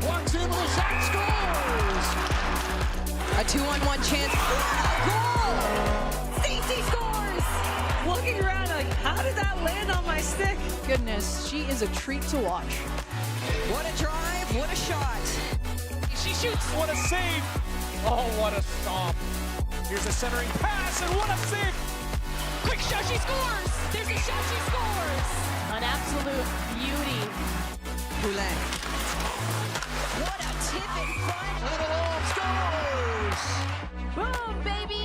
Walks in with a shot, scores! A 2-on-1 chance. Goal! Stacey scores! Looking around like, how did that land on my stick? Goodness, she is a treat to watch. What a drive, what a shot. She shoots. What a save! Oh, what a stomp. Here's a centering pass, and what a save! Quick shot, she scores! There's a shot, she scores! An absolute beauty. Poulet. What a tip in front. Little off scores! Boom, baby!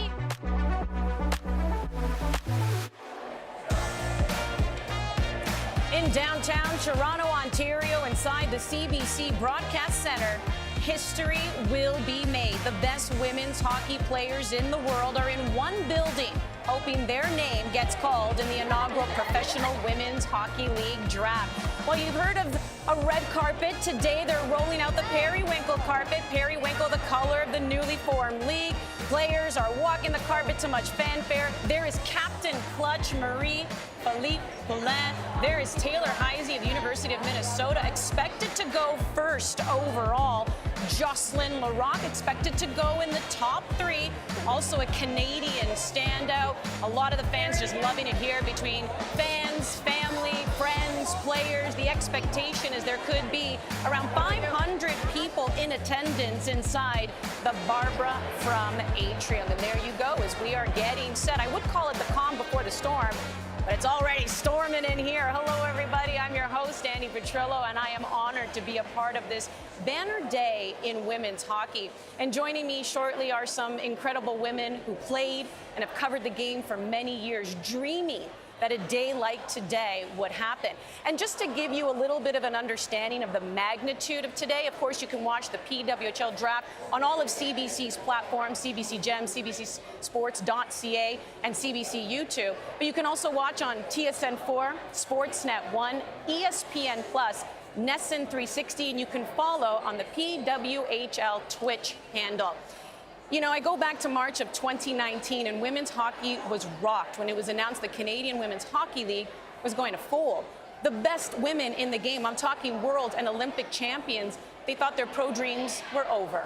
In downtown Toronto, Ontario, inside the CBC Broadcast Centre, history will be made. The best women's hockey players in the world are in one building, hoping their name gets called in the inaugural Professional Women's Hockey League draft. Well, you've heard of a red carpet. Today, they're rolling out the Periwinkle carpet. Periwinkle, the color of the newly formed league. Players are walking the carpet to much fanfare. There is Captain Clutch Marie-Philippe Poulin. There is Taylor Heisey of the University of Minnesota, expected to go first overall. Jocelyn Larocque expected to go in the top 3. Also a Canadian standout. A lot of the fans just loving it here between fans, family, friends, players. The expectation is there could be around 500 people in attendance inside the Barbara Frum Atrium. And there you go, as we are getting set. I would call it the calm before the storm, but it's already storming in here. Hello, everybody. I'm your host, Andy Petrillo, and I am honored to be a part of this banner day in women's hockey. And joining me shortly are some incredible women who played and have covered the game for many years, dreaming that a day like today would happen. And just to give you a little bit of an understanding of the magnitude of today, of course, you can watch the PWHL draft on all of CBC's platforms, CBC Gem, CBCSports.ca, and CBC YouTube. But you can also watch on TSN4, Sportsnet 1, ESPN Plus, NESN 360, and you can follow on the PWHL Twitch handle. You know, I go back to March of 2019, and women's hockey was rocked when it was announced the Canadian Women's Hockey League was going to fold. The best women in the game, I'm talking world and Olympic champions, they thought their pro dreams were over.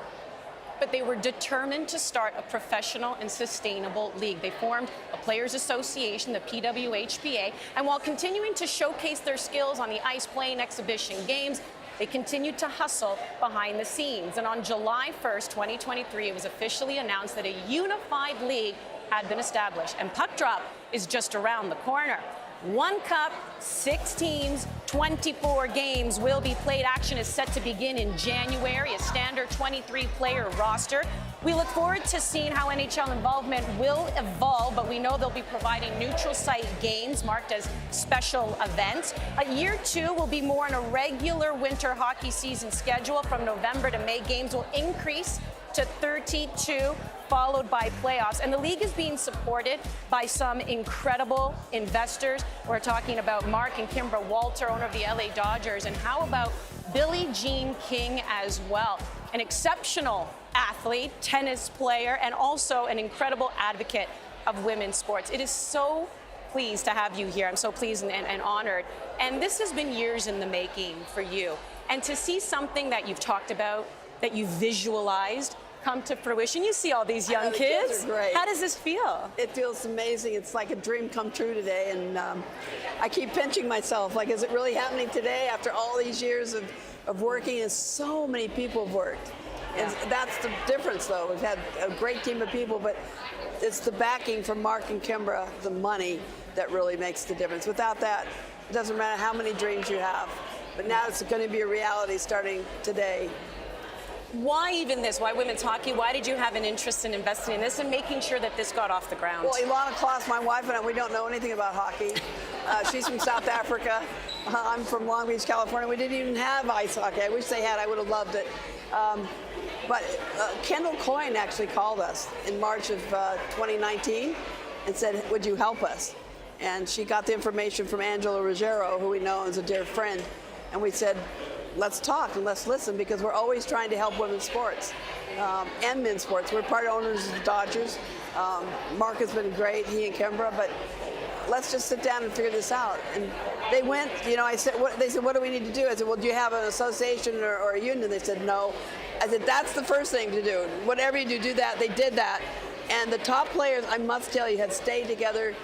But they were determined to start a professional and sustainable league. They formed a players' association, the PWHPA, and while continuing to showcase their skills on the ice playing exhibition games, they continued to hustle behind the scenes. And on July 1st, 2023, it was officially announced that a unified league had been established. And puck drop is just around the corner. 1 cup, 6 teams, 24 games will be played. Action is set to begin in January, a standard 23-player roster. We look forward to seeing how NHL involvement will evolve, but we know they'll be providing neutral site games marked as special events. Year 2 will be more on a regular winter hockey season schedule. From November to May, games will increase to 32, followed by playoffs. And the league is being supported by some incredible investors. We're talking about Mark and Kimbra Walter, owner of the LA Dodgers, and how about Billie Jean King as well? An exceptional athlete, tennis player, and also an incredible advocate of women's sports. It is so pleased to have you here. I'm so pleased and honored. And this has been years in the making for you. And to see something that you've talked about, that you visualized, come to fruition. You see all these young kids are great. How does this feel? It feels amazing. It's like a dream come true today, and I keep pinching myself. Like, is it really happening today after all these years of working? And so many people have worked. And that's the difference, though. We've had a great team of people, but it's the backing from Mark and Kimbra, the money, that really makes the difference. Without that, it doesn't matter how many dreams you have. But now it's going to be a reality starting today. Why even this? Why women's hockey? Why did you have an interest in investing in this and making sure that this got off the ground? Well, Ilana Klaas, my wife, and I, we don't know anything about hockey. She's from South Africa. I'm from Long Beach, California. We didn't even have ice hockey. I wish they had. I would have loved it. But Kendall Coyne actually called us in March of 2019 and said, would you help us? And she got the information from Angela Ruggiero, who we know is a dear friend. And we said, let's talk and let's listen, because we're always trying to help women's sports and men's sports. We're part owners of the Dodgers. Mark has been great, he and Kimbra, but let's just sit down and figure this out. And they went, you know, I said, they said, what do we need to do? I said, well, do you have an association or a union? They said, no. I said, that's the first thing to do. Whatever you do that. They did that. And the top players, I must tell you, had stayed together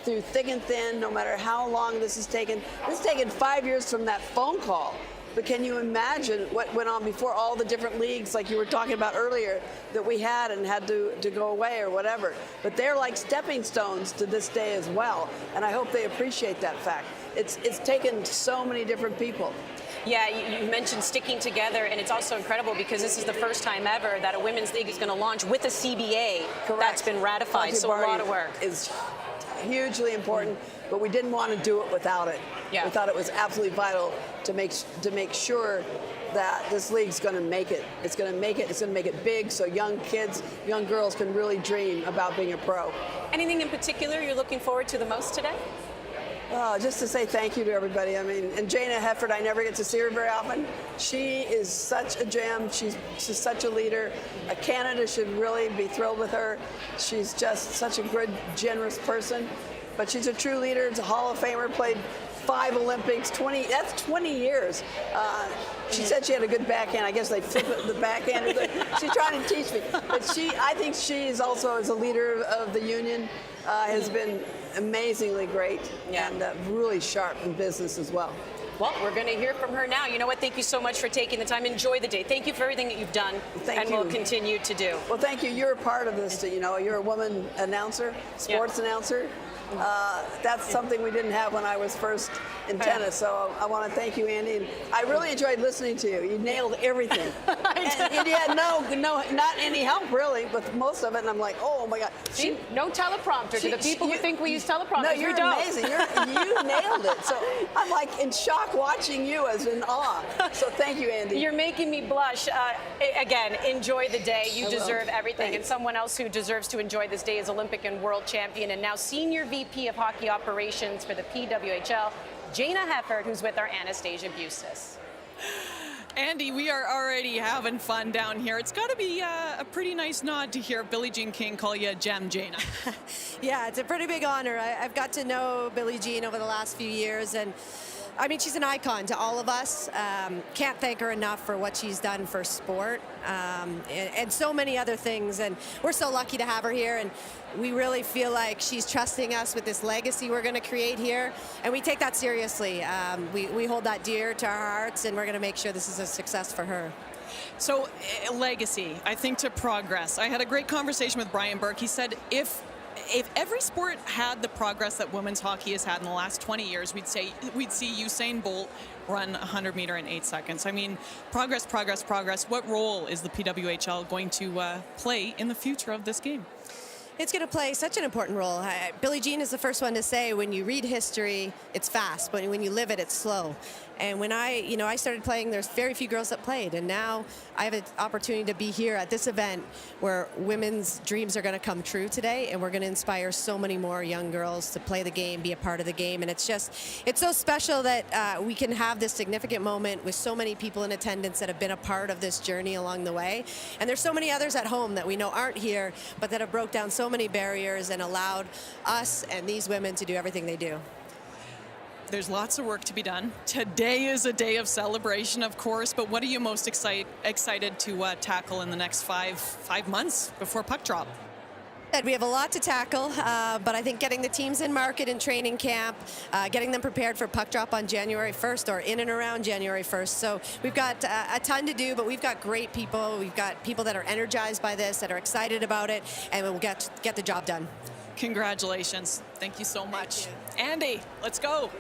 through thick and thin, no matter how long this has taken. This has taken 5 years from that phone call. But can you imagine what went on before all the different leagues, like you were talking about earlier, that we had and had to go away or whatever? But they're like stepping stones to this day as well. And I hope they appreciate that fact. It's taken so many different people. Yeah, you mentioned sticking together, and it's also incredible because this is the first time ever that a women's league is going to launch with a CBA. Correct. That's been ratified, so a lot of work. Is hugely important, but we didn't want to do it without it. Yeah. We thought it was absolutely vital to make sure that this league's going to make it. It's going to make it. It's going to make it big, so young kids, young girls can really dream about being a pro. Anything in particular you're looking forward to the most today? Just to say thank you to everybody. I mean, and Jayna Hefford, I never get to see her very often. She is such a gem. She's such a leader. Canada should really be thrilled with her. She's just such a good, generous person. But she's a true leader. It's a Hall of Famer, played 5 Olympics, 20, that's 20 years. She said she had a good backhand. I guess they flip it, the backhand. She's trying to teach me. But I think she is also, as a leader of the union, has been amazingly great and really sharp in business as well. Well, we're going to hear from her now. You know what? Thank you so much for taking the time. Enjoy the day. Thank you for everything that you've done and will continue to do. Well, thank you. You're a part of this. You know, you're a woman announcer, sports announcer. That's something we didn't have when I was first in tennis, so I want to thank you, Andy. And I really enjoyed listening to you. You nailed everything. and you had not any help, really, but most of it, and I'm like, oh, my God. See, no teleprompter to the people who think we use teleprompters. No, you're amazing. You nailed it. So I'm like in shock watching you, as in awe. So thank you, Andy. You're making me blush. Again, enjoy the day. You deserve everything. Thanks. And someone else who deserves to enjoy this day is Olympic and world champion and now senior VP of Hockey Operations for the PWHL, Jayna Hefford, who's with our Anastasia Busis. Andy, we are already having fun down here. It's got to be a pretty nice nod to hear Billie Jean King call you a gem, Jayna. Yeah, it's a pretty big honor. I've got to know Billie Jean over the last few years, and I mean, she's an icon to all of us. Can't thank her enough for what she's done for sport and so many other things. And we're so lucky to have her here. And we really feel like she's trusting us with this legacy we're going to create here. And we take that seriously. We hold that dear to our hearts, and we're going to make sure this is a success for her. So, legacy, I think, to progress. I had a great conversation with Brian Burke. He said if every sport had the progress that women's hockey has had in the last 20 years, we'd see Usain Bolt run a 100-meter in 8 seconds. I mean, progress, progress, progress. What role is the PWHL going to play in the future of this game? It's going to play such an important role. Billie Jean is the first one to say, when you read history, it's fast, but when you live it, it's slow. And when I started playing, there's very few girls that played, and now I have an opportunity to be here at this event where women's dreams are going to come true today, and we're going to inspire so many more young girls to play the game, be a part of the game, and it's so special that we can have this significant moment with so many people in attendance that have been a part of this journey along the way. And there's so many others at home that we know aren't here, but that have broke down so many barriers and allowed us and these women to do everything they do. There's lots of work to be done. Today is a day of celebration, of course, but what are you most excited to tackle in the next five months before puck drop? We have a lot to tackle, but I think getting the teams in market and training camp, getting them prepared for puck drop on January 1st or in and around January 1st. So we've got a ton to do, but we've got great people. We've got people that are energized by this, that are excited about it, and we'll get the job done. Congratulations. Thank you so much. Andy, let's go.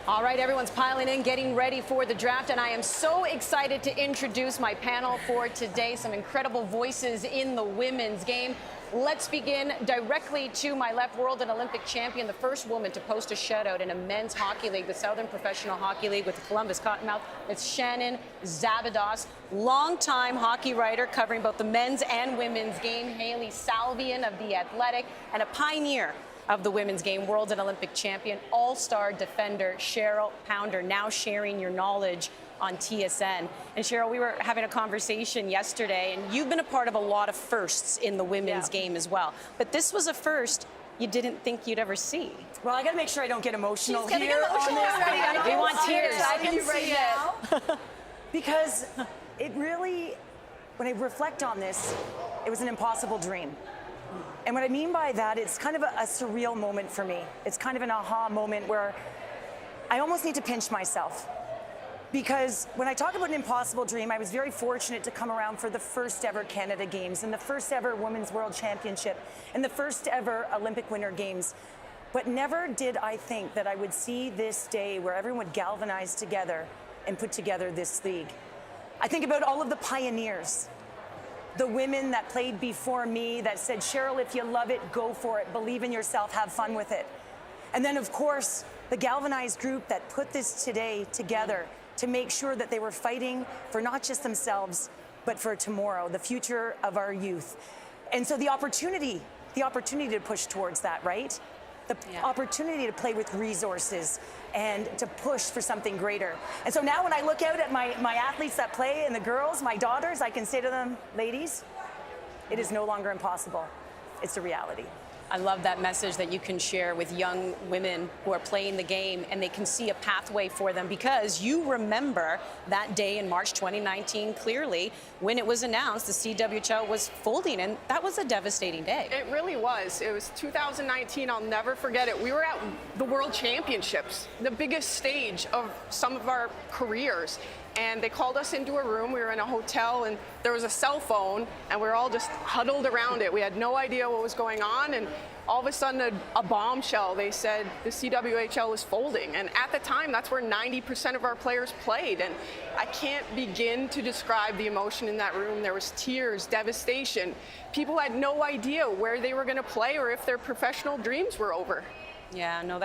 All right, everyone's piling in, getting ready for the draft, and I am so excited to introduce my panel for today. Some incredible voices in the women's game. Let's begin directly to my left. World and Olympic champion, the first woman to post a shutout in a men's hockey league, the Southern Professional Hockey League with the Columbus Cottonmouth. It's Shannon Zavados, longtime hockey writer covering both the men's and women's game. Haley Salvian of The Athletic, and a pioneer of the women's game, world and Olympic champion, all-star defender Cheryl Pounder, now sharing your knowledge on TSN. And Cheryl, we were having a conversation yesterday, and you've been a part of a lot of firsts in the women's game as well. But this was a first you didn't think you'd ever see. Well, I got to make sure I don't get emotional She's getting here emotional on this. already. We want tears. I can see it. Because it really, when I reflect on this, it was an impossible dream. And what I mean by that, it's kind of a surreal moment for me. It's kind of an aha moment where I almost need to pinch myself. Because when I talk about an impossible dream, I was very fortunate to come around for the first ever Canada Games and the first ever Women's World Championship and the first ever Olympic Winter Games. But never did I think that I would see this day where everyone would galvanize together and put together this league. I think about all of the pioneers, the women that played before me that said, Cheryl, if you love it, go for it, believe in yourself, have fun with it. And then, of course, the galvanized group that put this today together to make sure that they were fighting for not just themselves, but for tomorrow, the future of our youth. And so the opportunity to push towards that, right? The opportunity to play with resources and to push for something greater. And so now when I look out at my athletes that play and the girls, my daughters, I can say to them, ladies, it is no longer impossible. It's a reality. I love that message that you can share with young women who are playing the game and they can see a pathway for them, because you remember that day in March 2019 clearly when it was announced the CWHL was folding, and that was a devastating day. It really was. It was 2019. I'll never forget it. We were at the World Championships, the biggest stage of some of our careers. And they called us into a room. We were in a hotel, and there was a cell phone, and we were all just huddled around it. We had no idea what was going on, and all of a sudden, a bombshell. They said the CWHL was folding, and at the time, that's where 90% of our players played. And I can't begin to describe the emotion in that room. There was tears, devastation. People had no idea where they were going to play or if their professional dreams were over. Yeah, no,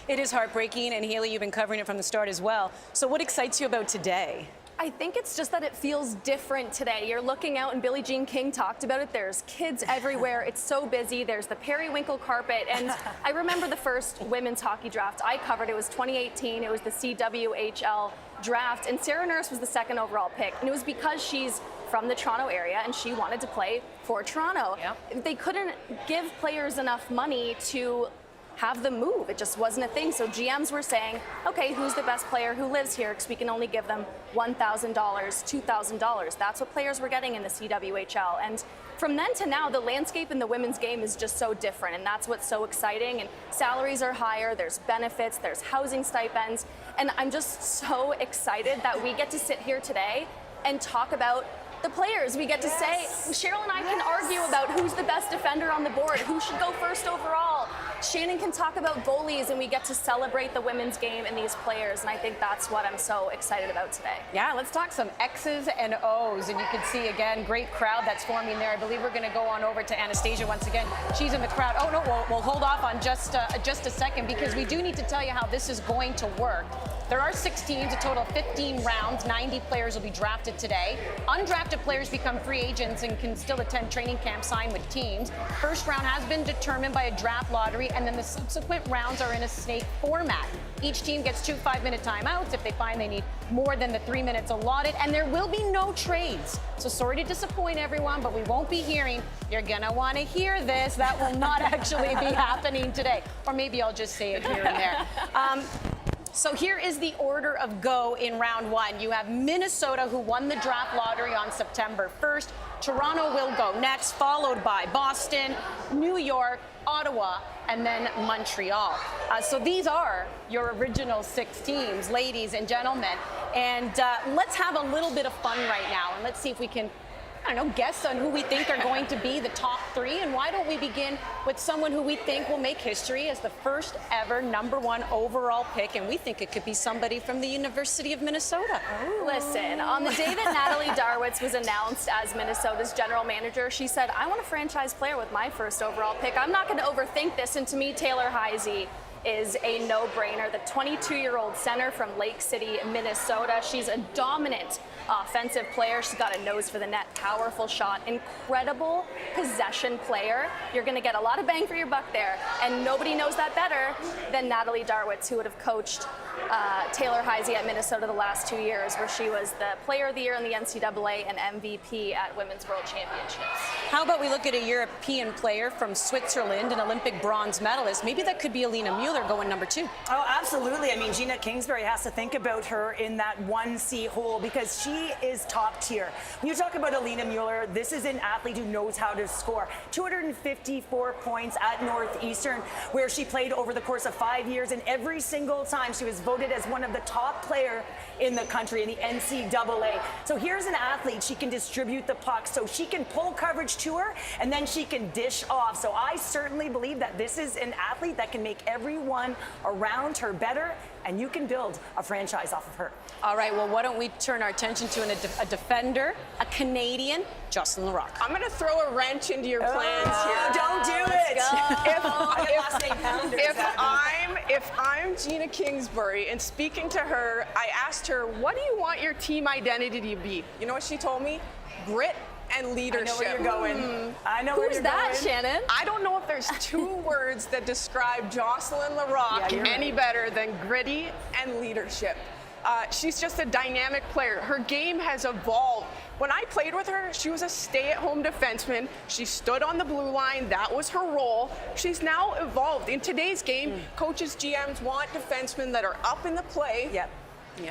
it is heartbreaking, and Haley, you've been covering it from the start as well. So what excites you about today? I think it's just that it feels different today. You're looking out, and Billie Jean King talked about it. There's kids everywhere. It's so busy. There's the periwinkle carpet. And I remember the first women's hockey draft I covered. It was 2018. It was the CWHL draft. And Sarah Nurse was the second overall pick. And it was because she's from the Toronto area and she wanted to play for Toronto. Yep. They couldn't give players enough money to have them move. It just wasn't a thing. So GMs were saying, okay, who's the best player who lives here? Because we can only give them $1,000, $2,000. That's what players were getting in the CWHL. And from then to now, the landscape in the women's game is just so different. And that's what's so exciting. And salaries are higher. There's benefits. There's housing stipends. And I'm just so excited that we get to sit here today and talk about the players. We get to say, Cheryl and I can argue about who's the best defender on the board, who should go first overall. Shannon can talk about goalies, and we get to celebrate the women's game and these players, and I think that's what I'm so excited about today. Yeah, let's talk some X's and O's, and you can see, again, great crowd that's forming there. I believe we're going to go on over to Anastasia once again. She's in the crowd. Oh, no, we'll hold off on just a second, because we do need to tell you how this is going to work. There are 6 teams, a total of 15 rounds. 90 players will be drafted today. Undrafted players become free agents and can still attend training camp, sign with teams. First round has been determined by a draft lottery, and then the subsequent rounds are in a snake format. Each team gets 2 5-minute timeouts if they find they need more than the 3 minutes allotted, and there will be no trades. So sorry to disappoint everyone, but we won't be hearing, you're gonna wanna hear this. That will not actually be happening today. Or maybe I'll just say it here and there. So here is the order of go in round 1. You have Minnesota, who won the draft lottery on September 1st. Toronto will go next, followed by Boston, New York, Ottawa, and then Montreal. So these are your original 6 teams, ladies and gentlemen. And let's have a little bit of fun right now, and let's see if we can, I don't know, guess on who we think are going to be the top 3. And why don't we begin with someone who we think will make history as the first ever #1 overall pick, and we think it could be somebody from the University of Minnesota. Listen, on the day that Natalie Darwitz was announced as Minnesota's general manager, she said, I want a franchise player with my first overall pick. I'm not going to overthink this. And to me, Taylor Heisey is a no-brainer. The 22-year-old center from Lake City, Minnesota. She's a dominant offensive player. She's got a nose for the net, powerful shot, incredible possession player. You're going to get a lot of bang for your buck there, and nobody knows that better than Natalie Darwitz, who would have coached Taylor Heisey at Minnesota the last 2 years, where she was the Player of the Year in the NCAA and MVP at Women's World Championships. How about we look at a European player from Switzerland, an Olympic bronze medalist? Maybe that could be Alina Mueller going number 2. Oh, absolutely. I mean, Gina Kingsbury has to think about her in that 1C hole because she is top tier. When you talk about Alina Mueller, this is an athlete who knows how to score. 254 points at Northeastern, where she played over the course of 5 years, and every single time she was voted as one of the top player in the country in the NCAA. So here's an athlete, she can distribute the puck, so she can pull coverage to her, and then she can dish off. So I certainly believe that this is an athlete that can make everyone around her better, and you can build a franchise off of her. All right, well, why don't we turn our attention to a defender, a Canadian, Jocelyn Larocque. I'm going to throw a wrench into your plans here. Don't do it. If I'm Gina Kingsbury and speaking to her, I asked her, what do you want your team identity to be? You know what she told me? Grit and leadership. I know where you're going. I know where Who's you're that, going. Shannon? I don't know if there's 2 words that describe Jocelyn Larocque any better than gritty and leadership. She's just a dynamic player. Her game has evolved. When I played with her, she was a stay-at-home defenseman. She stood on the blue line. That was her role. She's now evolved. In today's game, coaches, GMs want defensemen that are up in the play. Yep.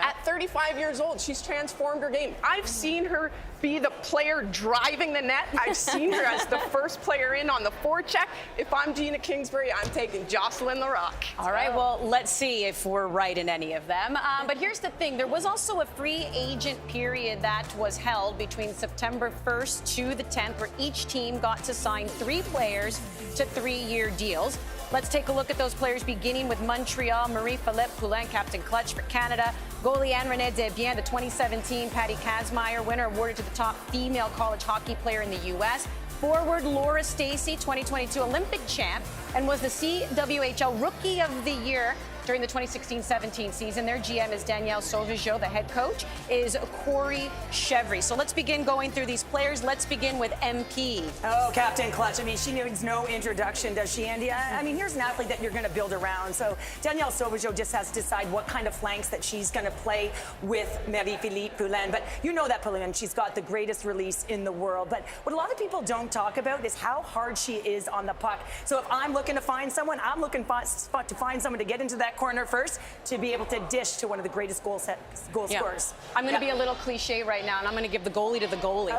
At 35 years old, she's transformed her game. I've seen her be the player driving the net. I've seen her as the first player in on the forecheck. If I'm Gina Kingsbury, I'm taking Jocelyn Larocque. All right, well, let's see if we're right in any of them. But here's the thing. There was also a free agent period that was held between September 1st to the 10th, where each team got to sign 3 players to 3-year deals. Let's take a look at those players, beginning with Montreal. Marie-Philippe Poulin, captain clutch for Canada. Goalie Anne-Renee Desbiens, the 2017 Patty Kazmaier winner, awarded to the top female college hockey player in the U.S. Forward Laura Stacey, 2022 Olympic champ, and was the CWHL Rookie of the Year during the 2016-17 season. Their GM is Danielle Sauvageau. The head coach is Corey Chevry. So let's begin going through these players. Let's begin with MP. Oh, Captain Clutch. I mean, she needs no introduction, does she, Andy? I mean, here's an athlete that you're going to build around. So Danielle Sauvageau just has to decide what kind of flanks that she's going to play with Marie-Philippe Poulin. But you know that Poulin, she's got the greatest release in the world. But what a lot of people don't talk about is how hard she is on the puck. So if I'm looking to find someone, I'm looking to find someone to get into that corner first to be able to dish to one of the greatest goal scorers. I'm going to be a little cliche right now, and I'm going to give the goalie to the goalie.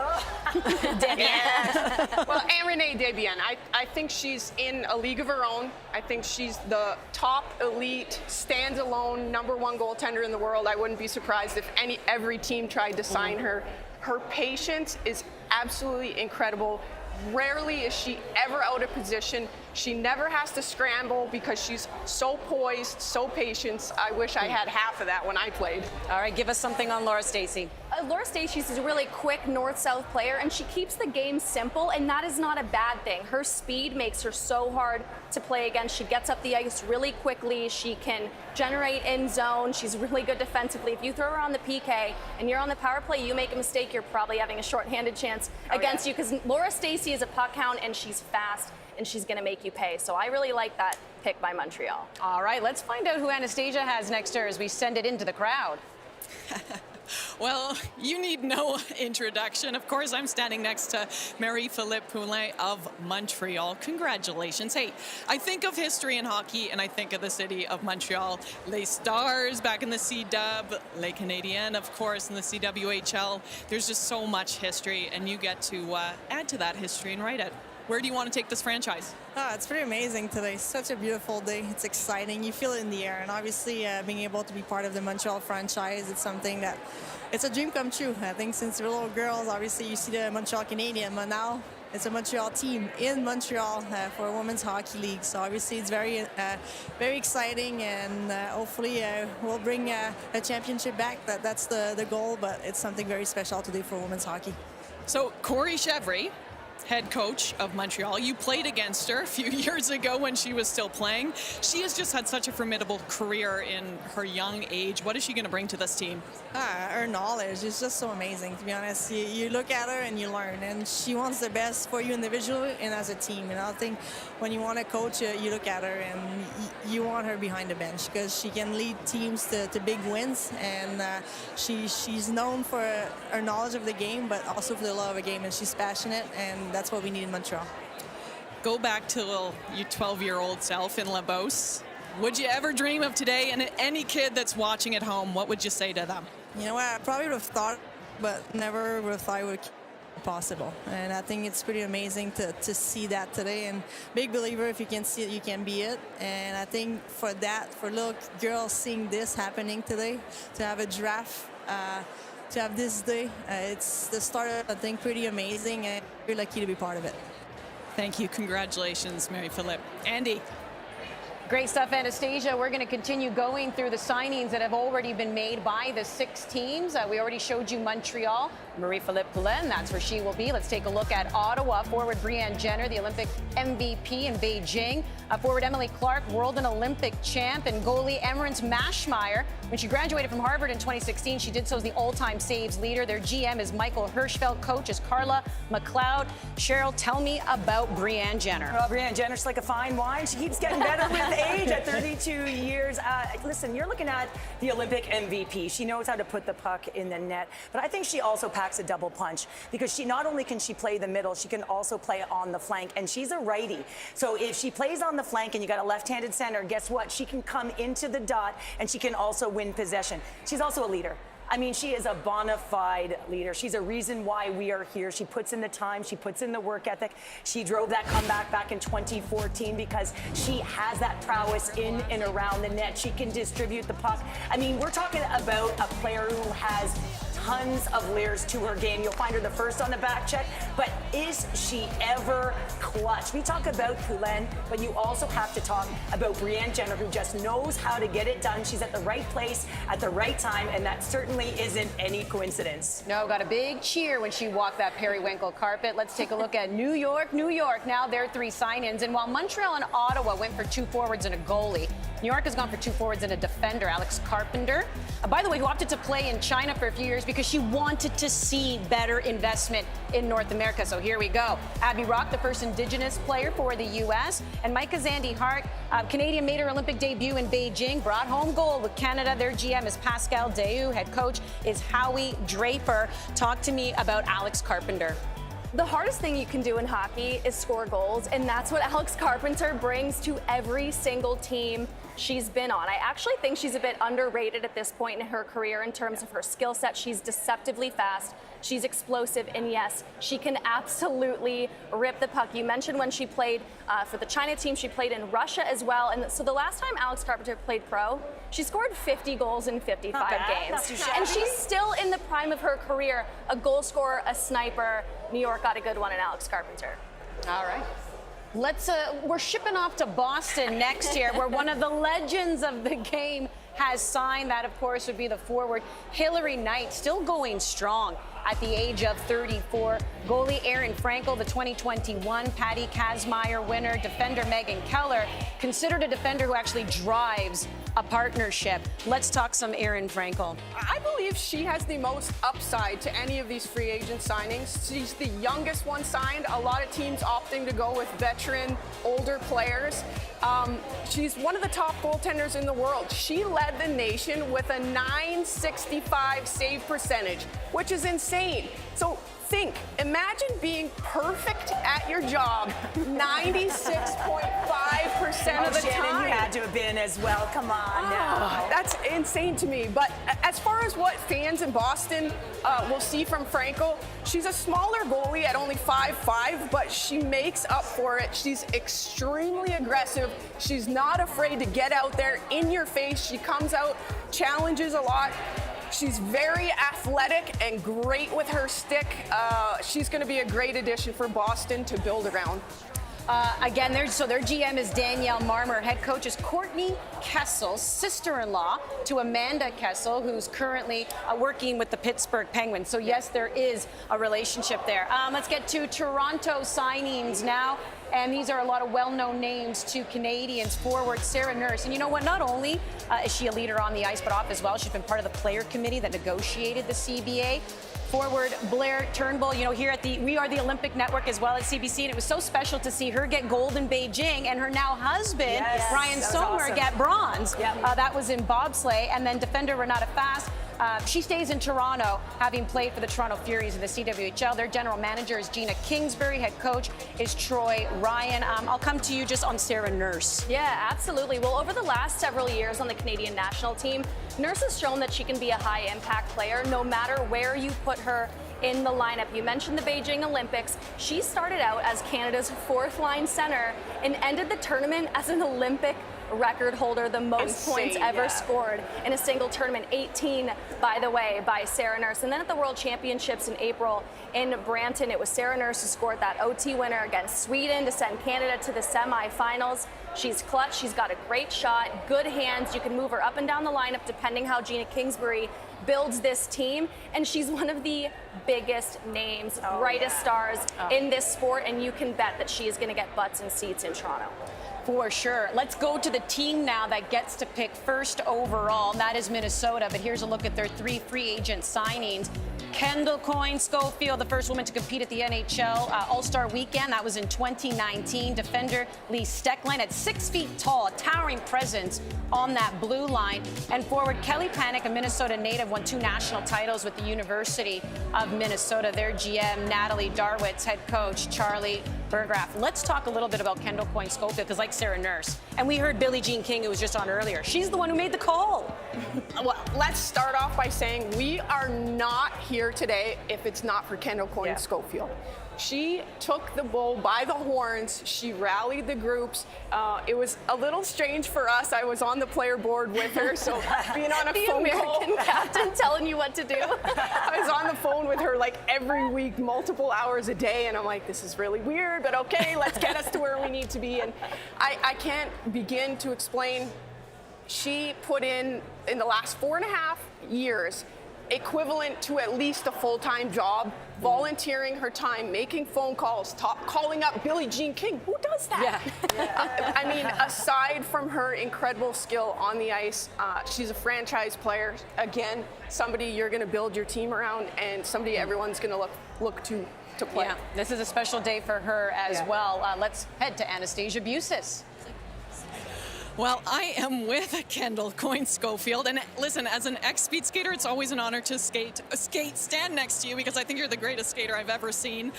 Well, Anne-Renee Desbiens, I think she's in a league of her own. I think she's the top elite, stands alone, #1 goaltender in the world. I wouldn't be surprised if every team tried to sign her. Her patience is absolutely incredible. Rarely is she ever out of position. She never has to scramble because she's so poised, so patient. I wish I had half of that when I played. All right, give us something on Laura Stacey. Laura Stacey's a really quick north-south player, and she keeps the game simple, and that is not a bad thing. Her speed makes her so hard to play against. She gets up the ice really quickly. She can generate in zone. She's really good defensively. If you throw her on the PK and you're on the power play, you make a mistake, you're probably having a shorthanded chance against you, because Laura Stacey is a puck hound, and she's fast, and she's going to make you pay. So I really like that pick by Montreal. All right, let's find out who Anastasia has next to her as we send it into the crowd. Well, you need no introduction. Of course, I'm standing next to Marie-Philippe Poulin of Montreal. Congratulations. Hey, I think of history in hockey, and I think of the city of Montreal. Les Stars back in the C-Dub, Les Canadiens, of course, in the CWHL. There's just so much history, and you get to add to that history and write it. Where do you want to take this franchise? It's pretty amazing today. Such a beautiful day. It's exciting. You feel it in the air. And obviously, being able to be part of the Montreal franchise, it's something that, it's a dream come true. I think since we're little girls, obviously you see the Montreal Canadiens, but now it's a Montreal team in Montreal for a women's hockey league. So obviously it's very exciting, and hopefully we'll bring a championship back. That's the goal, but it's something very special today for women's hockey. So Corey Chevry, head coach of Montreal. You played against her a few years ago when she was still playing. She has just had such a formidable career in her young age. What is she going to bring to this team? Her knowledge is just so amazing, to be honest. You look at her and you learn, and she wants the best for you individually and as a team. And I think when you want to coach, you look at her and you want her behind the bench because she can lead teams to big wins. And she's known for her knowledge of the game, but also for the love of the game, and she's passionate, and that's what we need in Montreal. Go back to your 12-year-old self in La Beauce. Would you ever dream of today? And any kid that's watching at home, what would you say to them? You know what? I probably would have thought, but never would have thought it would be possible. And I think it's pretty amazing to see that today. And big believer, if you can see it, you can be it. And I think for little girls seeing this happening today, to have a draft, to have this day, it's the start of, I think, pretty amazing, and we're lucky to be part of it. Thank you. Congratulations, Marie-Philip. Andy. Great stuff, Anastasia. We're going to continue going through the signings that have already been made by the 6 teams. We already showed you Montreal. Marie-Philip Poulin, that's where she will be. Let's take a look at Ottawa. Forward Brianne Jenner, the Olympic MVP in Beijing. Forward Emily Clark, world and Olympic champ. And goalie Emerence Mashmeyer. When she graduated from Harvard in 2016, she did so as the all-time saves leader. Their GM is Michael Hirschfeld. Coach is Carla McLeod. Cheryl, tell me about Brianne Jenner. Well, Brianne Jenner's like a fine wine. She keeps getting better with age at 32 years. Listen, you're looking at the Olympic MVP. She knows how to put the puck in the net, but I think she also packs a double punch because she not only can she play the middle, she can also play on the flank, and she's a righty. So if she plays on the flank and you got a left-handed center, guess what? She can come into the dot and she can also win possession. She's also a leader. I mean, she is a bona fide leader. She's a reason why we are here. She puts in the time. She puts in the work ethic. She drove that comeback back in 2014 because she has that prowess in and around the net. She can distribute the puck. I mean, we're talking about a player who has tons of layers to her game. You'll find her the first on the back check, but is she ever clutch? We talk about Poulin, but you also have to talk about Brianne Jenner, who just knows how to get it done. She's at the right place at the right time, and that certainly isn't any coincidence. No, got a big cheer when she walked that periwinkle carpet. Let's take a look at New York. New York, now their 3 sign-ins, and while Montreal and Ottawa went for 2 forwards and a goalie, New York has gone for 2 forwards and a defender, Alex Carpenter. By the way, who opted to play in China for a few years because she wanted to see better investment in North America. So here we go. Abby Rock, the first Indigenous player for the U.S., and Micah Zandy Hart, Canadian, made her Olympic debut in Beijing, brought home gold with Canada. Their GM is Pascal Daou. Head coach is Howie Draper. Talk to me about Alex Carpenter. The hardest thing you can do in hockey is score goals, and that's what Alex Carpenter brings to every single team she's been on. I actually think she's a bit underrated at this point in her career in terms of her skill set. She's deceptively fast. She's explosive, and yes, she can absolutely rip the puck. You mentioned when she played for the China team, she played in Russia as well. And so the last time Alex Carpenter played pro, she scored 50 goals in 55 games. And she's still in the prime of her career, a goal scorer, a sniper. New York got a good one in Alex Carpenter. All right. We're shipping off to Boston next year, where one of the legends of the game has signed. That, of course, would be the forward Hilary Knight, still going strong at the age of 34. Goalie Aaron Frankel, the 2021 Patty Kazmaier winner. Defender Megan Keller, considered a defender who actually drives a partnership. Let's talk some Aaron Frankel. I believe she has the most upside to any of these free agent signings. She's the youngest one signed. A lot of teams opting to go with veteran, older players. She's one of the top goaltenders in the world. She led the nation with a .965 save percentage, which is insane. So imagine being perfect at your job 96.5% of the time. You had to have been as well. Come on now. That's insane to me. But as far as what fans in Boston will see from Frankel, she's a smaller goalie at only 5'5", but she makes up for it. She's extremely aggressive. She's not afraid to get out there in your face. She comes out, challenges a lot. She's very athletic and great with her stick. She's going to be a great addition for Boston to build around. Again, their GM is Danielle Marmer. Head coach is Courtney Kessel, sister-in-law to Amanda Kessel, who's currently working with the Pittsburgh Penguins. So yes, there is a relationship there. Let's get to Toronto signings now. And these are a lot of well-known names to Canadians. Forward Sarah Nurse. And you know what? Not only is she a leader on the ice, but off as well. She's been part of the player committee that negotiated the CBA. Forward Blair Turnbull, you know, here at We Are the Olympic Network as well at CBC, and it was so special to see her get gold in Beijing and her now husband, Ryan Sommer, awesome. get bronze. That was in bobsleigh. And then defender Renata Fast, she stays in Toronto, having played for the Toronto Furies in the CWHL. Their general manager is Gina Kingsbury. Head coach is Troy Ryan. I'll come to you just on Sarah Nurse. Yeah, absolutely. Well, over the last several years on the Canadian national team, Nurse has shown that she can be a high-impact player no matter where you put her in the lineup. You mentioned the Beijing Olympics. She started out as Canada's fourth-line center and ended the tournament as an Olympic record holder, the most points ever scored in a single tournament, 18, by the way, by Sarah Nurse. And then at the World Championships in April in Brampton, it was Sarah Nurse who scored that OT winner against Sweden to send Canada to the semifinals. She's clutch. She's got a great shot, good hands. You can move her up and down the lineup depending how Gina Kingsbury builds this team. And she's one of the biggest names, brightest stars in this sport. And you can bet that she is going to get butts and seats in Toronto. For sure. Let's go to the team now that gets to pick first overall, and that is Minnesota. But here's a look at their 3 free agent signings. Kendall Coyne Schofield, the first woman to compete at the NHL All-Star Weekend. That was in 2019. Defender Lee Stecklein at 6 feet tall, a towering presence on that blue line. And forward Kelly Panic, a Minnesota native, won 2 national titles with the University of Minnesota. Their GM, Natalie Darwitz, head coach, Charlie Burgraff. Let's talk a little bit about Kendall Coyne Schofield, because like Sarah Nurse, and we heard Billie Jean King, who was just on earlier, she's the one who made the call. Well, let's start off by saying we are not here today if it's not for Kendall Coyne Schofield. She took the bull by the horns. She rallied the groups. It was a little strange for us. I was on the player board with her, so being on a phone call. The American captain telling you what to do. I was on the phone with her like every week, multiple hours a day, and I'm like, this is really weird, but okay, let's get us to where we need to be. And I can't begin to explain. She put in the last 4.5 years, equivalent to at least a full-time job, volunteering her time, making phone calls, calling up Billie Jean King. Who does that? I mean, aside from her incredible skill on the ice, she's a franchise player. Again, somebody you're going to build your team around, and somebody everyone's going to look to play. Yeah, this is a special day for her as well. Let's head to Anastasia Busis. Well, I am with Kendall Coyne Schofield, and listen, as an ex-speed skater, it's always an honor to stand next to you, because I think you're the greatest skater I've ever seen.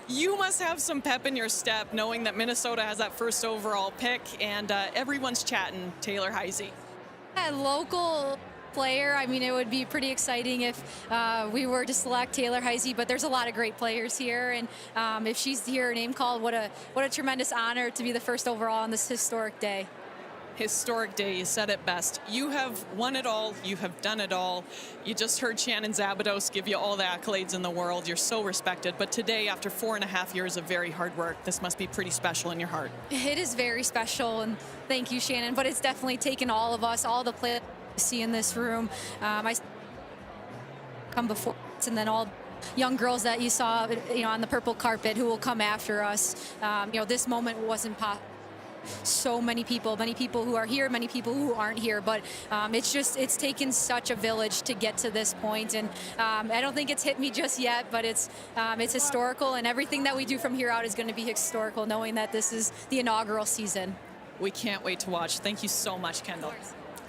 You must have some pep in your step, knowing that Minnesota has that first overall pick, and everyone's chatting Taylor Heise. A local player, I mean, it would be pretty exciting if we were to select Taylor Heise, but there's a lot of great players here, and if she's here, her name called, what a tremendous honor to be the first overall on this historic day. Historic day, you said it best. You have won it all. You have done it all. You just heard Shannon Szabados give you all the accolades in the world. You're so respected. But today, after 4.5 years of very hard work, this must be pretty special in your heart. It is very special, and thank you, Shannon. But it's definitely taken all of us, all the players you see in this room. I come before us, and then all young girls that you saw, on the purple carpet who will come after us. This moment wasn't possible. So many people who are here, many people who aren't here, but it's taken such a village to get to this point, and I don't think it's hit me just yet, but it's historical, and everything that we do from here out is going to be historical, knowing that this is the inaugural season. We can't wait to watch. Thank you so much, Kendall.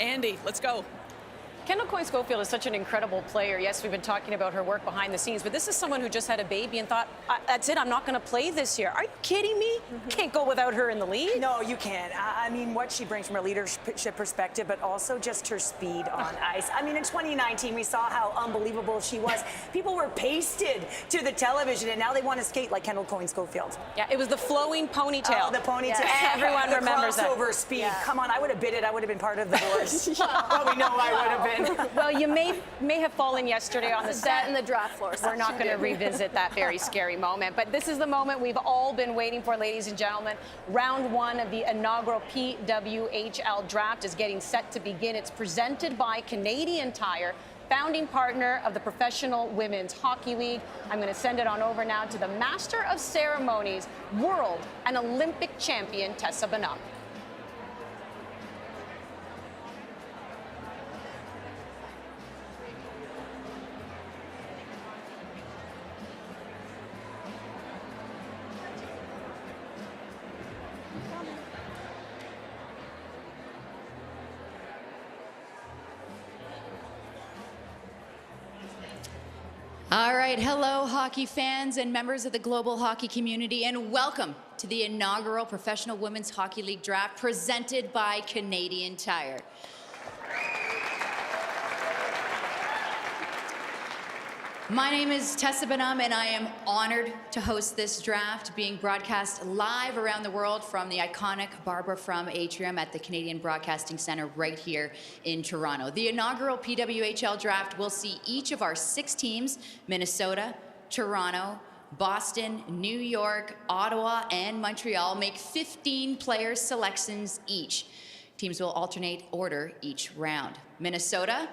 Andy, let's go. Kendall Coyne Schofield is such an incredible player. Yes, we've been talking about her work behind the scenes, but this is someone who just had a baby and thought, that's it, I'm not going to play this year. Are you kidding me? Can't go without her in the league. No, you can't. I mean, what she brings from a leadership perspective, but also just her speed on ice. I mean, in 2019, we saw how unbelievable she was. People were pasted to the television, and now they want to skate like Kendall Coyne Schofield. Yeah, it was the flowing ponytail. Oh, the ponytail. Yeah. Everyone remembers that. The crossover speed. Yeah. Come on, I would have bid it. I would have been part of the doors. Well, we know I would have been. Shannon. Well, you may have fallen yesterday on the set. In the draft floor. We're not going to revisit that very scary moment. But this is the moment we've all been waiting for, ladies and gentlemen. Round one of the inaugural PWHL draft is getting set to begin. It's presented by Canadian Tire, founding partner of the Professional Women's Hockey League. I'm going to send it on over now to the Master of Ceremonies, world and Olympic champion, Tessa Bonhomme. All right, hello hockey fans and members of the global hockey community, and welcome to the inaugural Professional Women's Hockey League Draft presented by Canadian Tire. My name is Tessa Bonhomme, and I am honored to host this draft, being broadcast live around the world from the iconic Barbara Frum Atrium at the Canadian Broadcasting Centre right here in Toronto. The inaugural PWHL draft will see each of our 6 teams, Minnesota, Toronto, Boston, New York, Ottawa, and Montreal, make 15 player selections each. Teams will alternate order each round. Minnesota,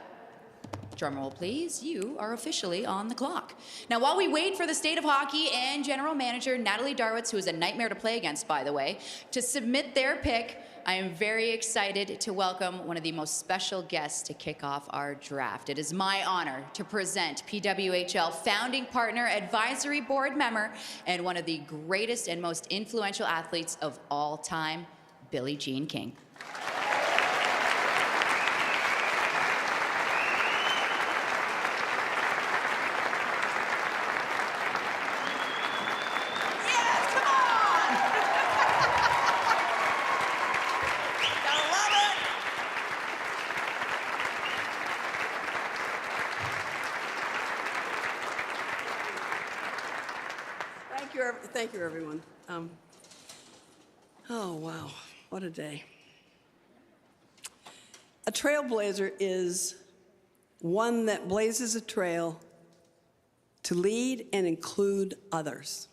drumroll please, you are officially on the clock. Now, while we wait for the State of Hockey and General Manager Natalie Darwitz, who is a nightmare to play against, by the way, to submit their pick, I am very excited to welcome one of the most special guests to kick off our draft. It is my honor to present PWHL founding partner, advisory board member, and one of the greatest and most influential athletes of all time, Billie Jean King. Thank you, everyone. Oh, wow, what a day. A trailblazer is one that blazes a trail to lead and include others.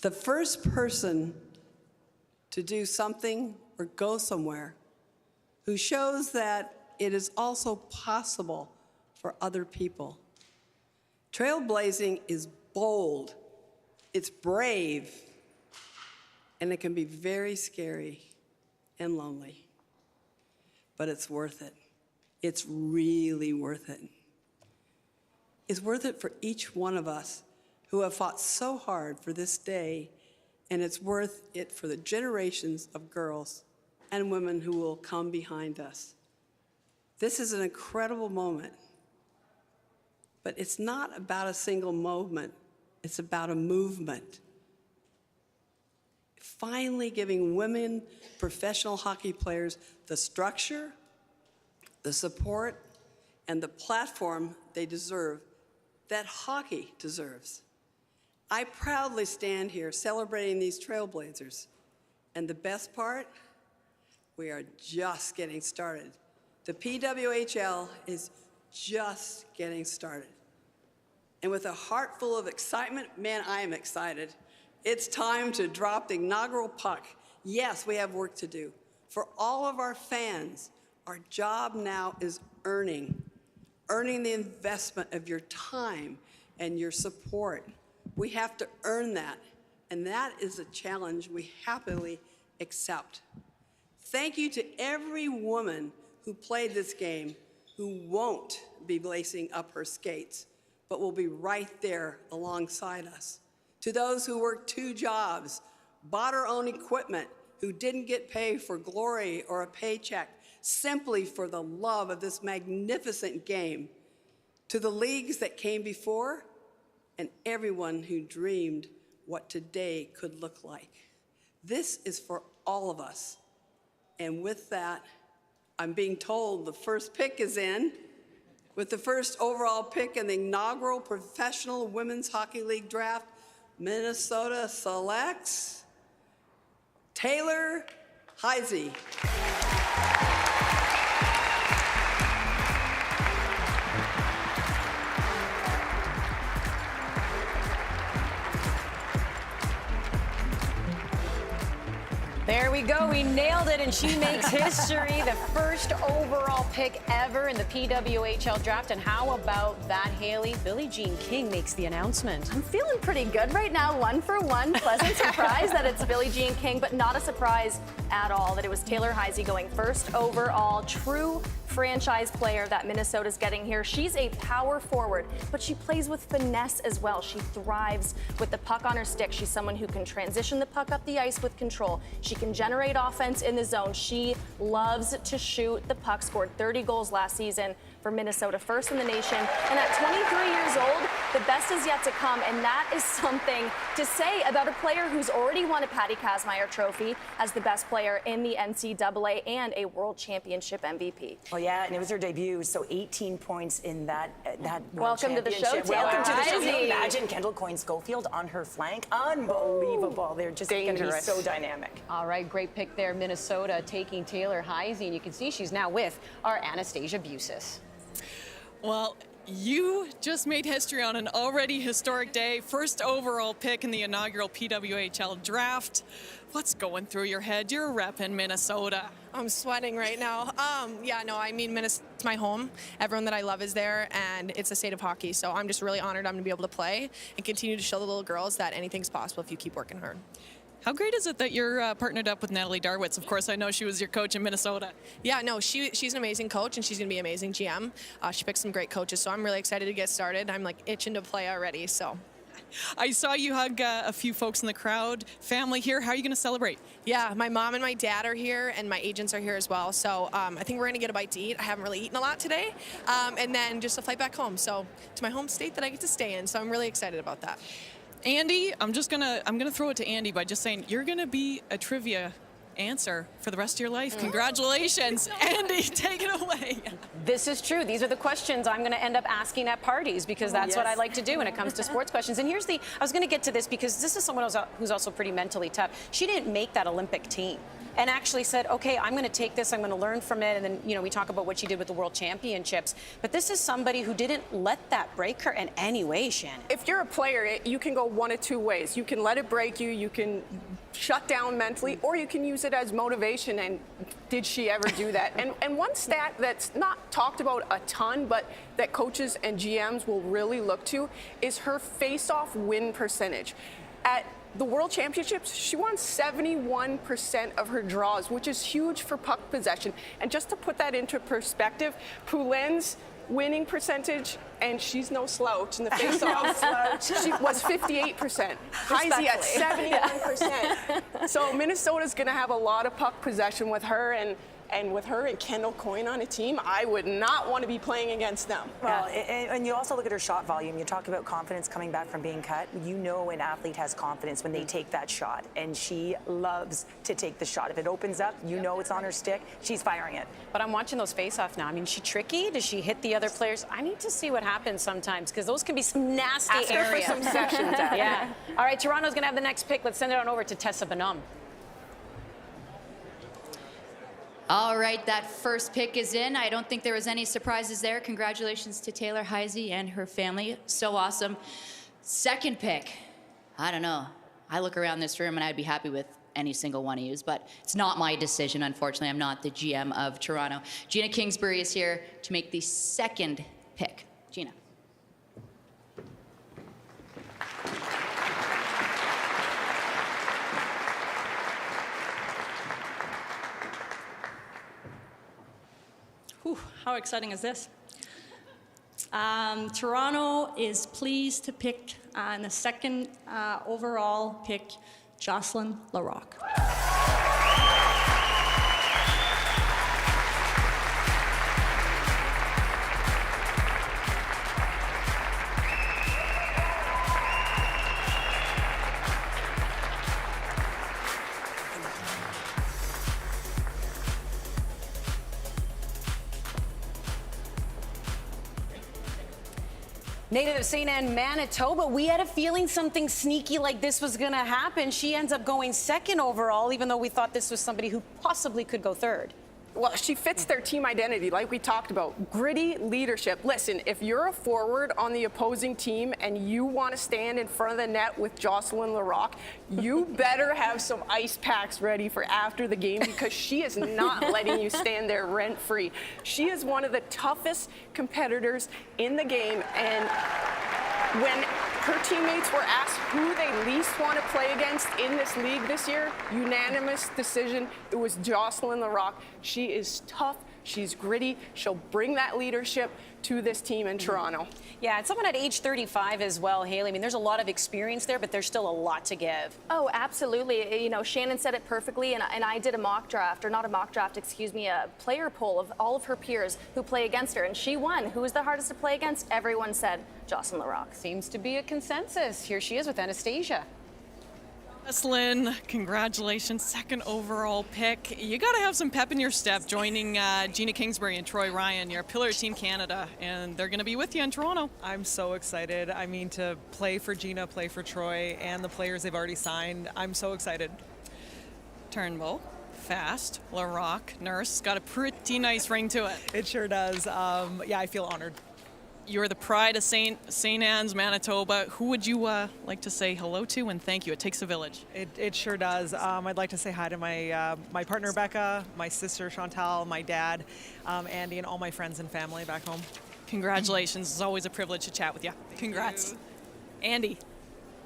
The first person to do something or go somewhere who shows that it is also possible for other people. Trailblazing is bold. It's brave, and it can be very scary and lonely, but it's worth it. It's really worth it. It's worth it for each one of us who have fought so hard for this day, and it's worth it for the generations of girls and women who will come behind us. This is an incredible moment, but it's not about a single moment. It's about a movement. Finally giving women professional hockey players the structure, the support, and the platform they deserve, that hockey deserves. I proudly stand here celebrating these trailblazers. And the best part, we are just getting started. The PWHL is just getting started. And with a heart full of excitement, man, I am excited. It's time to drop the inaugural puck. Yes, we have work to do. For all of our fans, our job now is earning the investment of your time and your support. We have to earn that, and that is a challenge we happily accept. Thank you to every woman who played this game, who won't be lacing up her skates, but will be right there alongside us. To those who worked 2 jobs, bought our own equipment, who didn't get paid for glory or a paycheck, simply for the love of this magnificent game. To the leagues that came before, and everyone who dreamed what today could look like. This is for all of us. And with that, I'm being told the first pick is in. With the first overall pick in the inaugural Professional Women's Hockey League Draft, Minnesota selects Taylor Heise. There we go. We nailed it, and she makes history. The first overall pick ever in the PWHL draft. And how about that, Haley? Billie Jean King makes the announcement. I'm feeling pretty good right now. 1 for 1. Pleasant surprise that it's Billie Jean King, but not a surprise at all that it was Taylor Heise going first overall. True franchise player that Minnesota's getting here. She's a power forward, but she plays with finesse as well. She thrives with the puck on her stick. She's someone who can transition the puck up the ice with control. She can generate offense in the zone. She loves to shoot the puck. Scored 30 goals last season for Minnesota, first in the nation. And at 23 years old, the best is yet to come. And that is something to say about a player who's already won a Patty Kazmaier trophy as the best player in the NCAA and a World Championship MVP. Oh yeah, and it was her debut, so 18 points in that World Welcome to the show, Championship. Taylor Welcome to the show. Heise. Can you imagine Kendall Coyne-Schofield on her flank? Unbelievable. They're just going to be so dynamic. All right, great pick there, Minnesota taking Taylor Heise, and you can see she's now with our Anastasia Busis. Well, you just made history on an already historic day. First overall pick in the inaugural PWHL draft. What's going through your head? You're a rep in Minnesota. I'm sweating right now. I mean, Minnesota's my home. Everyone that I love is there, and it's the state of hockey. So I'm just really honored I'm going to be able to play and continue to show the little girls that anything's possible if you keep working hard. How great is it that you're partnered up with Natalie Darwitz? Of course, I know she was your coach in Minnesota. Yeah, no, she's an amazing coach, and she's going to be an amazing GM. She picked some great coaches, so I'm really excited to get started. I'm, itching to play already, so. I saw you hug a few folks in the crowd. Family here. How are you going to celebrate? Yeah, my mom and my dad are here, and my agents are here as well. So I think we're going to get a bite to eat. I haven't really eaten a lot today. And then just a flight back home. So to my home state that I get to stay in. So I'm really excited about that. Andy, I'm gonna throw it to Andy by just saying you're gonna be a trivia answer for the rest of your life. Congratulations. Andy, take it away. This is true. These are the questions I'm going to end up asking at parties because that's what I like to do when it comes to sports questions. And I was going to get to this because this is someone who's also pretty mentally tough. She didn't make that Olympic team and actually said, okay, I'm going to take this, I'm going to learn from it. And then, we talk about what she did with the World Championships. But this is somebody who didn't let that break her in any way, Shannon. If you're a player, you can go one of two ways. You can let it break you, you can shut down mentally, or you can use it as motivation. And did she ever do that? And one stat that's not talked about a ton, but that coaches and GMs will really look to is her face-off win percentage. At the World Championships, she won 71% of her draws, which is huge for puck possession. And just to put that into perspective, Poulin's winning percentage, and she's no slouch in the face-off, she was 58%. Heise at 71%. So Minnesota's going to have a lot of puck possession with her, and with her and Kendall Coyne on a team, I would not want to be playing against them. Well, and you also look at her shot volume. You talk about confidence coming back from being cut. You know an athlete has confidence when they take that shot, and she loves to take the shot. If it opens up, you know it's on her stick, she's firing it. But I'm watching those face-off now. I mean, is she tricky? Does she hit the other players? I need to see what happens sometimes because those can be some nasty Ask her areas. for some sessions. Yeah. All right, Toronto's going to have the next pick. Let's send it on over to Tessa Bonhomme. All right, that first pick is in. I don't think there was any surprises there. Congratulations to Taylor Heise and her family. So awesome. Second pick. I don't know. I look around this room and I'd be happy with any single one of you, but it's not my decision, unfortunately. I'm not the GM of Toronto. Gina Kingsbury is here to make the second pick. Gina. How exciting is this? Toronto is pleased to pick in the second overall pick, Jocelyn Larocque. Native of St. Anne, Manitoba, we had a feeling something sneaky like this was going to happen. She ends up going second overall, even though we thought this was somebody who possibly could go third. well, she fits their team identity, like we talked about. Gritty leadership. Listen, if you're a forward on the opposing team and you want to stand in front of the net with Jocelyn Larocque, you better have some ice packs ready for after the game, because she is not letting you stand there rent-free. She is one of the toughest competitors in the game, and when her teammates were asked who they least want to play against in this league this year, unanimous decision, it was Jocelyn Larocque. She is tough, she's gritty, she'll bring that leadership to this team in Toronto. Yeah, and someone at age 35 as well, Haley. I mean, there's a lot of experience there, but there's still a lot to give. Oh, absolutely. You know, Shannon said it perfectly, and I did a mock draft, or not a mock draft, excuse me, a player poll of all of her peers who play against her, and she won. Who was the hardest to play against? Everyone said Jocelyn Larocque. Seems to be a consensus. Here she is with Anastasia. Jocelyn, congratulations, second overall pick. You got to have some pep in your step joining Gina Kingsbury and Troy Ryan. You're a pillar of Team Canada, and they're going to be with you in Toronto. I'm so excited. I mean, to play for Gina, play for Troy, and the players they've already signed. I'm so excited. Turnbull, Fast, Larocque, Nurse, got a pretty nice ring to it. It sure does. Yeah, I feel honored. You're the pride of St. Anne's, Manitoba. Who would you like to say hello to and thank you? It takes a village. It sure does. I'd like to say hi to my partner, Becca, my sister, Chantal, my dad, Andy, and all my friends and family back home. Congratulations. It's always a privilege to chat with you. Congrats. Andy.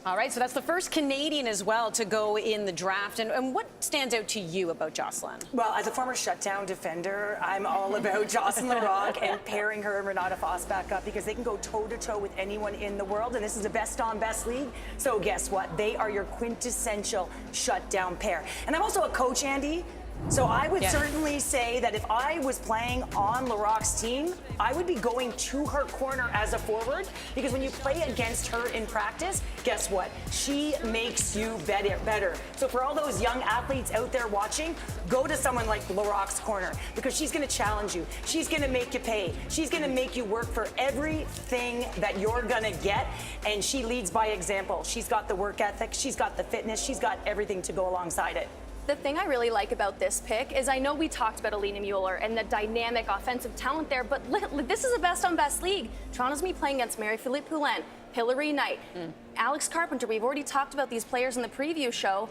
All right, so that's the first Canadian as well to go in the draft. And what stands out to you about Jocelyn? Well, as a former shutdown defender, I'm all about Jocelyn Larocque and pairing her and Renata Foss back up, because they can go toe-to-toe with anyone in the world, and this is a best-on-best league. So guess what? They are your quintessential shutdown pair. And I'm also a coach, Andy. So I would certainly say that if I was playing on Larocque's team, I would be going to her corner as a forward, because when you play against her in practice, guess what? She makes you better. So for all those young athletes out there watching, go to someone like Larocque's corner, because she's going to challenge you. She's going to make you pay. She's going to make you work for everything that you're going to get, and she leads by example. She's got the work ethic, she's got the fitness, she's got everything to go alongside it. The thing I really like about this pick is I know we talked about Alina Mueller and the dynamic offensive talent there, but this is a best-on-best league. Toronto's going to be playing against Marie-Philippe Poulin, Hilary Knight, Alex Carpenter. We've already talked about these players in the preview show.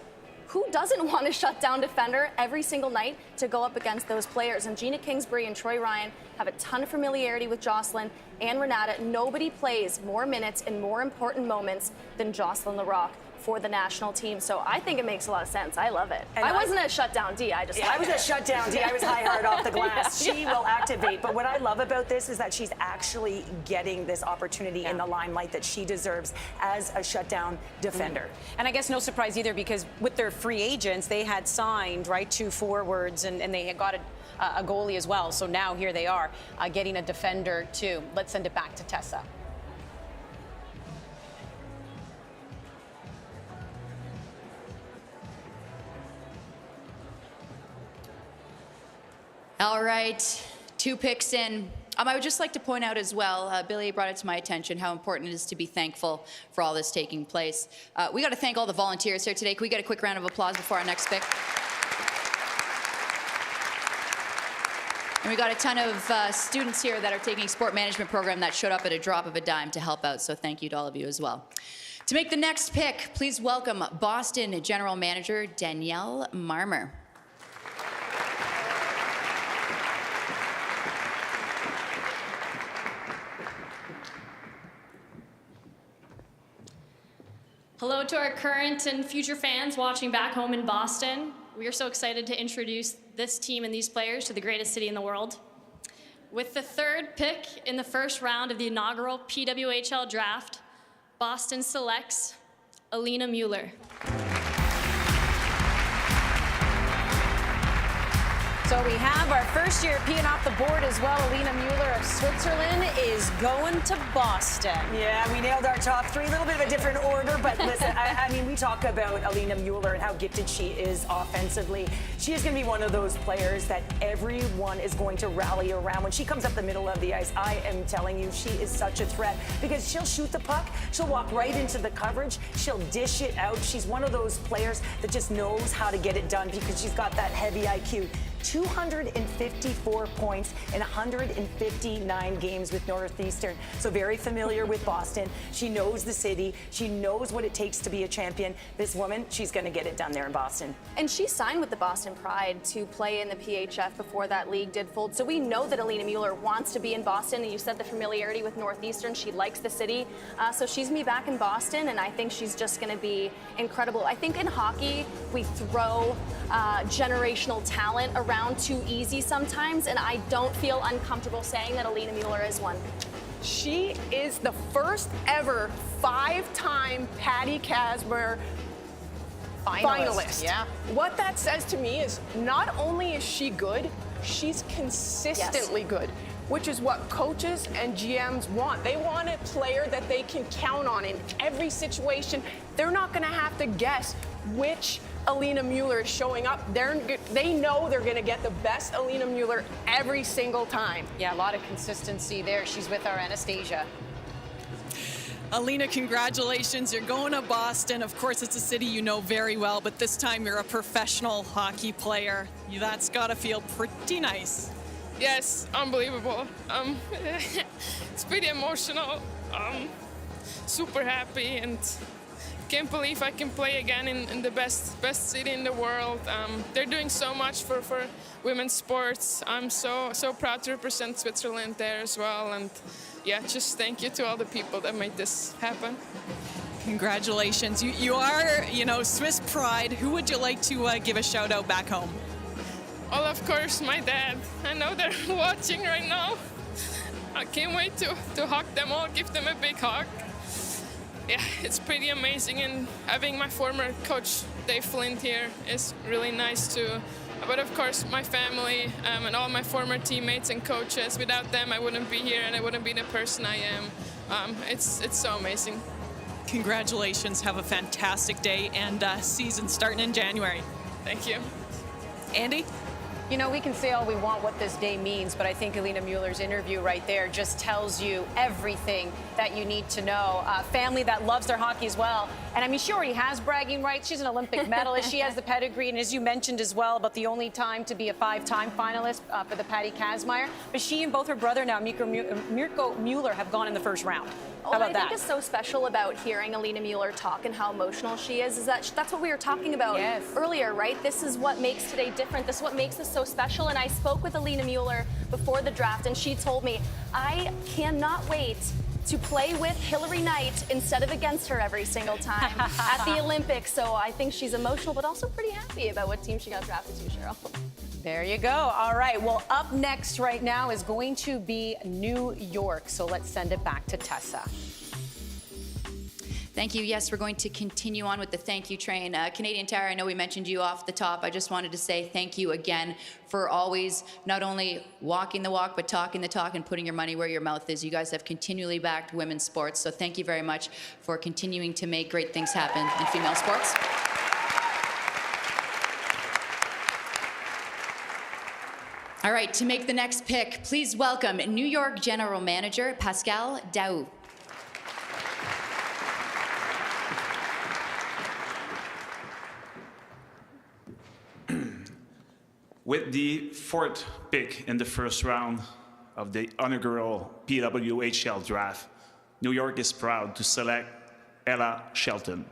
Who doesn't want a shutdown defender every single night to go up against those players? And Gina Kingsbury and Troy Ryan have a ton of familiarity with Jocelyn and Renata. Nobody plays more minutes in more important moments than Jocelyn Larocque for the national team. So I think it makes a lot of sense. I love it. And I wasn't a shutdown D. I was a shutdown D. I was high hard off the glass. She will activate. But what I love about this is that she's actually getting this opportunity in the limelight that she deserves as a shutdown defender. And I guess no surprise either, because with their free agents, they had signed, right, 2 forwards, and they had got a goalie as well. So now here they are getting a defender too. Let's send it back to Tessa. All right, 2 picks in. I would just like to point out as well, Billy brought it to my attention how important it is to be thankful for all this taking place. We got to thank all the volunteers here today. Can we get a quick round of applause before our next pick? And we got a ton of students here that are taking a sport management program that showed up at a drop of a dime to help out, so thank you to all of you as well. To make the next pick, please welcome Boston General Manager Danielle Marmer. Hello to our current and future fans watching back home in Boston. We are so excited to introduce this team and these players to the greatest city in the world. With the 3rd pick in the first round of the inaugural PWHL draft, Boston selects Alina Mueller. So we have our first European off the board as well. Alina Mueller of Switzerland is going to Boston. Yeah, we nailed our top 3. A little bit of a different order, but listen, I mean, we talk about Alina Mueller and how gifted she is offensively. She is going to be one of those players that everyone is going to rally around. When she comes up the middle of the ice, I am telling you, she is such a threat, because she'll shoot the puck, she'll walk right into the coverage, she'll dish it out. She's one of those players that just knows how to get it done, because she's got that heavy IQ. 254 points in 159 games with Northeastern. So very familiar with Boston. She knows the city. She knows what it takes to be a champion. This woman, she's going to get it done there in Boston. And she signed with the Boston Pride to play in the PHF before that league did fold. So we know that Alina Mueller wants to be in Boston. And you said the familiarity with Northeastern. She likes the city. So she's going to be back in Boston, and I think she's just going to be incredible. I think in hockey, we throw generational talent around too easy sometimes, and I don't feel uncomfortable saying that Alina Mueller is one. She is the first ever 5-time Patty Kazmaier finalist. Yeah. What that says to me is not only is she good, she's consistently good, which is what coaches and GMs want. They want a player that they can count on in every situation. They're not going to have to guess which Alina Mueller is showing up. They know they're going to get the best Alina Mueller every single time. Yeah, a lot of consistency there. She's with our Anastasia. Alina, congratulations. You're going to Boston. Of course, it's a city you know very well, but this time you're a professional hockey player. That's got to feel pretty nice. Yes, unbelievable. It's pretty emotional. Super happy, and can't believe I can play again in the best city in the world. They're doing so much for women's sports. I'm so proud to represent Switzerland there as well. And yeah, just thank you to all the people that made this happen. Congratulations. You are, Swiss pride. Who would you like to give a shout out back home? Well, of course, my dad. I know they're watching right now. I can't wait to hug them all, give them a big hug. Yeah, it's pretty amazing, and having my former coach Dave Flint here is really nice too. But of course, my family and all my former teammates and coaches. Without them, I wouldn't be here, and I wouldn't be the person I am. It's so amazing. Congratulations. Have a fantastic day, and season starting in January. Thank you. Andy? We can say all we want what this day means, but I think Alina Mueller's interview right there just tells you everything that you need to know. Family that loves their hockey as well. And I mean, she already has bragging rights. She's an Olympic medalist. She has the pedigree. And as you mentioned as well, about the only time to be a 5-time finalist for the Patty Kazmaier. But she and both her brother now, Mirko Mueller, have gone in the first round. How about I that? think is so special about hearing Alina Mueller talk and how emotional she is that that's what we were talking about earlier, right? This is what makes today different. This is what makes us so special. And I spoke with Alina Mueller before the draft, and she told me, I cannot wait to play with Hillary Knight instead of against her every single time at the Olympics. So I think she's emotional, but also pretty happy about what team she got drafted to, Cheryl. There you go. All right. Well, up next right now is going to be New York. So let's send it back to Tessa. Thank you. Yes, we're going to continue on with the thank you train. Canadian Tire, I know we mentioned you off the top. I just wanted to say thank you again for always not only walking the walk, but talking the talk and putting your money where your mouth is. You guys have continually backed women's sports. So thank you very much for continuing to make great things happen in female sports. All right, to make the next pick, please welcome New York General Manager Pascal Daou. With the 4th pick in the first round of the inaugural PWHL draft, New York is proud to select Ella Shelton.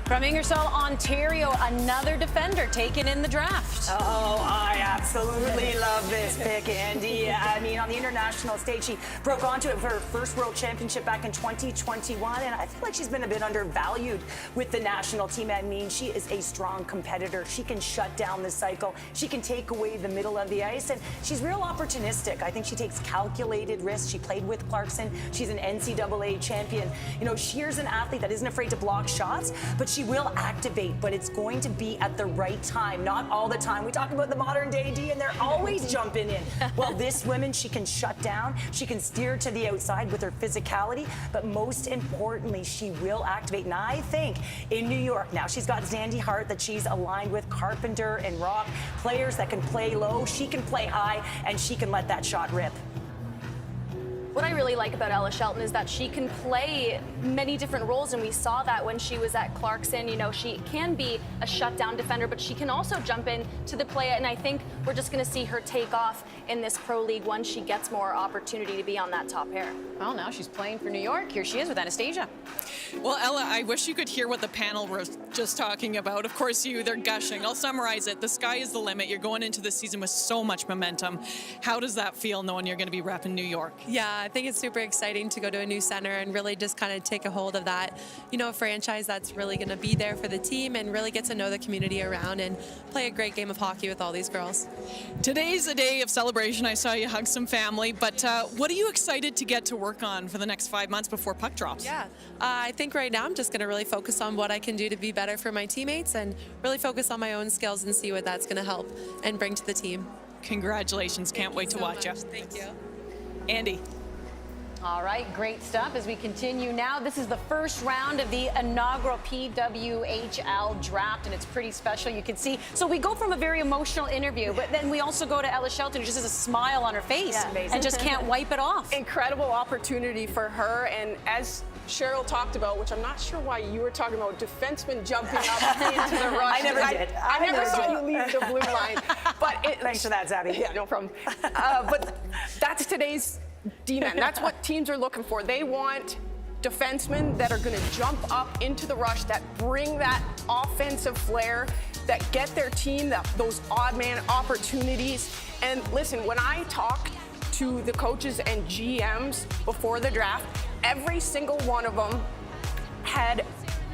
From Ingersoll, Ontario, another defender taken in the draft. Oh, I absolutely love this pick, Andy. I mean, on the international stage, she broke onto it for her first World Championship back in 2021, and I feel like she's been a bit undervalued with the national team. I mean, she is a strong competitor. She can shut down the cycle. She can take away the middle of the ice, and she's real opportunistic. I think she takes calculated risks. She played with Clarkson. She's an NCAA champion. She's an athlete that isn't afraid to block shots, but she will activate, but it's going to be at the right time, not all the time. We talk about the modern day D, and they're always jumping in. Well, this woman, she can shut down, she can steer to the outside with her physicality, but most importantly, she will activate. And I think in New York, now she's got Zandy Hart that she's aligned with, Carpenter and Rock, players that can play low, she can play high, and she can let that shot rip. What I really like about Ella Shelton is that she can play many different roles, and we saw that when she was at Clarkson. You know, she can be a shutdown defender, but she can also jump in to the play, and I think we're just going to see her take off in this Pro League once she gets more opportunity to be on that top pair. Well, now she's playing for New York. Here she is with Anastasia. Well, Ella, I wish you could hear what the panel was just talking about. Of course, they're gushing. I'll summarize it. The sky is the limit. You're going into the season with so much momentum. How does that feel knowing you're going to be repping New York? Yeah, I think it's super exciting to go to a new center and really just kind of take a hold of that, you know, franchise that's really going to be there for the team and really get to know the community around and play a great game of hockey with all these girls. Today's a day of celebration. I saw you hug some family, but what are you excited to get to work on for the next 5 months before puck drops? Yeah, I think right now I'm just going to really focus on what I can do to be better for my teammates and really focus on my own skills and see what that's going to help and bring to the team. Congratulations. Can't wait to watch you. Thank you. Andy. All right, great stuff as we continue now. This is the first round of the inaugural PWHL draft, and it's pretty special, you can see. So we go from a very emotional interview, but then we also go to Ella Shelton, who just has a smile on her face and just can't wipe it off. Incredible opportunity for her, and as Cheryl talked about, which I'm not sure why you were talking about, defensemen jumping up into the rush. I never did. I never saw you leave the blue line. But thanks for that, Zabby. Yeah, no problem. But that's today's D-men. That's what teams are looking for. They want defensemen that are going to jump up into the rush, that bring that offensive flair, that get their team those odd man opportunities. And listen, when I talk to the coaches and GMs before the draft, every single one of them had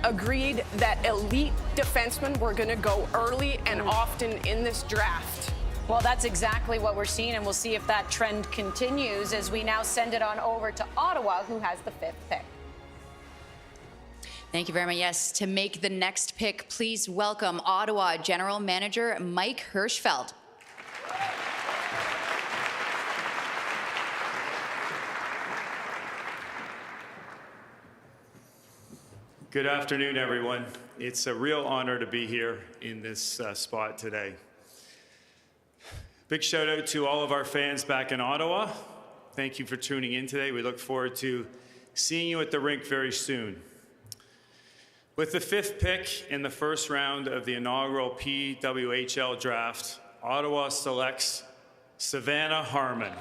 agreed that elite defensemen were going to go early and often in this draft. Well, that's exactly what we're seeing, and we'll see if that trend continues as we now send it on over to Ottawa, who has the 5th pick. Thank you very much. Yes, to make the next pick, please welcome Ottawa General Manager Mike Hirschfeld. Good afternoon, everyone. It's a real honor to be here in this spot today. Big shout out to all of our fans back in Ottawa. Thank you for tuning in today. We look forward to seeing you at the rink very soon. With the 5th pick in the first round of the inaugural PWHL draft, Ottawa selects Savannah Harmon.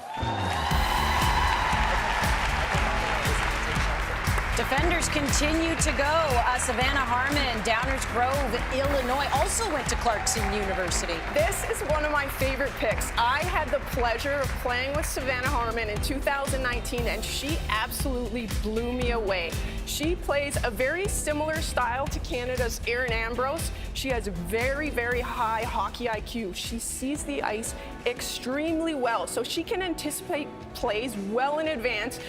Defenders continue to go. Savannah Harmon, Downers Grove, Illinois, also went to Clarkson University. This is one of my favorite picks. I had the pleasure of playing with Savannah Harmon in 2019, and she absolutely blew me away. She plays a very similar style to Canada's Erin Ambrose. She has very, very high hockey IQ. She sees the ice extremely well, so she can anticipate plays well in advance,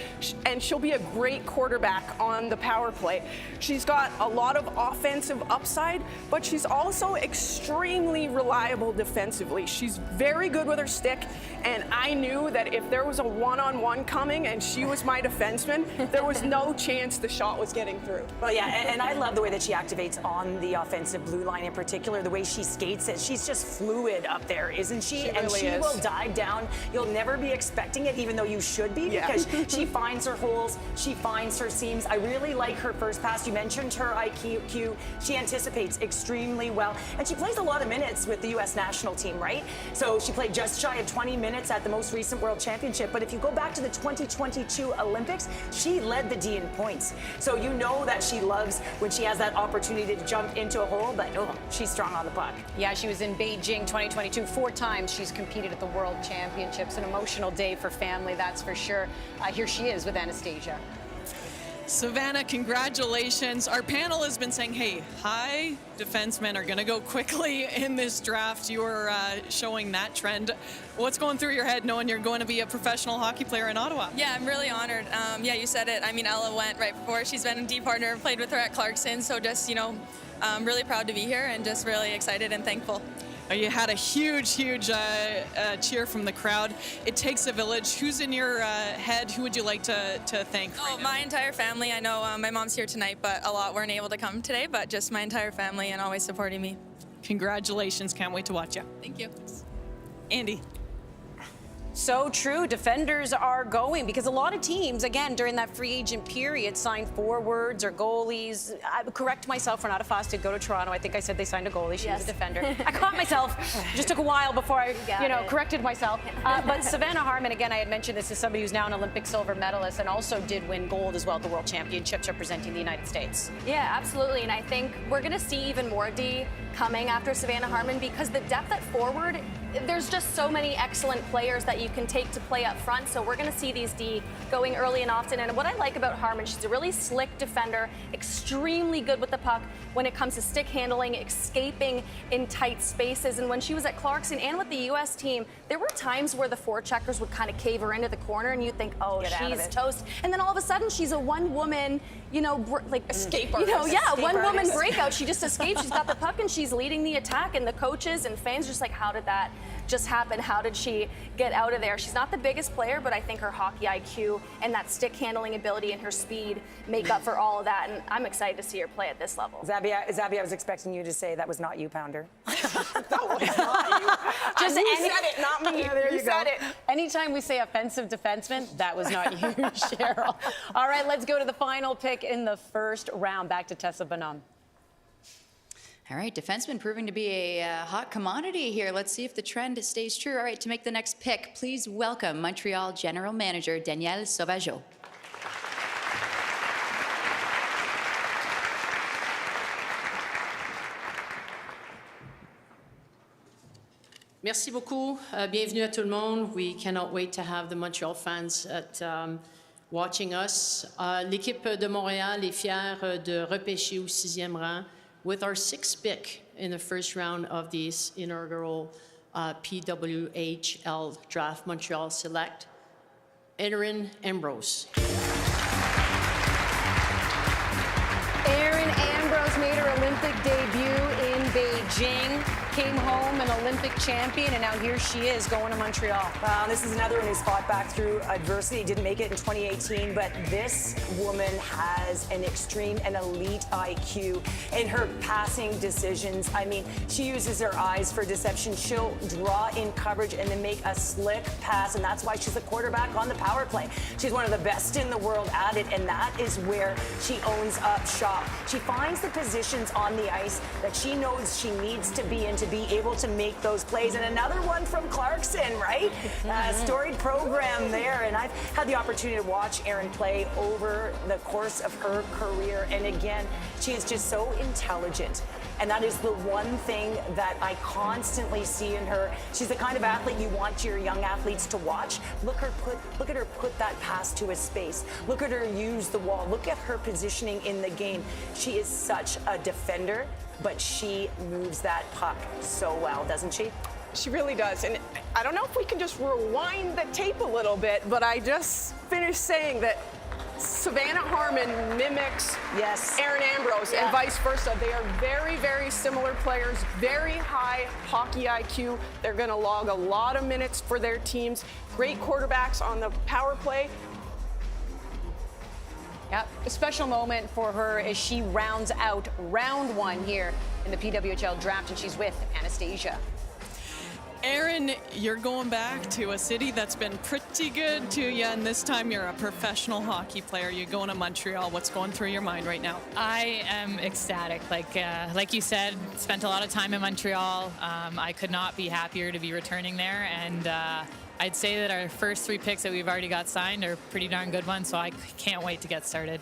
and she'll be a great quarterback on the power play. She's got a lot of offensive upside, but she's also extremely reliable defensively. She's very good with her stick, and I knew that if there was a one-on-one coming and she was my defenseman, there was no chance the shot was getting through. Well, yeah, and I love the way that she activates on the offensive blue line in particular, the way she skates it. She's just fluid up there, isn't she? She really is. Will dive down. You'll never be expecting it, even though you should be, because she finds her holes, she finds her seams. I really like her first pass. You mentioned her IQ. She anticipates extremely well, and she plays a lot of minutes with the U.S. national team, right? So she played just shy of 20 minutes at the most recent World Championship, but if you go back to the 2022 Olympics, she led the D in points. So you know that she loves when she has that opportunity to jump into a hole, but oh, she's strong on the puck. Yeah, she was in Beijing 2022. 4 times she's competed at the World Championships. An emotional day for family, that's for sure. Here she is with Anastasia. Savannah, congratulations. Our panel has been saying, hey, high defensemen are going to go quickly in this draft. You are showing that trend. What's going through your head knowing you're going to be a professional hockey player in Ottawa? Yeah, I'm really honored. Yeah, you said it. I mean, Ella went right before. She's been a D partner, played with her at Clarkson. So just, you know, I'm really proud to be here and just really excited and thankful. You had a huge cheer from the crowd. It takes a village. Who's in your head? Who would you like to thank? My entire family. I know my mom's here tonight, but a lot weren't able to come today, but just my entire family and always supporting me. Congratulations. Can't wait to watch you. Thank you. Andy. So true. Defenders are going because a lot of teams, again, during that free agent period, signed forwards or goalies. I correct myself, Renata Foss did go to Toronto. I think I said they signed a goalie. She was a defender. I caught myself. Just took a while before I, corrected myself. But Savannah Harmon, again, I had mentioned this is somebody who's now an Olympic silver medalist and also did win gold as well at the World Championships representing the United States. Yeah, absolutely. And I think we're going to see even more D coming after Savannah Harmon because the depth at forward, there's just so many excellent players that you can take to play up front. So we're going to see these D going early and often. And what I like about Harmon, she's a really slick defender, extremely good with the puck when it comes to stick handling, escaping in tight spaces. And when she was at Clarkson and with the U.S. team, there were times where the forecheckers would kind of cave her into the corner and you'd think, oh, she's toast. And then all of a sudden she's a one-woman, escape artist. One-woman artist. breakout. She just escapes. She's got the puck and she's leading the attack. And the coaches and fans just like, how did that just happen? How did she get out of there? She's not the biggest player, but I think her hockey IQ and that stick handling ability and her speed make up for all of that. And I'm excited to see her play at this level. Zabby, I was expecting you to say that was not you, Pounder. Just you said it, not me. There you go. said it. Anytime we say offensive defenseman, that was not you, Cheryl. All right, let's go to the final pick in the first round. Back to Tessa Bonhomme. All right, defenseman proving to be a hot commodity here. Let's see if the trend stays true. All right, to make the next pick, please welcome Montreal General Manager Danielle Sauvageau. Merci beaucoup. Bienvenue à tout le monde. We cannot wait to have the Montreal fans watching us. L'équipe de Montréal est fière de repêcher au 6e rang with our 6th pick in the first round of this inaugural PWHL Draft Montreal Select, Erin Ambrose. Erin Ambrose made her Olympic debut in Beijing, came home an Olympic champion, and now here she is going to Montreal. Wow, this is another one who's fought back through adversity. Didn't make it in 2018, but this woman has an extreme and elite IQ in her passing decisions. I mean, she uses her eyes for deception. She'll draw in coverage and then make a slick pass, and that's why she's a quarterback on the power play. She's one of the best in the world at it, and that is where she owns up shop. She finds the positions on the ice that she knows she needs to be in to be able to make those plays. And another one from Clarkson, right? Storied program there. And I've had the opportunity to watch Erin play over the course of her career. And again, she is just so intelligent. And that is the one thing that I constantly see in her. She's the kind of athlete you want your young athletes to watch. Look at her put that pass to a space. Look at her use the wall. Look at her positioning in the game. She is such a defender, but she moves that puck so well, doesn't she? She really does. And I don't know if we can just rewind the tape a little bit, but I just finished saying that Savannah Harmon mimics Erin Ambrose and vice versa. They are very, very similar players, very high hockey IQ. They're going to log a lot of minutes for their teams. Great quarterbacks on the power play. Yep, a special moment for her as she rounds out round 1 here in the PWHL draft, and she's with Anastasia. Erin, you're going back to a city that's been pretty good to you, and this time you're a professional hockey player. You're going to Montreal. What's going through your mind right now? I am ecstatic. Like you said, spent a lot of time in Montreal. I could not be happier to be returning there, and I'd say that our first 3 picks that we've already got signed are pretty darn good ones, so I can't wait to get started.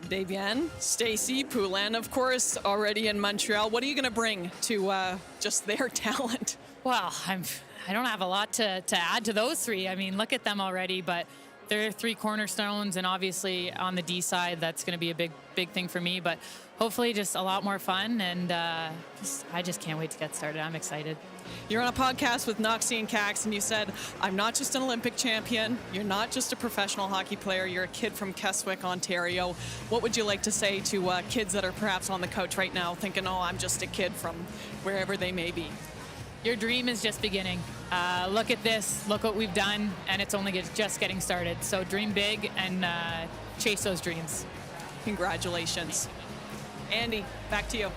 Davian, Stacy, Poulin, of course, already in Montreal. What are you going to bring to just their talent? Well, I don't have a lot to add to those 3. I mean, look at them already, but they're three cornerstones, and obviously on the D side, that's going to be a big thing for me. But hopefully, just a lot more fun, and I just can't wait to get started. I'm excited. You're on a podcast with Noxie and Cax, and you said, I'm not just an Olympic champion. You're not just a professional hockey player. You're a kid from Keswick, Ontario. What would you like to say to kids that are perhaps on the couch right now thinking, oh, I'm just a kid from wherever they may be? Your dream is just beginning. Look at this. Look what we've done, and it's only just getting started. So dream big and chase those dreams. Congratulations. Andy, back to you.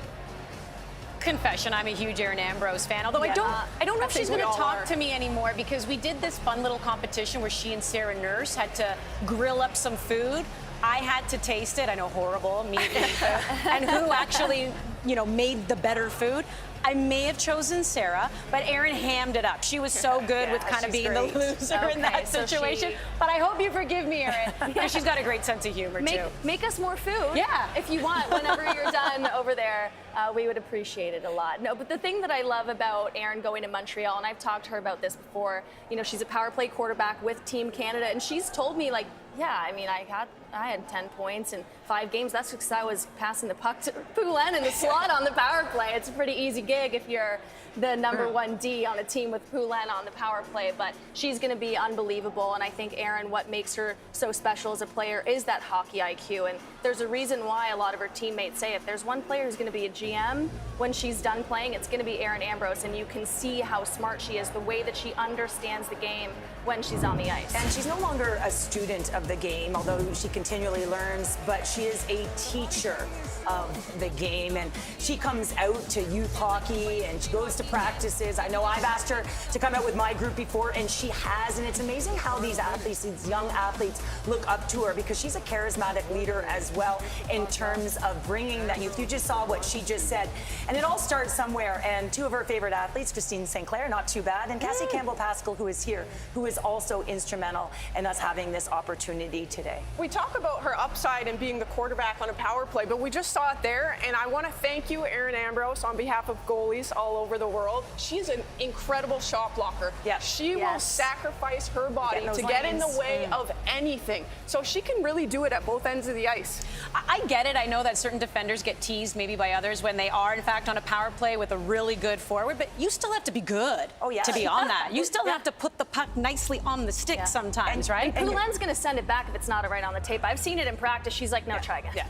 Confession, I'm a huge Erin Ambrose fan, although I don't know if she's going to talk to me anymore, because we did this fun little competition where she and Sarah Nurse had to grill up some food. I had to taste it. I know, horrible, me and who actually, made the better food. I may have chosen Sarah, but Erin hammed it up. She was so good with kind of being the loser in that situation. But I hope you forgive me, Erin. And she's got a great sense of humor, too. Make us more food. Yeah. If you want, whenever you're done over there, we would appreciate it a lot. No, but the thing that I love about Erin going to Montreal, and I've talked to her about this before, she's a power play quarterback with Team Canada, and she's told me, I had 10 points in 5 games. That's because I was passing the puck to Poulin in the slot on the power play. It's a pretty easy gig if you're the number 1 D on a team with Poulin on the power play, but she's going to be unbelievable. And I think Erin, what makes her so special as a player is that hockey IQ. And there's a reason why a lot of her teammates say if there's one player who's going to be a GM when she's done playing, it's going to be Erin Ambrose. And you can see how smart she is, the way that she understands the game when she's on the ice. And she's no longer a student of the game, although she continually learns, but she is a teacher of the game. And she comes out to youth hockey and she goes to practices. I know I've asked her to come out with my group before, and she has. And it's amazing how these athletes, these young athletes, look up to her, because she's a charismatic leader as well in terms of bringing that youth. You just saw what she just said. And it all starts somewhere. And 2 of her favorite athletes, Christine St. Clair, not too bad, and Cassie Campbell-Pascal, who is here, who is also instrumental in us having this opportunity today. We talk about her upside and being the quarterback on a power play, but we just saw it there, and I want to thank you, Erin Ambrose, on behalf of goalies all over the world. She's an incredible shot blocker. Yeah. She will sacrifice her body to get in the way of anything. So she can really do it at both ends of the ice. I get it. I know that certain defenders get teased maybe by others when they are, in fact, on a power play with a really good forward, but you still have to be good to be on that. You still have to put the puck nicely on the stick sometimes, right? And Poulin's going to send it back if it's not right on the tape. I've seen it in practice. She's like, no, try again.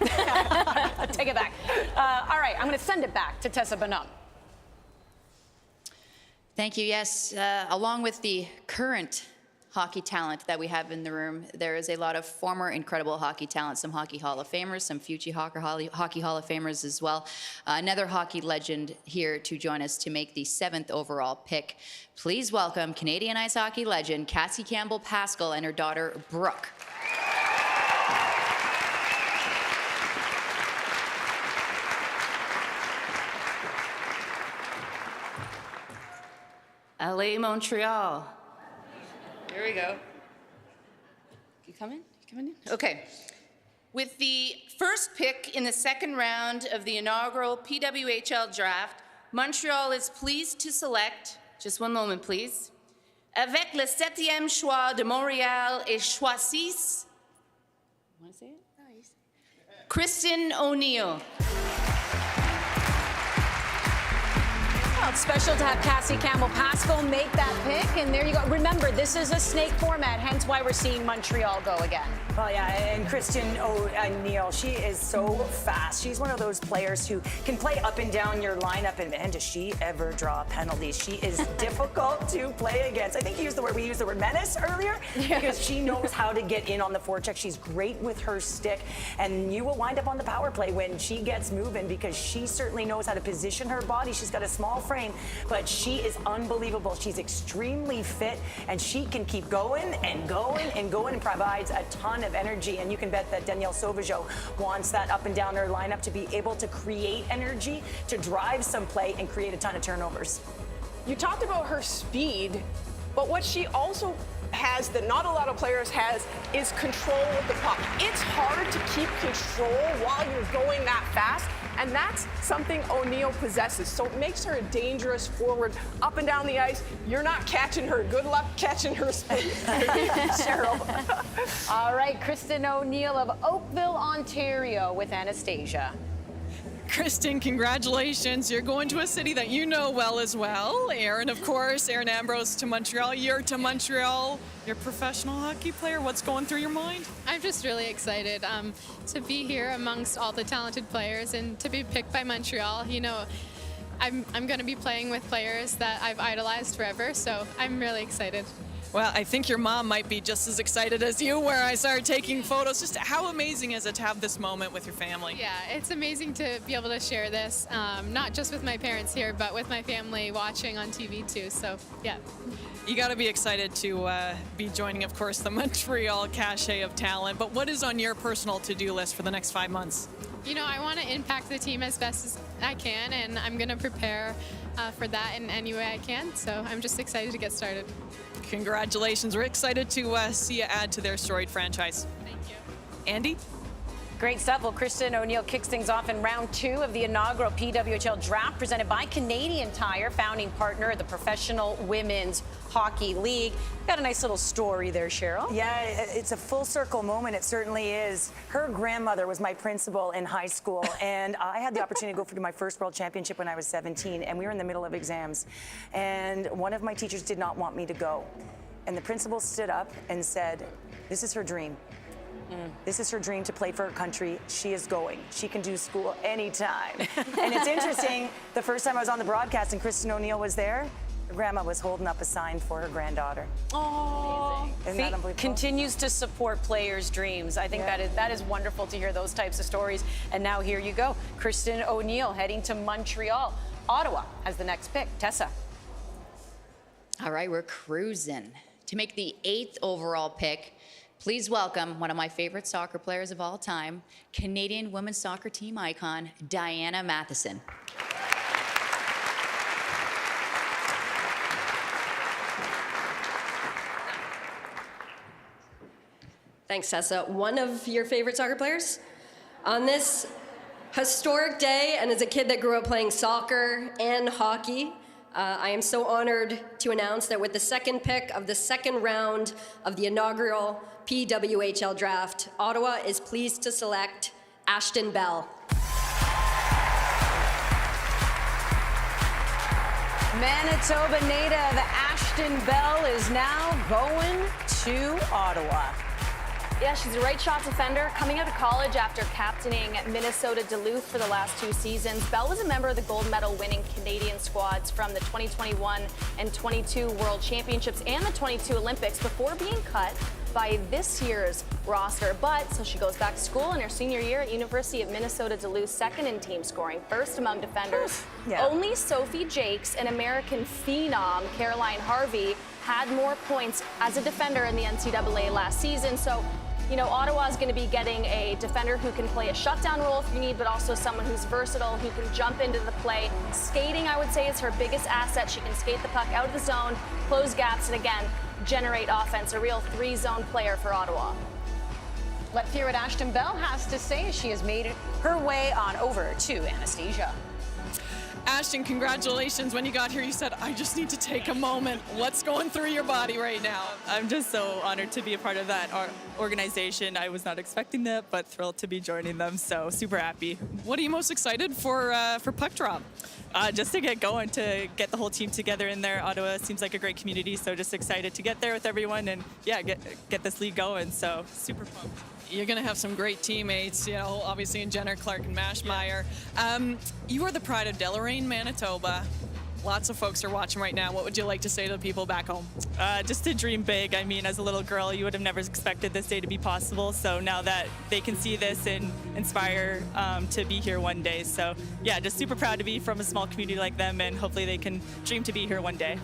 Take it back. All right, I'm going to send it back to Tessa Bonhomme. Thank you. Yes, along with the current hockey talent that we have in the room, there is a lot of former incredible hockey talent, some Hockey Hall of Famers, some future Hockey Hall of Famers as well. Another hockey legend here to join us to make the 7th overall pick. Please welcome Canadian ice hockey legend Cassie Campbell-Pascal and her daughter, Brooke. LA, Montreal. Here we go. You coming? You coming in? Okay. With the first pick in the 2nd round of the inaugural PWHL draft, Montreal is pleased to select, just one moment please, avec le 7e choix de Montréal et choisissent, want to say it? Nice. Kristen O'Neill. Well, it's special to have Cassie Campbell-Pascal make that pick, and there you go. Remember, this is a snake format, hence why we're seeing Montreal go again. Well, yeah, and Kristen O'Neill, she is so fast. She's one of those players who can play up and down your lineup, and man, does she ever draw penalties. She is difficult to play against. I think we used the word menace earlier, because she knows how to get in on the forecheck. She's great with her stick, and you will wind up on the power play when she gets moving, because she certainly knows how to position her body. She's got a small frame, but she is unbelievable. She's extremely fit, and she can keep going and going and going, and provides a ton of energy. And you can bet that Danielle Sauvageau wants that up and down her lineup to be able to create energy, to drive some play and create a ton of turnovers. You talked about her speed, but what she also has that not a lot of players has is control of the puck. It's hard to keep control while you're going that fast. And that's something O'Neal possesses. So it makes her a dangerous forward up and down the ice. You're not catching her. Good luck catching her speed, Cheryl. All right, Kristen O'Neal of Oakville, Ontario with Anastasia. Kristen, congratulations. You're going to a city that you know well as well. Aaron, of course, Aaron Ambrose to Montreal. You're to Montreal. You're a professional hockey player. What's going through your mind? I'm just really excited to be here amongst all the talented players and to be picked by Montreal. You know, I'm going to be playing with players that I've idolized forever, so I'm really excited. Well, I think your mom might be just as excited as you were. I started taking photos. Just how amazing is it to have this moment with your family? Yeah, it's amazing to be able to share this, not just with my parents here, but with my family watching on TV too. So, yeah. You got to be excited to be joining, of course, the Montreal cachet of talent. But what is on your personal to-do list for the next 5 months? You know, I want to impact the team as best as I can, and I'm going to prepare for that in any way I can. So I'm just excited to get started. Congratulations. We're excited to see you add to their storied franchise. Thank you. Andy? Great stuff. Well, Kristen O'Neal kicks things off in round 2 of the inaugural PWHL draft presented by Canadian Tire, founding partner of the Professional Women's Hockey League. Got a nice little story there, Cheryl. Yeah, it's a full circle moment. It certainly is. Her grandmother was my principal in high school, and I had the opportunity to go for my first World Championship when I was 17, and we were in the middle of exams. And one of my teachers did not want me to go. And the principal stood up and said, "This is her dream. This is her dream to play for her country. She is going. She can do school anytime." And it's interesting, the first time I was on the broadcast and Kristen O'Neal was there, her grandma was holding up a sign for her granddaughter. Oh, Isn't that unbelievable? Continues to support players' dreams. I think that is wonderful to hear those types of stories. And now here you go. Kristen O'Neal heading to Montreal. Ottawa has the next pick. Tessa. All right, we're cruising. To make the 8th overall pick, please welcome one of my favorite soccer players of all time, Canadian women's soccer team icon, Diana Matheson. Thanks, Tessa. One of your favorite soccer players? On this historic day, and as a kid that grew up playing soccer and hockey, I am so honored to announce that with the second pick of the second round of the inaugural PWHL draft, Ottawa is pleased to select Ashton Bell. Manitoba native Ashton Bell is now going to Ottawa. Yeah, she's a right shot defender coming out of college after captaining Minnesota Duluth for the last 2 seasons. Bell was a member of the gold medal winning Canadian squads from the 2021 and 22 World Championships and the 22 Olympics before being cut by this year's roster. But so she goes back to school in her senior year at University of Minnesota Duluth, second in team scoring, first among defenders. Yeah. Only Sophie Jakes and American phenom Caroline Harvey had more points as a defender in the NCAA last season. So, you know, Ottawa is going to be getting a defender who can play a shutdown role if you need, but also someone who's versatile, who can jump into the play. Skating, I would say, is her biggest asset. She can skate the puck out of the zone, close gaps, and again, generate offense. A real 3-zone player for Ottawa. Let's hear what Ashton Bell has to say as she has made her way on over to Anastasia. Ashton, congratulations. When you got here, you said, "I just need to take a moment." What's going through your body right now? I'm just so honored to be a part of that organization. I was not expecting that, but thrilled to be joining them, so super happy. What are you most excited for Puck Drop? Just to get going, to get the whole team together in there. Ottawa seems like a great community, so just excited to get there with everyone and, yeah, get this league going, so super pumped. You're going to have some great teammates, you know, obviously in Jenner, Clark, and Mashmeyer. You are the pride of Deloraine, Manitoba. Lots of folks are watching right now. What would you like to say to the people back home? Just to dream big. I mean, as a little girl, you would have never expected this day to be possible. So now that they can see this and inspire to be here one day. So yeah, just super proud to be from a small community like them, and hopefully they can dream to be here one day.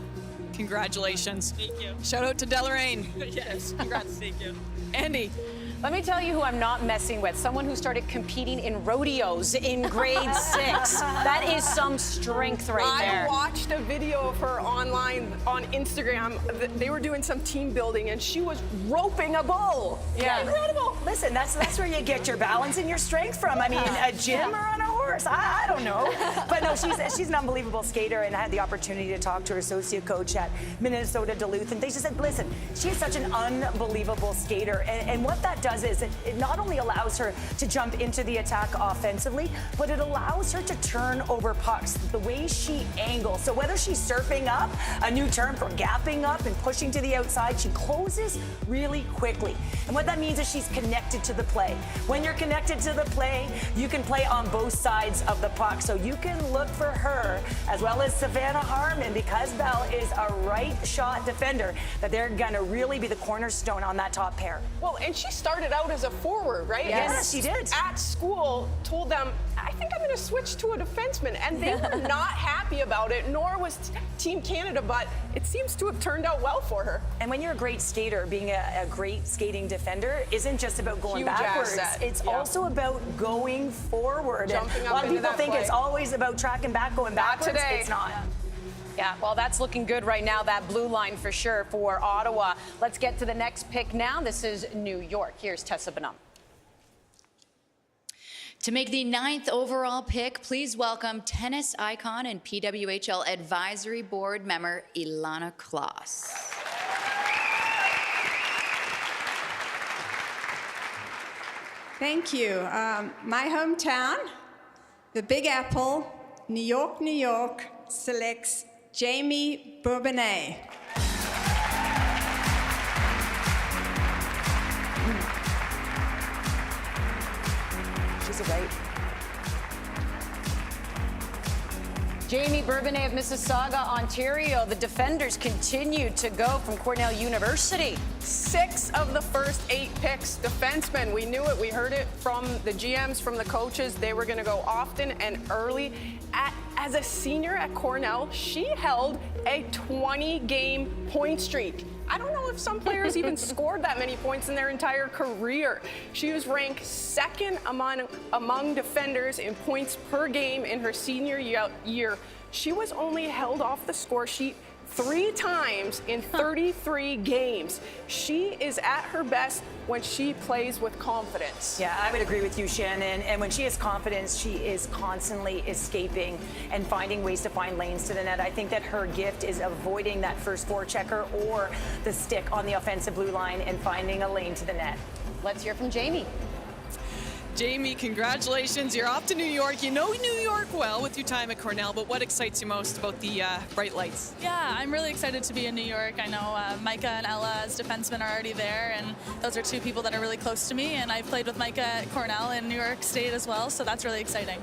Congratulations. Thank you. Shout out to Deloraine. Yes, congrats. Thank you. Andy. Let me tell you who I'm not messing with. Someone who started competing in rodeos in grade 6. That is some strength right there. I watched a video of her online on Instagram. They were doing some team building, and she was roping a bull. Yeah. Incredible. listen, that's where you get your balance and your strength from. I mean, a gym or on a horse, I don't know. But no, she's an unbelievable skater, and I had the opportunity to talk to her associate coach at Minnesota Duluth, and they just said, listen, she's such an unbelievable skater, and what that does is it not only allows her to jump into the attack offensively, but it allows her to turn over pucks, the way she angles. So whether she's surfing up, a new term for gapping up and pushing to the outside, she closes really quickly. And what that means is she's connected to the play. When you're connected to the play, you can play on both sides of the puck. So you can look for her, as well as Savannah Harmon, because Bell is a right shot defender, that they're going to really be the cornerstone on that top pair. Well, and she started out as a forward, right? Yes, she did. At school, told them, I think I'm going to switch to a defenseman. And they were not happy about it, nor was Team Canada, but it seems to have turned out well for her. And when you're a great skater, being a great skating defender isn't just about going backwards. It's also about going forward. Jumping a lot up of into people that think play. it's always about tracking back, going backwards. today. It's not. Yeah, well, that's looking good right now, that blue line for sure for Ottawa. Let's get to the next pick now. This is New York. Here's Tessa Bonhomme. To make the 9th overall pick, please welcome tennis icon and PWHL Advisory Board member Ilana Kloss. Thank you. My hometown, the Big Apple, New York, New York, selects Jamie Bourbonnais. She's a right. Jamie Bourbonnais of Mississauga, Ontario. The defenders continue to go from Cornell University. 6 of the first 8 picks, defensemen. We knew it. We heard it from the GMs, from the coaches. They were going to go often and early. As a senior at Cornell, she held a 20-game point streak. I don't know if some players even scored that many points in their entire career. She was ranked 2nd among defenders in points per game in her senior year. She was only held off the score sheet 3 times in 33 games. She is at her best when she plays with confidence. Yeah, I would agree with you, Shannon. And when she has confidence, she is constantly escaping and finding ways to find lanes to the net. I think that her gift is avoiding that first forechecker or the stick on the offensive blue line and finding a lane to the net. Let's hear from Jamie. Jamie, congratulations. You're off to New York. You know New York well with your time at Cornell, but what excites you most about the bright lights? Yeah, I'm really excited to be in New York. I know Micah and Ella as defensemen are already there, and those are 2 people that are really close to me, and I played with Micah at Cornell in New York State as well, so that's really exciting.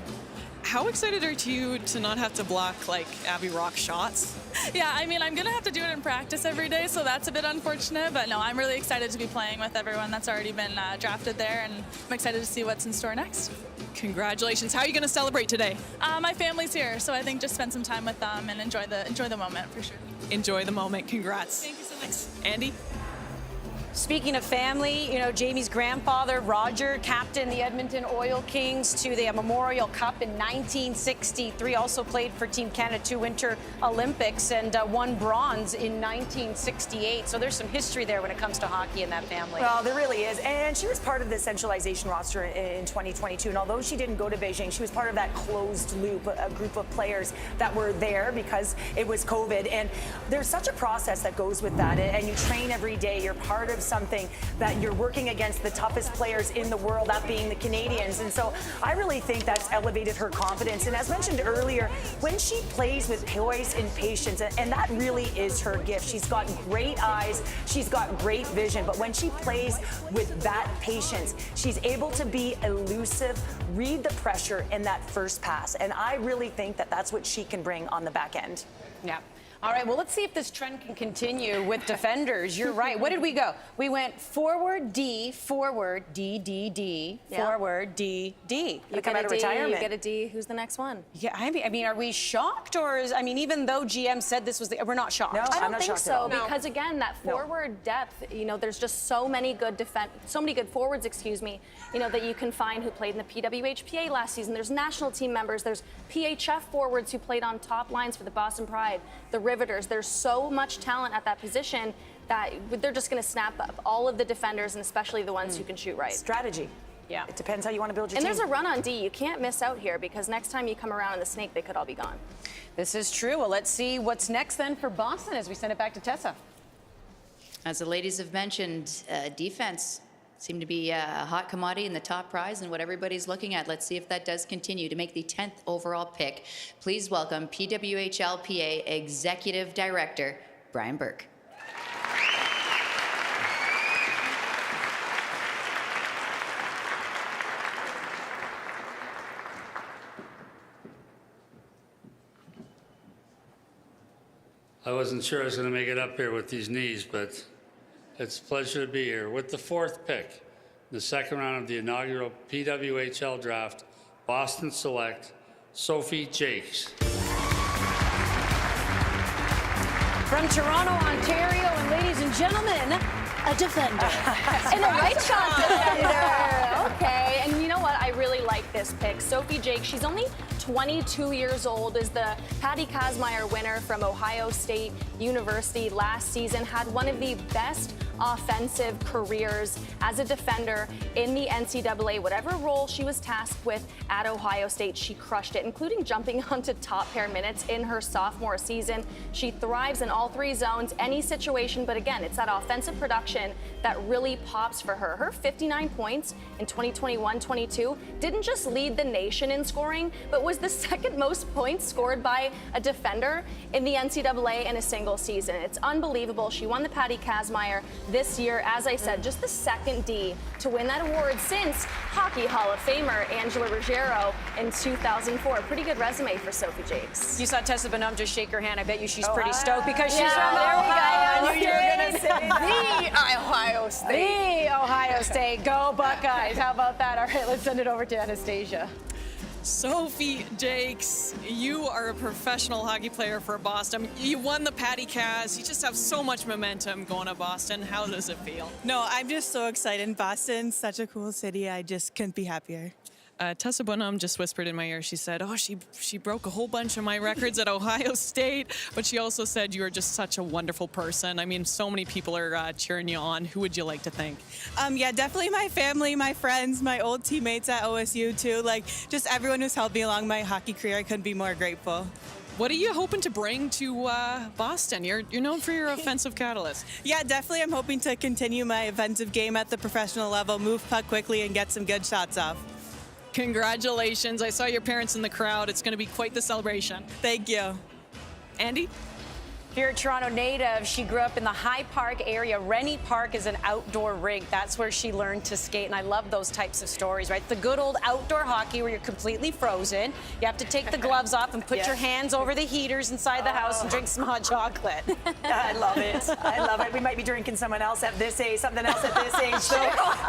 How excited are you to not have to block like Abby Rock shots? Yeah, I mean, I'm going to have to do it in practice every day, so that's a bit unfortunate. But no, I'm really excited to be playing with everyone that's already been drafted there, and I'm excited to see what's in store next. Congratulations. How are you going to celebrate today? My family's here, so I think just spend some time with them and enjoy the moment for sure. Enjoy the moment. Congrats. Thank you so much. Andy? Speaking of family, you know, Jamie's grandfather, Roger, captained the Edmonton Oil Kings to the Memorial Cup in 1963, also played for Team Canada 2 Winter Olympics and won bronze in 1968. So there's some history there when it comes to hockey in that family. Well, there really is. And she was part of the centralization roster in 2022. And although she didn't go to Beijing, she was part of that closed loop, a group of players that were there because it was COVID. And there's such a process that goes with that. And you train every day. You're part of something that you're working against the toughest players in the world, that being the Canadians. And so I really think that's elevated her confidence. And as mentioned earlier, when she plays with poise and patience, and that really is her gift. She's got great eyes, she's got great vision, but when she plays with that patience, she's able to be elusive, read the pressure in that first pass. And I really think that that's what she can bring on the back end. Yeah. All right, well, let's see if this trend can continue with defenders. You're right. What did we go? We went forward, D, forward, D, D, D, forward, D, D. You get a D, you get a D. Who's the next one? Yeah, I mean, are we shocked? Or is, I mean, even though GM said this was we're not shocked. No, I don't think so, because again, that forward depth, you know, there's just so many good forwards, excuse me, you know, that you can find who played in the PWHPA last season. There's national team members, there's PHF forwards who played on top lines for the Boston Pride, the Riveters. There's so much talent at that position that they're just going to snap up all of the defenders, and especially the ones who can shoot right. Strategy. Yeah. It depends how you want to build your and team. there's a run on D. You can't miss out here because next time you come around in the snake, they could all be gone. This is true. Well, let's see what's next then for Boston as we send it back to Tessa. As the ladies have mentioned, defense seemed to be a hot commodity and the top prize and what everybody's looking at. Let's see if that does continue. To make the 10th overall pick, please welcome PWHLPA Executive Director, Brian Burke. I wasn't sure I was going to make it up here with these knees, but it's a pleasure to be here. With the 4th pick, the 2nd round of the inaugural PWHL draft, Boston select Sophie Jakes. From Toronto, Ontario, and ladies and gentlemen, a defender. And a right shot defender. Okay, and you know what? I really like this pick. Sophie Jakes, she's only 22 years old, is the Patty Kazmaier winner from Ohio State University last season, had one of the best offensive careers as a defender in the NCAA. Whatever role she was tasked with at Ohio State, she crushed it, including jumping onto top pair minutes in her sophomore season. She thrives in all 3 zones, any situation, but again, it's that offensive production that really pops for her. Her 59 points in 2021-22 didn't just lead the nation in scoring, but was the 2nd most points scored by a defender in the NCAA in a single season. It's unbelievable. She won the Patty Kazmaier this year, as I said, just the 2nd D to win that award since Hockey Hall of Famer Angela Ruggiero in 2004. Pretty good resume for Sophie Jakes. You saw Tessa Bonhomme just shake her hand. I bet you she's pretty stoked because she's from Ohio Ohio. I knew you were going to say The Ohio State. The Ohio State. Go Buckeyes. How about that? All right, let's send it over to Anastasia. Sophie Jakes, you are a professional hockey player for Boston. You won the Patty Kaz. You just have so much momentum going to Boston. How does it feel? No, I'm just so excited. Boston's such a cool city. I just couldn't be happier. Tessa Bonhomme just whispered in my ear. She said, oh, she broke a whole bunch of my records at Ohio State, but she also said you are just such a wonderful person. I mean, so many people are cheering you on. Who would you like to thank? Yeah, definitely my family, my friends, my old teammates at OSU too. Like, just everyone who's helped me along my hockey career. I couldn't be more grateful. What are you hoping to bring to Boston? You're known for your offensive catalyst. Yeah, definitely. I'm hoping to continue my offensive game at the professional level, move puck quickly, and get some good shots off. Congratulations. I saw your parents in the crowd. It's going to be quite the celebration. Thank you. Andy? If you're a Toronto native, she grew up in the High Park area. Rennie Park is an outdoor rink. That's where she learned to skate, and I love those types of stories, right? The good old outdoor hockey where you're completely frozen. You have to take the gloves off and put your hands over the heaters inside the house and drink some hot chocolate. I love it. I love it. We might be drinking someone else at this age, something else at this age. So,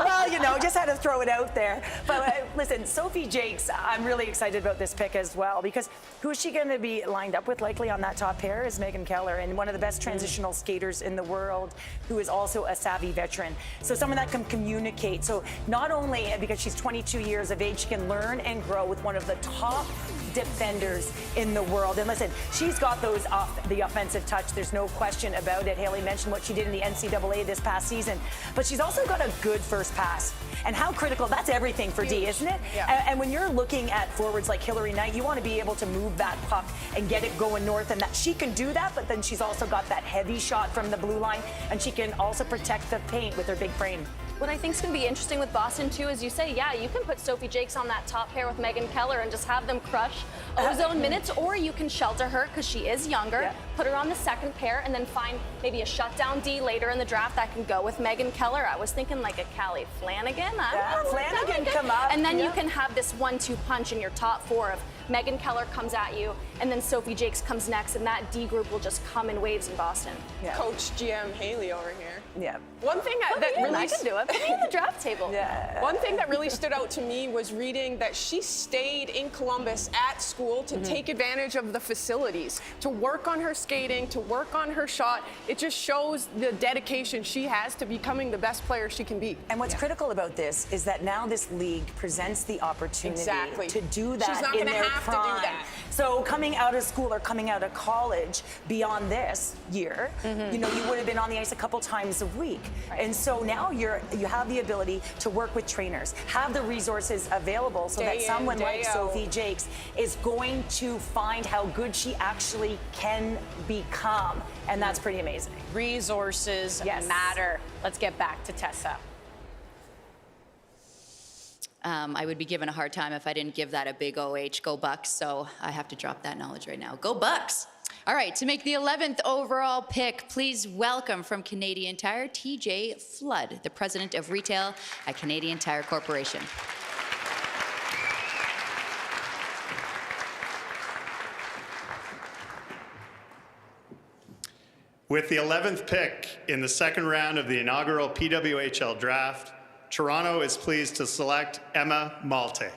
well, you know, just had to throw it out there. But listen, Sophie Jakes, I'm really excited about this pick as well, because who is she going to be lined up with likely on that top pair is Megan Keller, and one of the best transitional skaters in the world, who is also a savvy veteran. So someone that can communicate. So not only because she's 22 years of age, she can learn and grow with one of the top defenders in the world. And listen, she's got those the offensive touch. There's no question about it. Haley mentioned what she did in the NCAA this past season, but she's also got a good first pass. And how critical, that's everything for D, isn't it? Yeah. And when you're looking at forwards like Hillary Knight, you want to be able to move that puck and get it going north, and that she can do that, but then she's also got that heavy shot from the blue line, and she can also protect the paint with her big frame. What I think is going to be interesting with Boston, too, is you say, yeah, you can put Sophie Jakes on that top pair with Megan Keller and just have them crush ozone minutes, or you can shelter her because she is younger, put her on the 2nd pair, and then find maybe a shutdown D later in the draft that can go with Megan Keller. I was thinking like a Callie Flanagan. Flanagan come up. And then you can have this 1-2 punch in your top 4 of Megan Keller comes at you, and then Sophie Jakes comes next, and that D group will just come in waves in Boston. Yeah. Coach GM Haley over here. Yeah. One thing that really I can do it. Put me on the draft table. Yeah. One thing that really stood out to me was reading that she stayed in Columbus at school to take advantage of the facilities, to work on her skating, to work on her shot. It just shows the dedication she has to becoming the best player she can be. And what's critical about this is that now this league presents the opportunity to do that She's not in going to their have have to do prime. that. So coming out of school or coming out of college beyond this year, you know, you would have been on the ice a couple times a week. And so now you have the ability to work with trainers, have the resources available so that someone like Sophie Jakes is going to find how good she actually can become. And that's pretty amazing. Resources matter. Let's get back to Tessa. I would be given a hard time if I didn't give that a big OH. Go Bucks. So I have to drop that knowledge right now. Go Bucks. All right, to make the 11th overall pick, please welcome from Canadian Tire, TJ Flood, the president of retail at Canadian Tire Corporation. With the 11th pick in the second round of the inaugural PWHL draft, Toronto is pleased to select Emma Malte.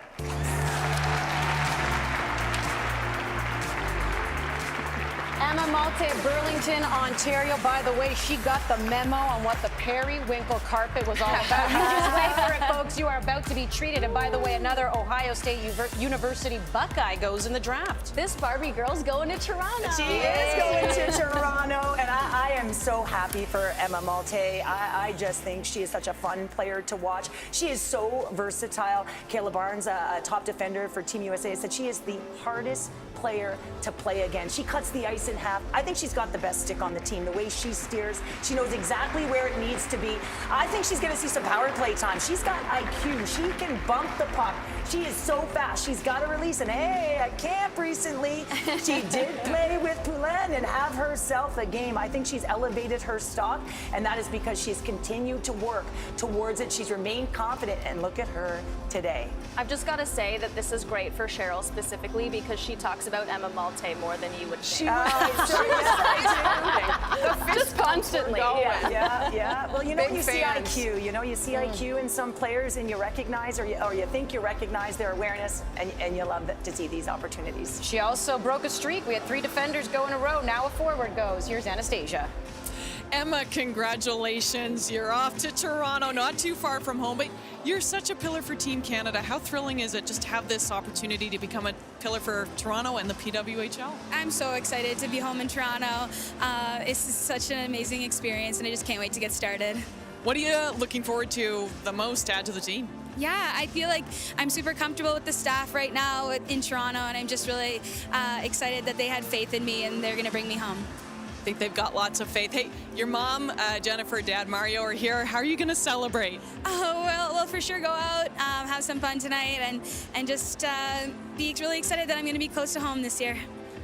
Emma Malte of Burlington, Ontario. By the way, she got the memo on what the periwinkle carpet was all about. You just wait for it, folks. You are about to be treated. And by the way, another Ohio State University Buckeye goes in the draft. This Barbie girl's going to Toronto. She is going to Toronto, and I am so happy for Emma Malte. I just think she is such a fun player to watch. She is so versatile. Kayla Barnes, a top defender for Team USA, said she is the hardest player to play against. She cuts the ice in half. I think she's got the best stick on the team. The way she steers, she knows exactly where it needs to be. I think she's going to see some power play time. She's got IQ. She can bump the puck. She is so fast. She's got to release. And hey, at camp recently, she did play with Poulin and have herself a game. I think she's elevated her stock, and that is because she's continued to work towards it. She's remained confident, and look at her today. I've just got to say that this is great for Cheryl specifically because she talks about Emma Malte more than you would think. Just constantly. Yeah. Well, you know, Big you see fans. IQ. You know, you see IQ in some players, and you recognize, or you think you recognize their awareness, and you love to see these opportunities. She also broke a streak. We had 3 defenders go in a row. Now a forward goes. Here's Anastasia. Emma, congratulations. You're off to Toronto, not too far from home, but you're such a pillar for Team Canada. How thrilling is it just to have this opportunity to become a pillar for Toronto and the PWHL? I'm so excited to be home in Toronto. It's such an amazing experience, and I just can't wait to get started. What are you looking forward to the most to add to the team? Yeah, I feel like I'm super comfortable with the staff right now in Toronto, and I'm just really excited that they had faith in me and they're going to bring me home. I think they've got lots of faith. Hey, your mom, Jennifer, dad, Mario are here. How are you going to celebrate? Oh, well, for sure go out, have some fun tonight, and just be really excited that I'm going to be close to home this year.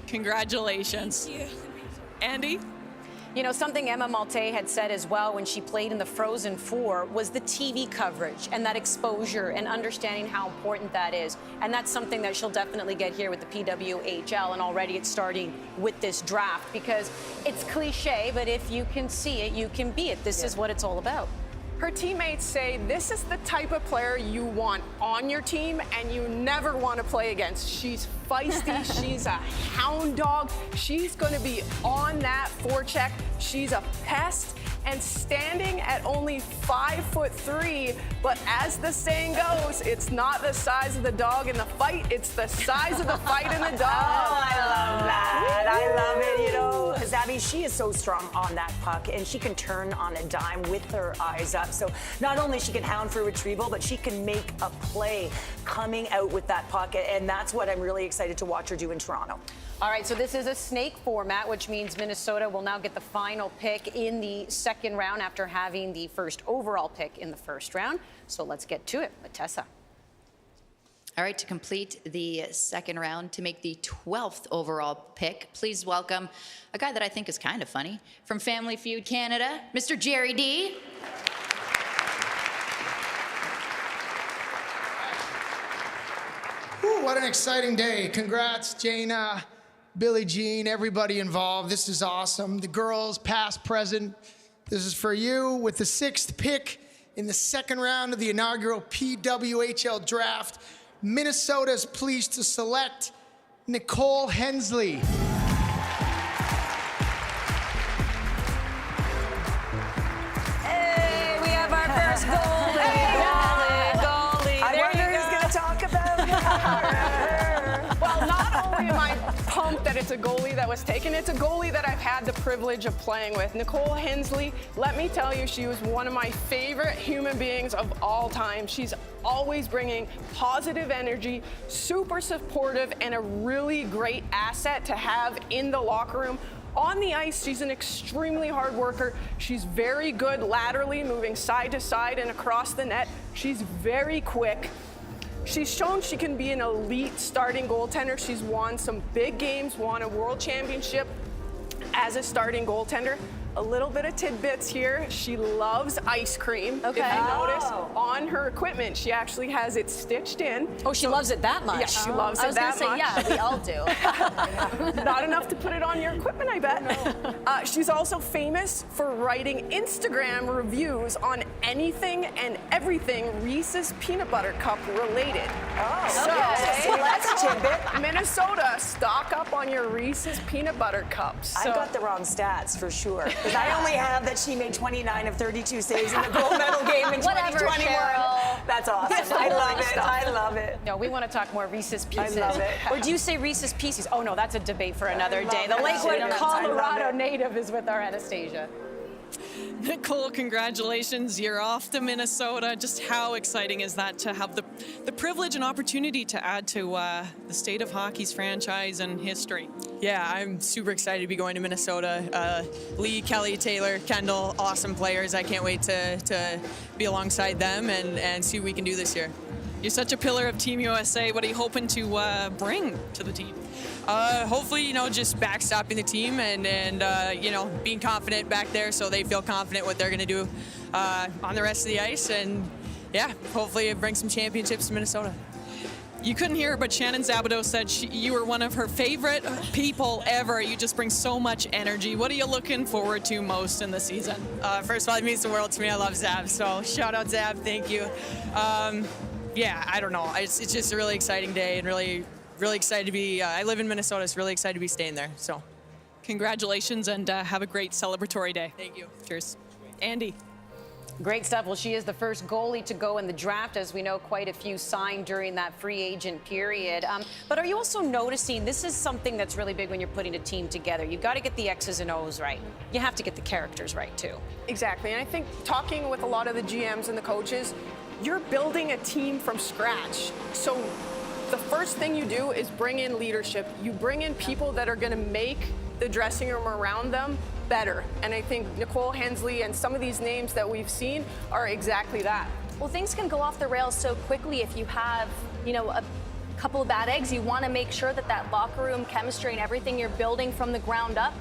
Congratulations. Thank you. Andy? You know, something Emma Malte had said as well when she played in the Frozen Four was the TV coverage and that exposure and understanding how important that is. And that's something that she'll definitely get here with the PWHL, and already it's starting with this draft because it's cliche, but if you can see it, you can be it. This is what it's all about. Her teammates say this is the type of player you want on your team and you never want to play against. She's feisty, she's a hound dog, she's going to be on that forecheck, she's a pest, and standing at only 5'3", but as the saying goes, it's not the size of the dog in the fight, it's the size of the fight in the dog. Oh, I love that. I love it. You know, Zabby, she is so strong on that puck, and she can turn on a dime with her eyes up. So not only she can hound for retrieval, but she can make a play coming out with that puck, and that's what I'm really excited to watch her do in Toronto. All right, so this is a snake format, which means Minnesota will now get the final pick in the second round after having the first overall pick in the first round. So let's get to it with Tessa. All right, to complete the second round, to make the 12th overall pick, please welcome a guy that I think is kind of funny. From Family Feud Canada, Mr. Jerry D. Whew, what an exciting day. Congrats, Jana, Billie Jean, everybody involved. This is awesome. The girls, past, present, this is for you. With the 6th pick in the second round of the inaugural PWHL draft, Minnesota is pleased to select Nicole Hensley. Hey, we have our first goalie. Goalie. I wonder who's going to talk about her. Well, not pumped that it's a goalie that was taken. It's a goalie that I've had the privilege of playing with. Nicole Hensley, let me tell you, she was one of my favorite human beings of all time. She's always bringing positive energy, super supportive, and a really great asset to have in the locker room. On the ice, she's an extremely hard worker. She's very good laterally, moving side to side and across the net. She's very quick. She's shown she can be an elite starting goaltender. She's won some big games, won a world championship as a starting goaltender. A little bit of tidbits here. She loves ice cream. Okay. If you notice, on her equipment, she actually has it stitched in. Oh, she loves it that much? Yeah, she loves it that much. I was gonna say, yeah, we all do. Not enough to put it on your equipment, I bet. She's also famous for writing Instagram reviews on anything and everything Reese's Peanut Butter Cup related. So that's a tidbit. Minnesota, stock up on your Reese's Peanut Butter Cups. I got the wrong stats for sure. Because I only have that she made 29 of 32 saves in the gold medal game in 2021. Cheryl. That's awesome. I love it. I love it. No, we want to talk more Reese's Pieces. I love it. Or do you say Reese's Pieces? Oh, no, that's a debate for another day. The it. Lakewood, I love Colorado it. native is with our Anastasia. Nicole, congratulations. You're off to Minnesota. Just how exciting is that to have the privilege and opportunity to add to the state of hockey's franchise and history? Yeah, I'm super excited to be going to Minnesota. Lee, Kelly, Taylor, Kendall, awesome players. I can't wait to be alongside them and see what we can do this year. You're such a pillar of Team USA. What are you hoping to bring to the team? Hopefully, just backstopping the team and being confident back there so they feel confident what they're going to do on the rest of the ice. And, yeah, hopefully it brings some championships to Minnesota. You couldn't hear her, but Shannon Szabados said you were one of her favorite people ever. You just bring so much energy. What are you looking forward to most in the season? First of all, it means the world to me. I love Zab, so shout out Zab. Thank you. Yeah, I don't know. It's just a really exciting day and really excited to be. I live in Minnesota, so really excited to be staying there. So, congratulations and have a great celebratory day. Thank you. Cheers. Andy. Great stuff. Well, she is the first goalie to go in the draft. As we know, quite a few signed during that free agent period. But are you also noticing this is something that's really big when you're putting a team together? You've got to get the X's and O's right. You have to get the characters right, too. Exactly. And I think talking with a lot of the GMs and the coaches, you're building a team from scratch. So the first thing you do is bring in leadership. You bring in people that are going to make the dressing room around them better. And I think Nicole Hensley and some of these names that we've seen are exactly that. Well, things can go off the rails so quickly if you have, a couple of bad eggs. You want to make sure that that locker room chemistry and everything you're building from the ground up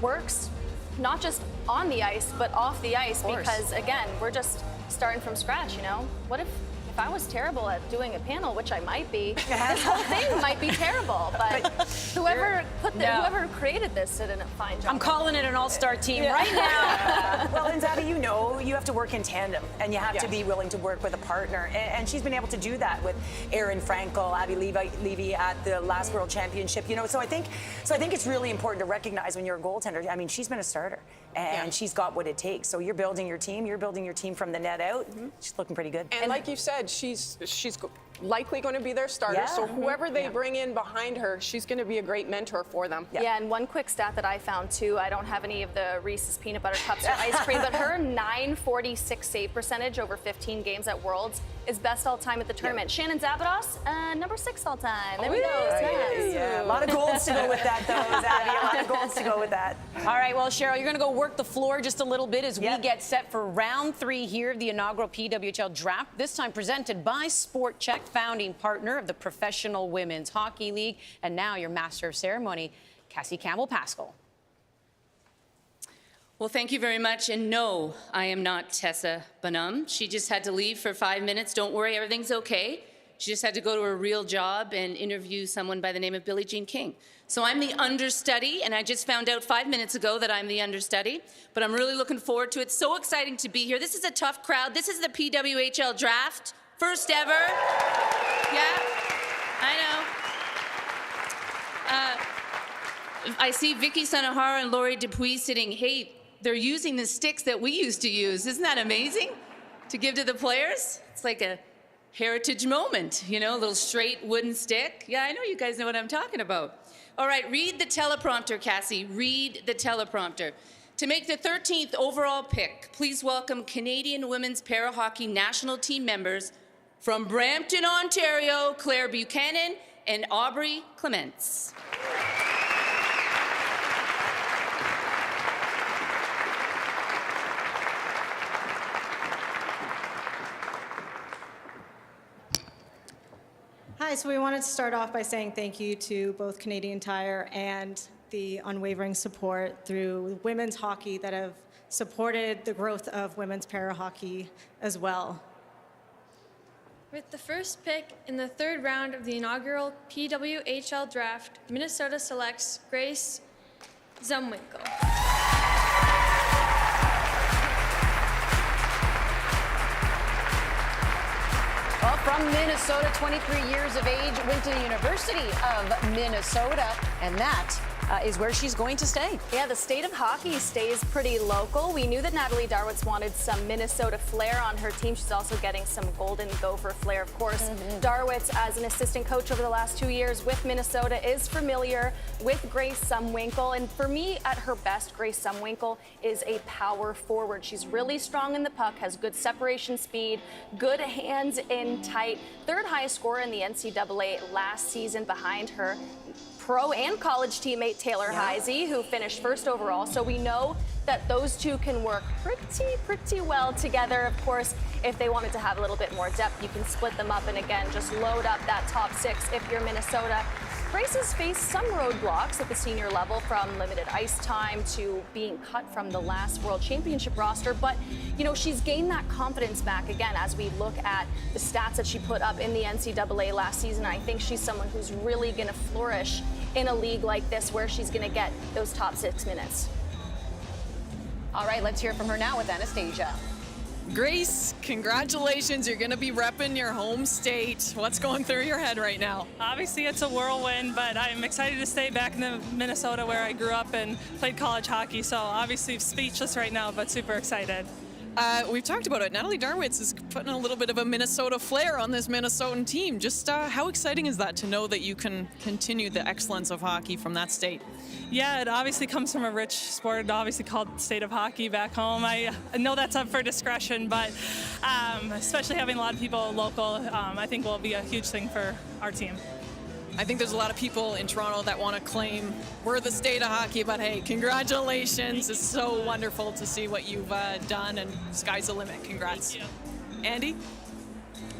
works, not just on the ice, but off the ice. Because, again, we're just starting from scratch, What if I was terrible at doing a panel, which I might be, this whole thing might be terrible. But whoever created this did a fine job. I'm calling it an all-star team right now. Well, and Zabby, you have to work in tandem, and you have to be willing to work with a partner. And she's been able to do that with Aaron Frankel, Abby Levy at the last World Championship. So I think it's really important to recognize when you're a goaltender. I mean, she's been a starter, and she's got what it takes. So you're building your team. You're building your team from the net out. She's looking pretty good. And like you said, she's likely going to be their starter. So whoever they bring in behind her, she's going to be a great mentor for them. Yeah, and one quick stat that I found too, I don't have any of the Reese's Peanut Butter Cups or ice cream, but her .946 save percentage over 15 games at Worlds is best all time at the tournament. Shannon Szabados, number 6 all time. There we go. Yes. Yeah. A lot of golds to go with that, though, Zabby. A lot of golds to go with that. All right, well, Cheryl, you're going to go work the floor just a little bit as we get set for round 3 here of the inaugural PWHL draft, this time presented by Sport Check, founding partner of the Professional Women's Hockey League, and now your master of ceremony, Cassie Campbell-Pascal. Well, thank you very much. And no, I am not Tessa Bonhomme. She just had to leave for 5 minutes. Don't worry, everything's okay. She just had to go to her real job and interview someone by the name of Billie Jean King. So I'm the understudy, and I just found out 5 minutes ago that I'm the understudy, but I'm really looking forward to it. So exciting to be here. This is a tough crowd. This is the PWHL draft, first ever. Yeah, I know. I see Vicky Sanahara and Laurie Dupuis sitting. Hey, they're using the sticks that we used to use. Isn't that amazing? To give to the players? It's like a heritage moment, you know, a little straight wooden stick. Yeah, I know you guys know what I'm talking about. All right, read the teleprompter, Cassie. Read the teleprompter. To make the 13th overall pick, please welcome Canadian Women's Para-Hockey National Team members from Brampton, Ontario, Claire Buchanan and Aubrey Clements. Hi, so we wanted to start off by saying thank you to both Canadian Tire and the unwavering support through women's hockey that have supported the growth of women's para-hockey as well. With the first pick in the third round of the inaugural PWHL draft, Minnesota selects Grace Zumwinkle. Well, from Minnesota, 23 years of age, went to the University of Minnesota, and that is where she's going to stay. Yeah, the state of hockey stays pretty local. We knew that Natalie Darwitz wanted some Minnesota flair on her team. She's also getting some Golden Gopher flair, of course. Darwitz, as an assistant coach over the last 2 years with Minnesota, is familiar with Grace Zumwinkle. And for me, at her best, Grace Zumwinkle is a power forward. She's really strong in the puck, has good separation speed, good hands in tight. Third highest scorer in the NCAA last season behind her pro and college teammate Taylor Heisey, who finished first overall. So we know that those two can work pretty well together. Of course, if they wanted to have a little bit more depth, you can split them up and again, just load up that top six if you're Minnesota. Grace has faced some roadblocks at the senior level, from limited ice time to being cut from the last World Championship roster. But, you know, she's gained that confidence back again as we look at the stats that she put up in the NCAA last season. I think she's someone who's really going to flourish in a league like this where she's going to get those top 6 minutes. All right, let's hear from her now with Anastasia. Grace, congratulations. You're going to be repping your home state. What's going through your head right now? Obviously, it's a whirlwind, but I'm excited to stay back in Minnesota where I grew up and played college hockey. So obviously speechless right now, but super excited. We've talked about it. Natalie Darwitz is putting a little bit of a Minnesota flair on this Minnesotan team. Just how exciting is that to know that you can continue the excellence of hockey from that state? Yeah, it obviously comes from a rich sport, obviously called State of Hockey back home. I know that's up for discretion, but especially having a lot of people local, I think will be a huge thing for our team. I think there's a lot of people in Toronto that want to claim we're the state of hockey, but hey, congratulations. It's so wonderful to see what you've done, and sky's the limit. Congrats. Andy?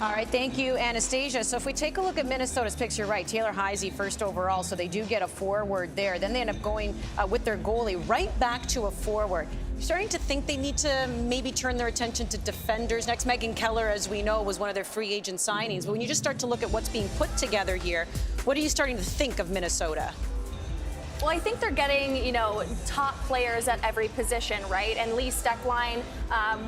All right, thank you, Anastasia. So if we take a look at Minnesota's picks, you're right, Taylor Heisey first overall, so they do get a forward there. Then they end up going with their goalie right back to a forward. Starting to think they need to maybe turn their attention to defenders next. Megan Keller, as we know, was one of their free agent signings. But when you just start to look at what's being put together here, what are you starting to think of Minnesota? Well, I think they're getting, you know, top players at every position, right? And Lee Stecklein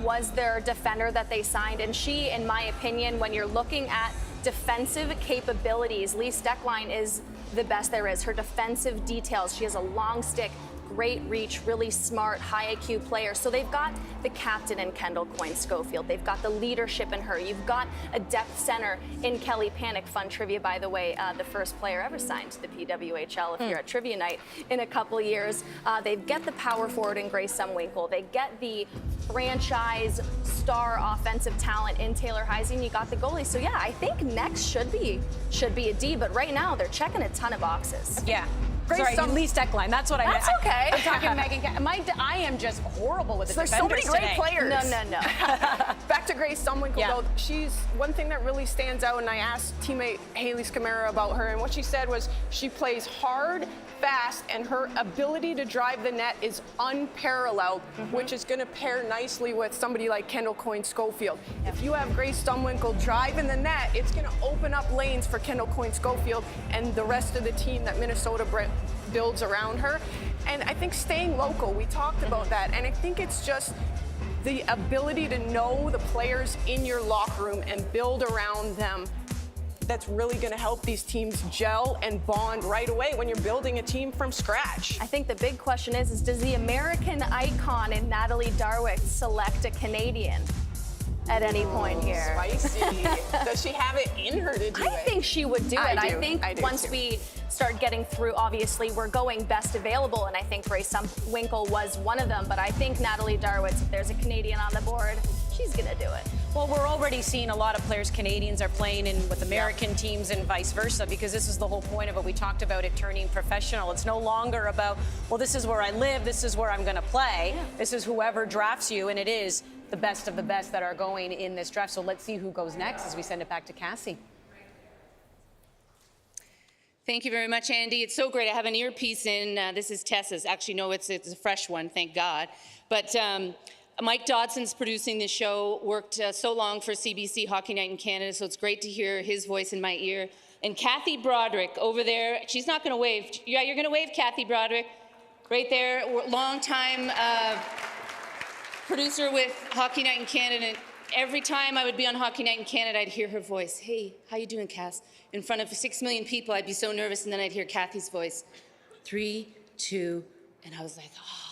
was their defender that they signed. And she, in my opinion, when you're looking at defensive capabilities, Lee Stecklein is the best there is. Her defensive details, she has a long stick, great reach, really smart, high IQ player. So they've got the captain in Kendall Coyne-Schofield. They've got the leadership in her. You've got a depth center in Kelly Panic. Fun trivia, by the way, the first player ever signed to the PWHL, if you're at trivia night in a couple years. They get the power forward in Grace Zumwinkle. They get the franchise star offensive talent in Taylor Heisey, and you got the goalie. So yeah, I think next should be a D, but right now they're checking a ton of boxes. Yeah. Sorry, Lee Stecklein. That's what I meant. That's okay. I'm talking Megan. I am just horrible with the There's so many defenders great today. players. No. Back to Grace Zumwinkle, though. She's one thing that really stands out, and I asked teammate Haley Scamara about her, and what she said was she plays hard, fast, and her ability to drive the net is unparalleled, which is going to pair nicely with somebody like Kendall Coyne-Schofield. If you have Grace Zumwinkle driving the net, it's going to open up lanes for Kendall Coyne-Schofield and the rest of the team that Minnesota builds around her. And I think staying local, we talked about that, and I think it's just the ability to know the players in your locker room and build around them that's really going to help these teams gel and bond right away when you're building a team from scratch. I think the big question is does the American icon in Natalie Darwitz select a Canadian? at any point here. Spicy. Does she have it in her to do it? I think she would do it. I think once we start getting through, obviously, we're going best available, and I think Grace Winkle was one of them. But I think Natalie Darwitz, if there's a Canadian on the board, she's going to do it. Well, we're already seeing a lot of players, Canadians are playing in with American teams and vice versa, because this is the whole point of it. We talked about it turning professional. It's no longer about, well, this is where I live, this is where I'm going to play. Yeah. This is whoever drafts you, and it is the best of the best that are going in this draft. So let's see who goes next as we send it back to Cassie. Thank you very much, Andy. It's so great. I have an earpiece in. This is Tessa's. Actually, no, it's a fresh one, thank God. But Mike Dodson's producing this show, worked so long for CBC Hockey Night in Canada, so it's great to hear his voice in my ear. And Kathy Broderick over there, she's not going to wave. Yeah, you're going to wave, Kathy Broderick. Right there, long-time producer with Hockey Night in Canada. And every time I would be on Hockey Night in Canada, I'd hear her voice. Hey, how you doing, Cass? In front of 6 million people, I'd be so nervous, and then I'd hear Kathy's voice. 3, 2, and I was like, ah.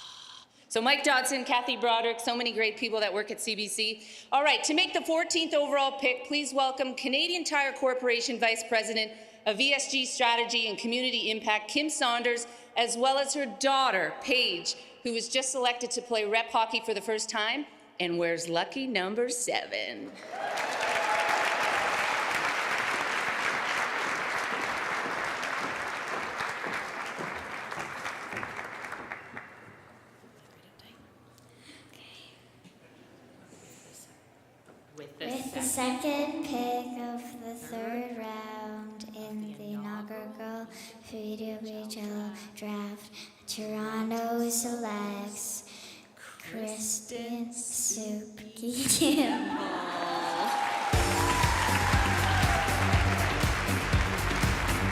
So Mike Dodson, Kathy Broderick, so many great people that work at CBC. All right, to make the 14th overall pick, please welcome Canadian Tire Corporation Vice President of ESG Strategy and Community Impact, Kim Saunders, as well as her daughter, Paige, who was just selected to play rep hockey for the first time and wears lucky number 7. With the second pick of the third round in the inaugural PWHL draft, Toronto selects Kristen Supke.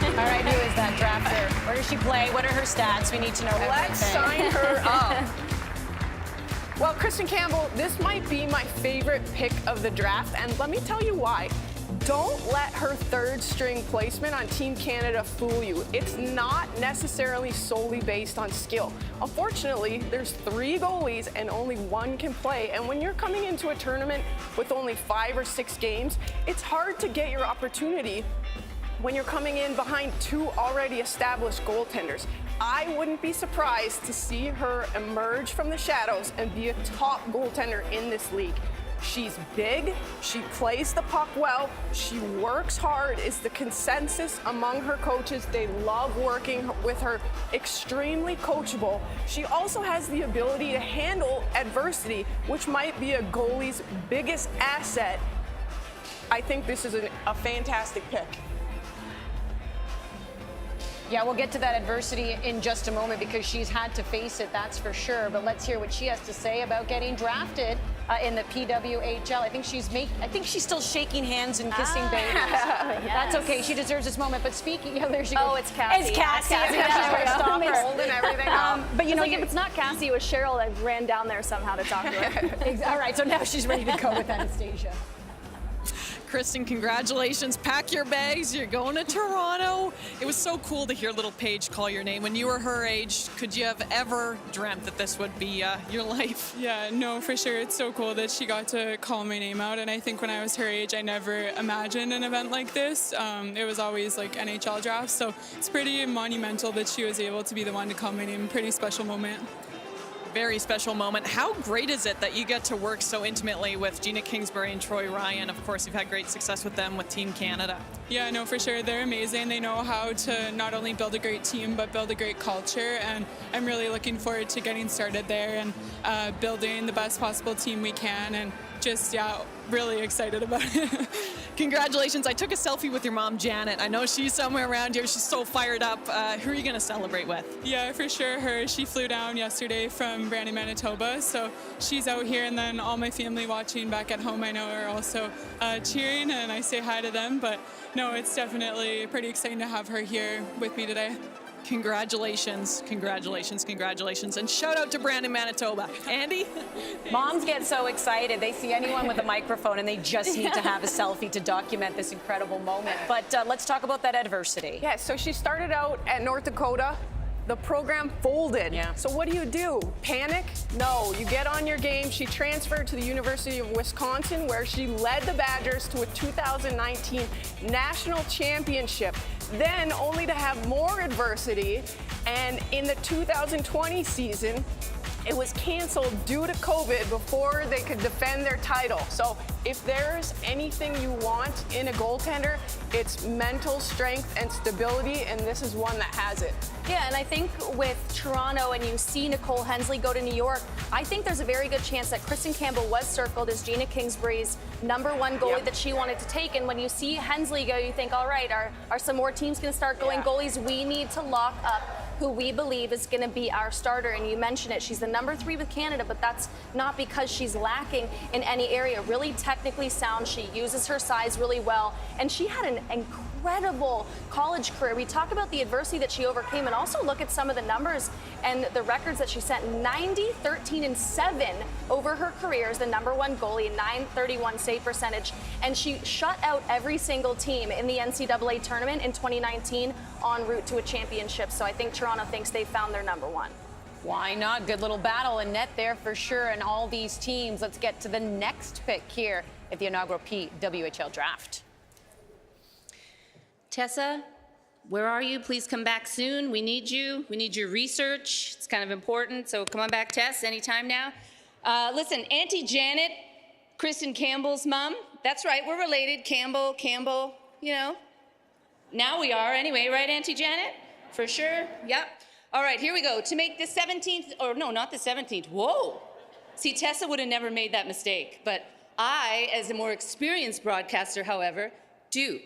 All right, who is that drafter? Where does she play? What are her stats? We need to know everything. Let's sign her up. Well, Kristen Campbell, this might be my favorite pick of the draft, and let me tell you why. Don't let her third string placement on Team Canada fool you. It's not necessarily solely based on skill. Unfortunately, there's 3 goalies and only 1 can play, and when you're coming into a tournament with only 5 or 6 games, it's hard to get your opportunity when you're coming in behind 2 already established goaltenders. I wouldn't be surprised to see her emerge from the shadows and be a top goaltender in this league. She's big, she plays the puck well, she works hard, is the consensus among her coaches. They love working with her, extremely coachable. She also has the ability to handle adversity, which might be a goalie's biggest asset. I think this is a fantastic pick. Yeah, we'll get to that adversity in just a moment because she's had to face it, that's for sure. But let's hear what she has to say about getting drafted in the PWHL. I think she's still shaking hands and kissing babies. Yes. That's okay. She deserves this moment. But speaking, yeah, there she goes. Oh, it's Cassie. It's Cassie. Stop her. Holding everything up. But you know, if it's not Cassie, it was Cheryl that ran down there somehow to talk to her. All right, so now she's ready to go with Anastasia. Kristen, congratulations. Pack your bags. You're going to Toronto. It was so cool to hear little Paige call your name. When you were her age, could you have ever dreamt that this would be your life? Yeah, no, for sure. It's so cool that she got to call my name out. And I think when I was her age, I never imagined an event like this. It was always like NHL drafts. So it's pretty monumental that she was able to be the one to call my name. Pretty special moment. Very special moment. How great is it that you get to work so intimately with Gina Kingsbury and Troy Ryan? Of course, you've had great success with them with Team Canada. Yeah, no, for sure. They're amazing. They know how to not only build a great team, but build a great culture. And I'm really looking forward to getting started there and building the best possible team we can. And just, yeah, really excited about it. Congratulations. I took a selfie with your mom, Janet. I know she's somewhere around here. She's so fired up. Who are you going to celebrate with? Yeah, for sure. Her. She flew down yesterday from Brandon, Manitoba. So she's out here, and then all my family watching back at home, I know, are also cheering, and I say hi to them. But no, it's definitely pretty exciting to have her here with me today. Congratulations, congratulations, congratulations. And shout out to Brandon, Manitoba. Andy? Moms get so excited. They see anyone with a microphone and they just need to have a selfie to document this incredible moment. But let's talk about that adversity. Yeah, so she started out at North Dakota, the program folded. Yeah. So what do? Panic? No, you get on your game. She transferred to the University of Wisconsin, where she led the Badgers to a 2019 national championship. Then only to have more adversity, and in the 2020 season, it was canceled due to COVID before they could defend their title. So if there's anything you want in a goaltender, it's mental strength and stability, and this is one that has it. Yeah, and I think with Toronto and you see Nicole Hensley go to New York, I think there's a very good chance that Kristen Campbell was circled as Gina Kingsbury's #1 goalie that she wanted to take. And when you see Hensley go, you think, all right, are some more teams going to start going goalies? We need to lock up who we believe is going to be our starter. And you mentioned it, she's the #3 with Canada, but that's not because she's lacking in any area. Really technically sound, she uses her size really well, and she had an incredible college career. We talk about the adversity that she overcame, and also look at some of the numbers and the records that she set. 90, 13, and 7 over her career as the #1 goalie, 931 save percentage, and she shut out every single team in the NCAA tournament in 2019 en route to a championship. So I think Toronto thinks they found their #1. Why not? Good little battle in net there for sure. And all these teams. Let's get to the next pick here at the inaugural PWHL draft. Tessa, where are you? Please come back soon. We need you. We need your research. It's kind of important. So come on back, Tess, anytime now. Listen, Auntie Janet, Kristen Campbell's mom. That's right, we're related. Campbell, you know. Now we are anyway, right, Auntie Janet? For sure, yep. All right, here we go. To make the 17th, or no, not the 17th. Whoa. See, Tessa would have never made that mistake. But I, as a more experienced broadcaster, however, do.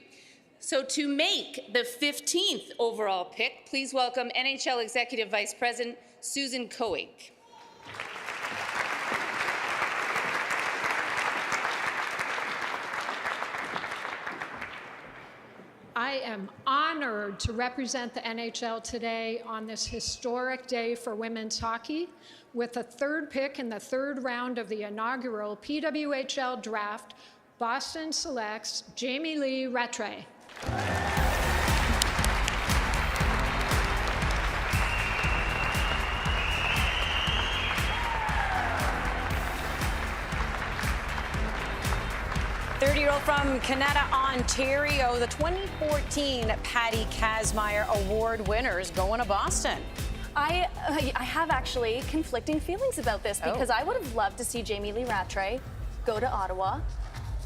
So to make the 15th overall pick, please welcome NHL Executive Vice President Susan Koehig. I am honored to represent the NHL today on this historic day for women's hockey. With the 3rd pick in the 3rd round of the inaugural PWHL draft, Boston selects Jamie Lee Rattray. Thirty-year-old from Canada, Ontario, the 2014 Patty Kazmaier Award winner is going to Boston. I have actually conflicting feelings about this because I would have loved to see Jamie Lee Rattray go to Ottawa,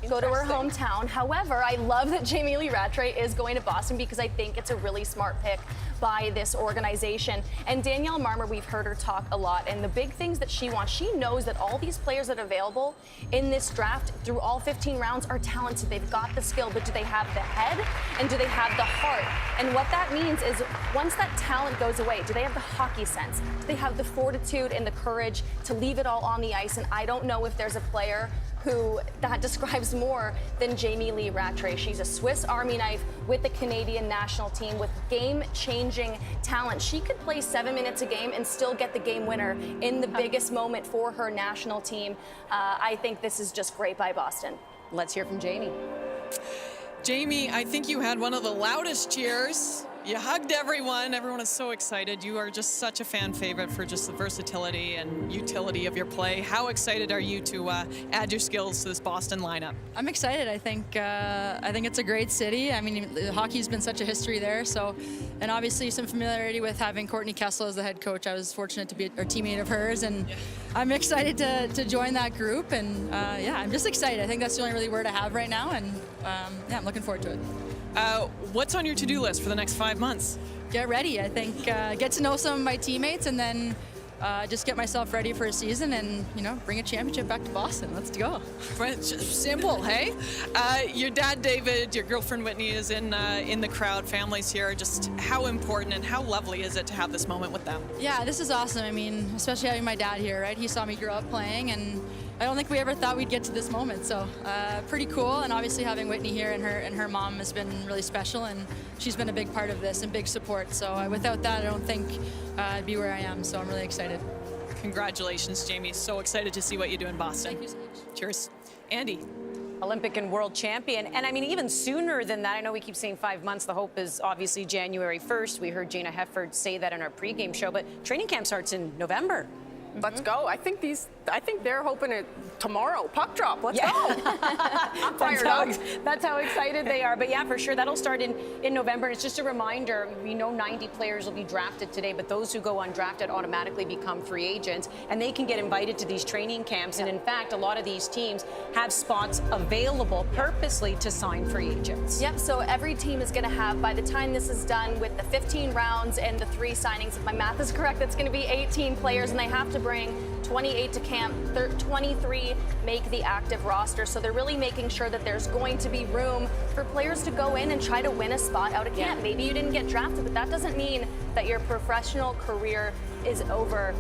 go to her hometown. However, I love that Jamie Lee Rattray is going to Boston because I think it's a really smart pick by this organization. And Danielle Marmer, we've heard her talk a lot, and the big things that she wants, she knows that all these players that are available in this draft through all 15 rounds are talented. They've got the skill, but do they have the head and do they have the heart? And what that means is once that talent goes away, do they have the hockey sense? Do they have the fortitude and the courage to leave it all on the ice? And I don't know if there's a player who that describes more than Jamie Lee Rattray. She's a Swiss Army knife with the Canadian national team with game-changing talent. She could play 7 minutes a game and still get the game winner in the biggest moment for her national team. I think this is just great by Boston. Let's hear from Jamie. Jamie, I think you had one of the loudest cheers. You hugged everyone. Everyone is so excited. You are just such a fan favorite for just the versatility and utility of your play. How excited are you to add your skills to this Boston lineup? I'm excited. I think it's a great city. I mean, hockey's been such a history there. So, and obviously some familiarity with having Courtney Kessel as the head coach. I was fortunate to be a teammate of hers, and I'm excited to join that group. And I'm just excited. I think that's the only really word I have right now, and I'm looking forward to it. What's on your to-do list for the next 5 months? Get ready. I think get to know some of my teammates, and then just get myself ready for a season, and bring a championship back to Boston. Let's go. Simple, hey? Your dad, David, your girlfriend, Whitney, is in the crowd. Families here. Just how important and how lovely is it to have this moment with them? Yeah, this is awesome. I mean, especially having my dad here, right? He saw me grow up playing, and I don't think we ever thought we'd get to this moment. So pretty cool. And obviously having Whitney here and her mom has been really special, and she's been a big part of this and big support. So without that, I don't think I'd be where I am. So I'm really excited. Congratulations, Jamie. So excited to see what you do in Boston. Thank you so much. Cheers. Andy. Olympic and world champion. And I mean, even sooner than that, I know we keep saying 5 months. The hope is obviously January 1st. We heard Jayna Hefford say that in our pregame show, but training camp starts in November. Let's go. I think they're hoping it tomorrow. Puck drop. Let's go. I'm fired up. That's how excited they are. But yeah, for sure, that'll start in November. And it's just a reminder, we know 90 players will be drafted today, but those who go undrafted automatically become free agents, and they can get invited to these training camps. And in fact, a lot of these teams have spots available purposely to sign free agents. Yep, so every team is going to have, by the time this is done with the 15 rounds and the 3 signings, if my math is correct, that's going to be 18 players, and they have to bring 28 to camp, 23 make the active roster. So they're really making sure that there's going to be room for players to go in and try to win a spot out of camp. Maybe you didn't get drafted, but that doesn't mean that your professional career is over.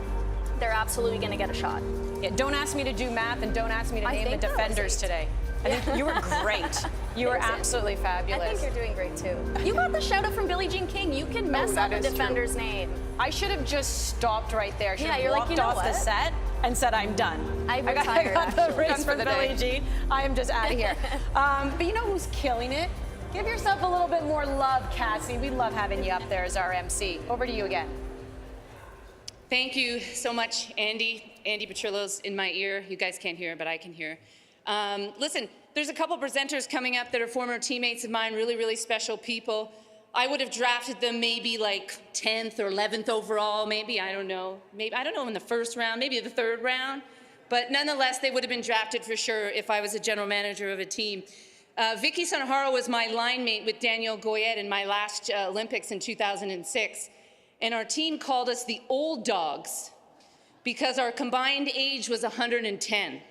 They're absolutely going to get a shot. Yeah, don't ask me to do math and don't ask me to name the defenders today. I think you were great. You were absolutely fabulous. I think you're doing great too. You got the shout out from Billie Jean King. You can mess up a defender's name. I should have just stopped right there. Yeah, you're like, you know off the set and said, I'm done. I retired, got the actually. race for Billie Jean. I am just out of here. But you know who's killing it? Give yourself a little bit more love, Cassie. We love having you up there as our MC. Over to you again. Thank you so much, Andy. Andy Petrillo's in my ear. You guys can't hear, but I can hear. Listen, there's a couple presenters coming up that are former teammates of mine, really, really special people. I would have drafted them maybe like 10th or 11th overall, maybe, I don't know. Maybe, I don't know, in the first round, maybe the 3rd round. But nonetheless, they would have been drafted for sure if I was a general manager of a team. Vicky Sanahara was my line mate with Daniel Goyette in my last Olympics in 2006. And our team called us the old dogs because our combined age was 110.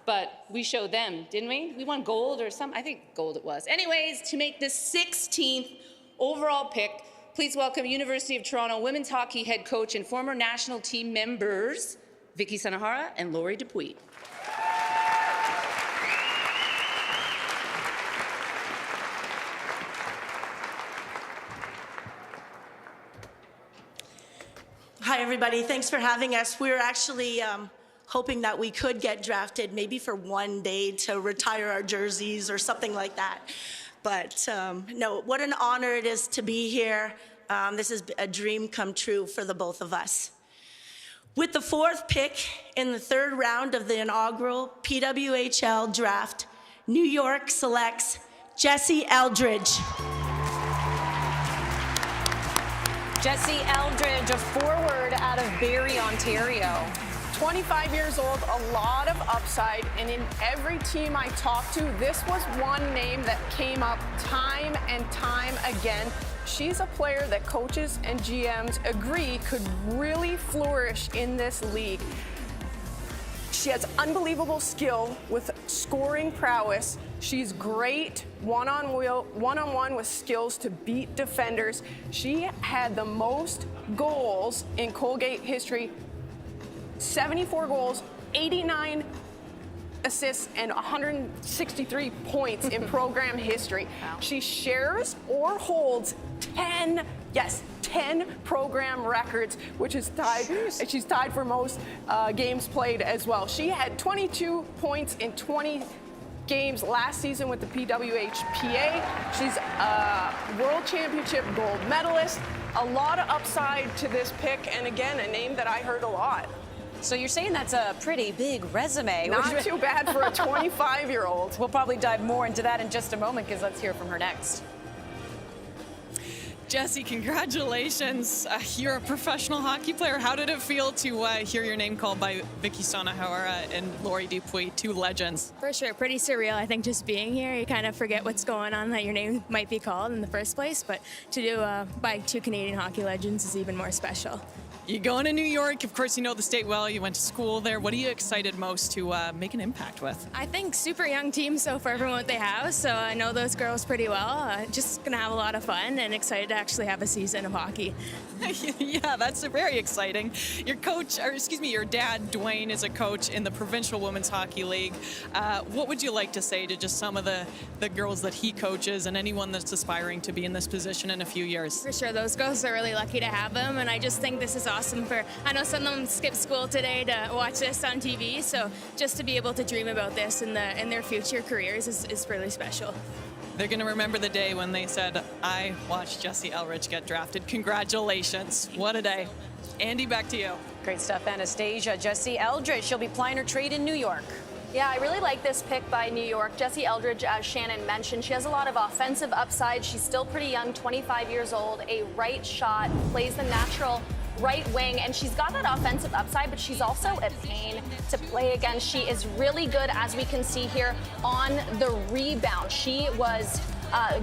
But we showed them, didn't we? We won gold or something. I think gold it was. Anyways, to make the 16th overall pick, please welcome University of Toronto women's hockey head coach and former national team members, Vicky Sanahara and Lori Dupuis. Hi, everybody. Thanks for having us. We were actually hoping that we could get drafted maybe for one day to retire our jerseys or something like that. But no, what an honor it is to be here. This is a dream come true for the both of us. With the 4th pick in the 3rd round of the inaugural PWHL draft, New York selects Jessie Eldridge. Jessie Eldridge, a forward out of Barrie, Ontario. 25 years old, a lot of upside, and in every team I talked to, this was one name that came up time and time again. She's a player that coaches and GMs agree could really flourish in this league. She has unbelievable skill with scoring prowess. She's great one-on-one with skills to beat defenders. She had the most goals in Colgate history, 74 goals, 89 assists, and 163 points in program history. Wow. She shares or holds 10 program records, which is tied. She's tied for most games played as well. She had 22 points in 20 games last season with the PWHPA. She's a World Championship gold medalist. A lot of upside to this pick, and again, a name that I heard a lot. So you're saying that's a pretty big resume. Not too bad for a 25-year-old. We'll probably dive more into that in just a moment, because let's hear from her next. Jessie, congratulations. You're a professional hockey player. How did it feel to hear your name called by Vicky Sanahara and Lori Dupuis, 2 legends? For sure, pretty surreal. I think just being here, you kind of forget what's going on, that your name might be called in the first place, but to do by 2 Canadian hockey legends is even more special. You going to New York, of course you know the state well, you went to school there. What are you excited most to make an impact with? I think super young team so far from what they have, so I know those girls pretty well. Just gonna have a lot of fun and excited to actually have a season of hockey. Yeah, that's very exciting. Your dad, Dwayne, is a coach in the Provincial Women's Hockey League. What would you like to say to just some of the girls that he coaches and anyone that's aspiring to be in this position in a few years? For sure, those girls are really lucky to have them, and I just think this is awesome I know some of them skipped school today to watch this on TV, so just to be able to dream about this in their future careers is really special. They're going to remember the day when they said, I watched Jesse Eldridge get drafted. Congratulations. What a day. Andy, back to you. Great stuff, Anastasia. Jesse Eldridge, she'll be plying her trade in New York. Yeah, I really like this pick by New York. Jesse Eldridge, as Shannon mentioned, she has a lot of offensive upside. She's still pretty young, 25 years old, a right shot, plays the natural right wing, and she's got that offensive upside, but she's also a pain to play against. She is really good, as we can see here, on the rebound. She was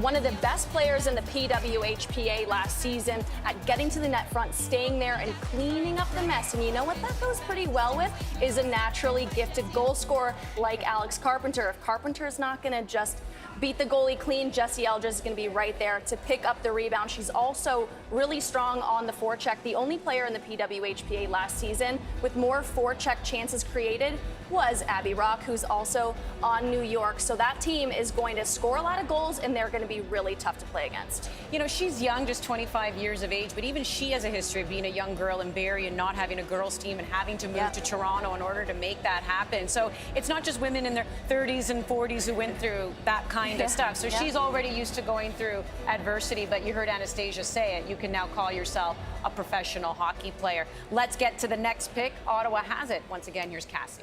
one of the best players in the PWHPA last season at getting to the net front, staying there and cleaning up the mess. And you know what that goes pretty well with is a naturally gifted goal scorer like Alex Carpenter. If Carpenter is not going to just beat the goalie clean, Jesse Eldridge is going to be right there to pick up the rebound. She's also really strong on the forecheck. The only player in the PWHPA last season with more forecheck chances created was Abby Rock, who's also on New York. So that team is going to score a lot of goals, and they're going to be really tough to play against. You know, she's young, just 25 years of age, but even she has a history of being a young girl in Barrie and not having a girls' team and having to move to Toronto in order to make that happen. So it's not just women in their 30s and 40s who went through that kind of stuff. So she's already used to going through adversity, but you heard Anastasia say it. You can now call yourself a professional hockey player. Let's get to the next pick. Ottawa has it. Once again, here's Cassie.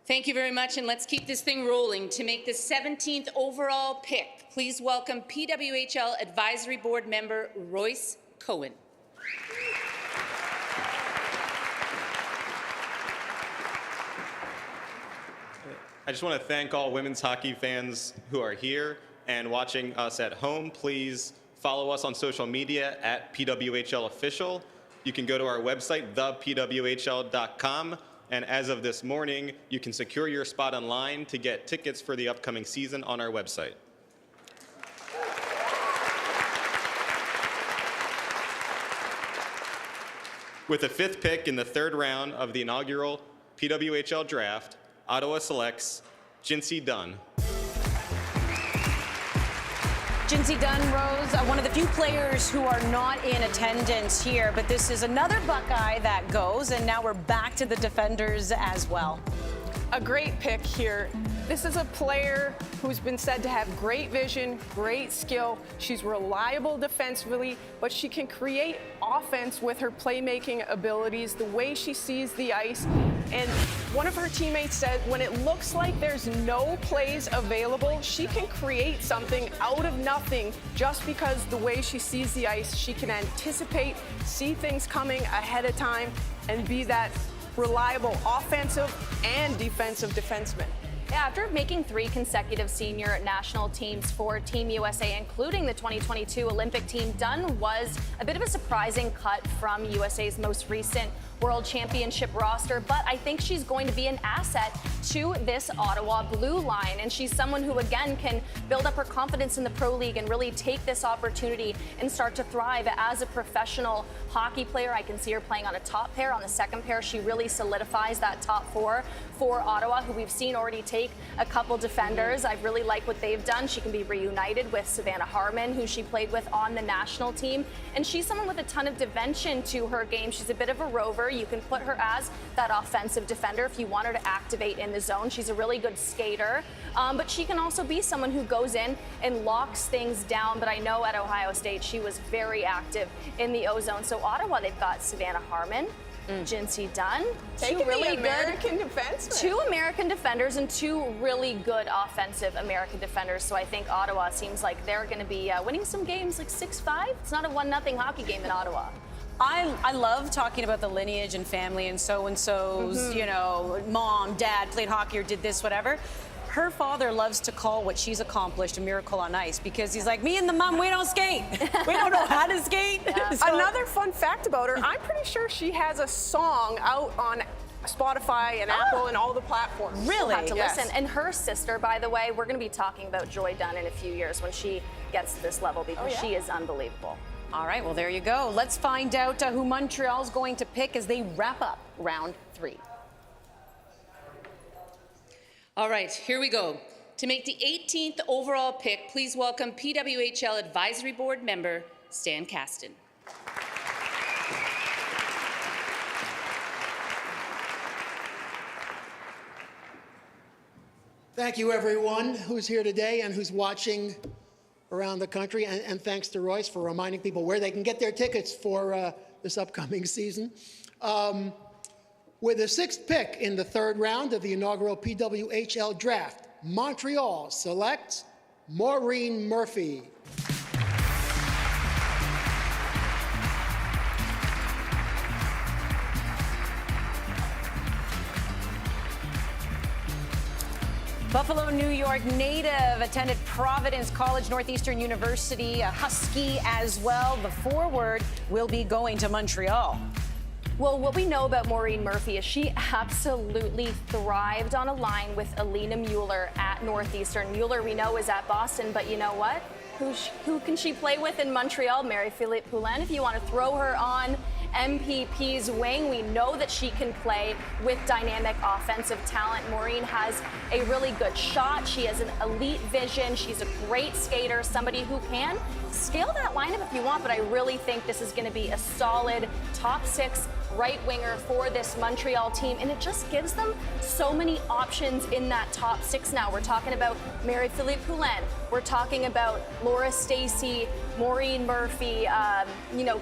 Thank you very much, and let's keep this thing rolling. To make the 17th overall pick, please welcome PWHL Advisory Board member Royce Cohen. I just want to thank all women's hockey fans who are here and watching us at home. Please follow us on social media at PWHL Official. You can go to our website, thepwhl.com. And as of this morning, you can secure your spot online to get tickets for the upcoming season on our website. With the 5th pick in the 3rd round of the inaugural PWHL draft, Ottawa selects Jinsey Dunn. Jinsey Dunn, Rose, one of the few players who are not in attendance here, but this is another Buckeye that goes, and now we're back to the defenders as well. A great pick here. This is a player who's been said to have great vision, great skill. She's reliable defensively, but she can create offense with her playmaking abilities, the way she sees the ice. And one of her teammates said, when it looks like there's no plays available, she can create something out of nothing just because the way she sees the ice, she can anticipate, see things coming ahead of time, and be that reliable offensive and defensive defenseman. Yeah, after making 3 consecutive senior national teams for Team USA, including the 2022 Olympic team, Dunn was a bit of a surprising cut from USA's most recent World Championship roster, but I think she's going to be an asset to this Ottawa blue line. And she's someone who, again, can build up her confidence in the Pro League and really take this opportunity and start to thrive as a professional hockey player. I can see her playing on a top pair. On the second pair, she really solidifies that top 4 for Ottawa, who we've seen already take a couple defenders. I really like what they've done. She can be reunited with Savannah Harmon, who she played with on the national team. And she's someone with a ton of dimension to her game. She's a bit of a rover. You can put her as that offensive defender if you want her to activate in the zone. She's a really good skater, but she can also be someone who goes in and locks things down. But I know at Ohio State, she was very active in the O-zone. So Ottawa, they've got Savannah Harmon, Jinsey Dunn, Taking two really the American defensemen. 2 American defenders and 2 really good offensive American defenders. So I think Ottawa seems like they're going to be winning some games like 6-5. It's not a 1-0 hockey game in Ottawa. I love talking about the lineage and family and so-and-so's, you know, mom, dad played hockey or did this, whatever. Her father loves to call what she's accomplished a miracle on ice because he's like, me and the mom, we don't skate. We don't know how to skate. Yeah. So, another fun fact about her, I'm pretty sure she has a song out on Spotify and Apple and all the platforms. Really? We'll have to listen. And her sister, by the way, we're going to be talking about Joy Dunn in a few years when she gets to this level because she is unbelievable. All right, well, there you go. Let's find out who Montreal's going to pick as they wrap up round 3. All right, here we go. To make the 18th overall pick, please welcome PWHL Advisory Board member Stan Kasten. Thank you, everyone who's here today and who's watching around the country. And thanks to Royce for reminding people where they can get their tickets for this upcoming season. With the 6th pick in the 3rd round of the inaugural PWHL draft, Montreal selects Maureen Murphy. Buffalo, New York native, attended Providence College, Northeastern University, a Husky as well. The forward will be going to Montreal. Well, what we know about Maureen Murphy is she absolutely thrived on a line with Alina Mueller at Northeastern. Mueller, we know, is at Boston, but you know what? Who can she play with in Montreal? Marie-Philippe Poulin. If you want to throw her on MPP's wing, we know that she can play with dynamic offensive talent. Maureen has a really good shot. She has an elite vision. She's a great skater, somebody who can scale that lineup if you want, but I really think this is going to be a solid top 6 right winger for this Montreal team, and it just gives them so many options in that top 6 now. We're talking about Marie-Philippe Poulin. We're talking about Laura Stacey, Maureen Murphy.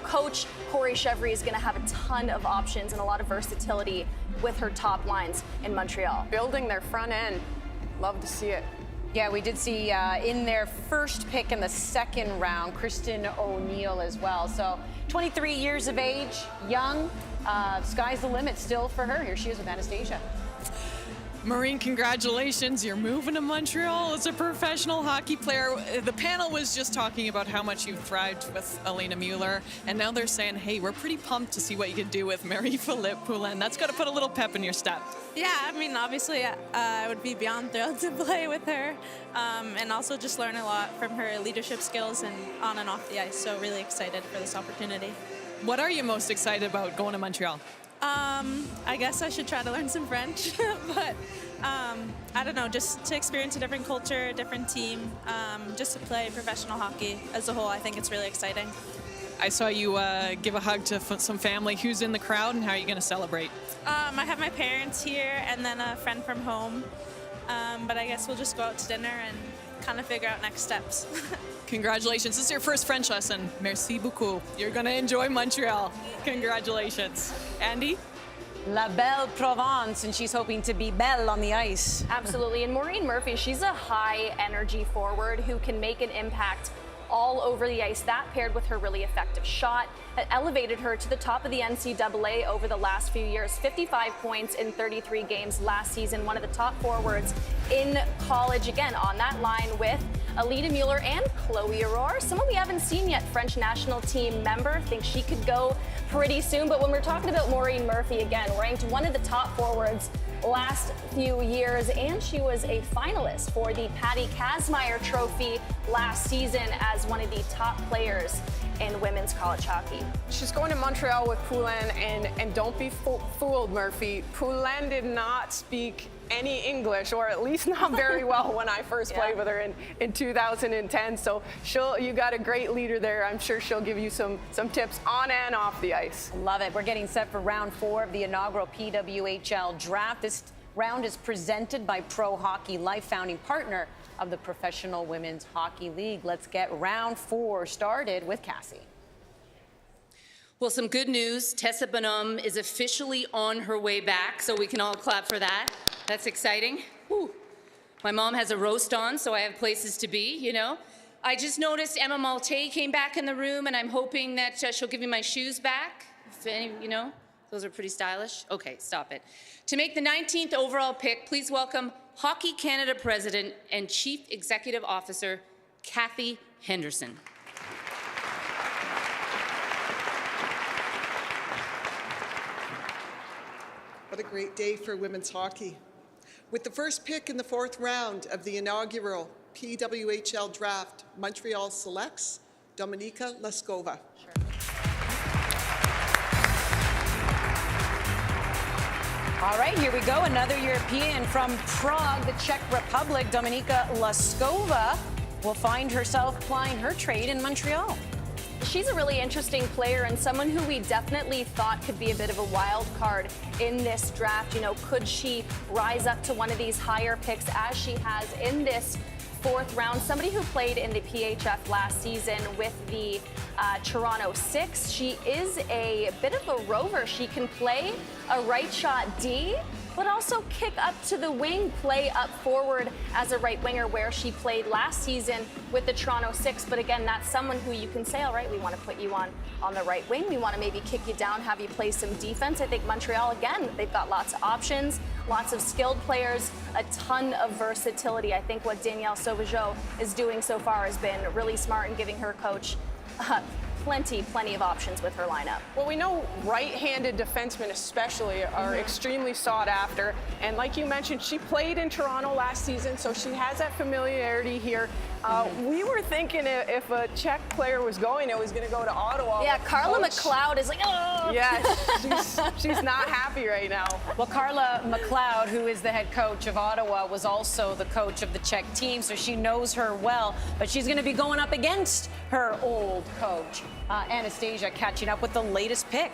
Coach Corey Chevry is going to have a ton of options and a lot of versatility with her top lines in Montreal. Building their front end. Love to see it. Yeah, we did see in their first pick in the 2nd round, Kristen O'Neill as well. So 23 years of age, young, sky's the limit still for her. Here she is with Anastasia. Maureen, congratulations. You're moving to Montreal as a professional hockey player. The panel was just talking about how much you thrived with Alina Mueller, and now they're saying, hey, we're pretty pumped to see what you can do with Marie-Philippe Poulin. That's got to put a little pep in your step. Yeah, I mean, obviously, I would be beyond thrilled to play with her, and also just learn a lot from her leadership skills and on and off the ice. So really excited for this opportunity. What are you most excited about going to Montreal? I guess I should try to learn some French, but I don't know, just to experience a different culture, a different team, just to play professional hockey as a whole. I think it's really exciting. I saw you give a hug to some family. Who's in the crowd, and how are you going to celebrate? I have my parents here and then a friend from home, but I guess we'll just go out to dinner and kind of figure out next steps. Congratulations. This is your first French lesson. Merci beaucoup. You're going to enjoy Montreal. Congratulations. Andy? La Belle Provence, and she's hoping to be belle on the ice. Absolutely. And Maureen Murphy, she's a high energy forward who can make an impact all over the ice. That paired with her really effective shot that elevated her to the top of the NCAA over the last few years. 55 points in 33 games last season. One of the top forwards in college. Again, on that line with Alina Mueller and Chloe Aurore, someone we haven't seen yet, French national team member. Think she could go pretty soon. But when we're talking about Maureen Murphy, again, ranked one of the top forwards last few years, and she was a finalist for the Patty Kazmaier Trophy last season as one of the top players in women's college hockey. She's going to Montreal with Poulin, and don't be fooled, Murphy. Poulin did not speak any English, or at least not very well when I first played with her in 2010. So you got a great leader there. I'm sure she'll give you some tips on and off the ice. Love it. We're getting set for round 4 of the inaugural PWHL draft. This round is presented by Pro Hockey Life, founding partner of the Professional Women's Hockey League. Let's get round 4 started with Cassie. Well, some good news. Tessa Bonhomme is officially on her way back, so we can all clap for that. That's exciting. Whew. My mom has a roast on, so I have places to be, you know. I just noticed Emma Malte came back in the room, and I'm hoping that she'll give me my shoes back. If any, you know, those are pretty stylish. Okay, stop it. To make the 19th overall pick, please welcome Hockey Canada President and Chief Executive Officer, Kathy Henderson. What a great day for women's hockey. With the first pick in the 4th round of the inaugural PWHL draft, Montreal selects Dominika Laskova. All right, here we go. Another European from Prague, the Czech Republic, Dominika Laskova, will find herself plying her trade in Montreal. She's a really interesting player and someone who we definitely thought could be a bit of a wild card in this draft. You know, could she rise up to one of these higher picks as she has in this fourth round? Somebody who played in the PHF last season with the Toronto Six. She is a bit of a rover. She can play a right shot D, but also kick up to the wing, play up forward as a right winger where she played last season with the Toronto Six. But again, that's someone who you can say, all right, we want to put you on the right wing. We want to maybe kick you down, have you play some defense. I think Montreal, again, they've got lots of options, lots of skilled players, a ton of versatility. I think what Danielle Sauvageau is doing so far has been really smart in giving her coach plenty of options with her lineup. Well, we know right-handed defensemen especially are extremely sought after. And like you mentioned, she played in Toronto last season, so she has that familiarity here. We were thinking if a Czech player was going, it was going to go to Ottawa. Yeah, Carla McLeod is like, oh. Yeah, she's not happy right now. Well, Carla McLeod, who is the head coach of Ottawa, was also the coach of the Czech team, so she knows her well. But she's going to be going up against her old coach, Anastasia, catching up with the latest pick.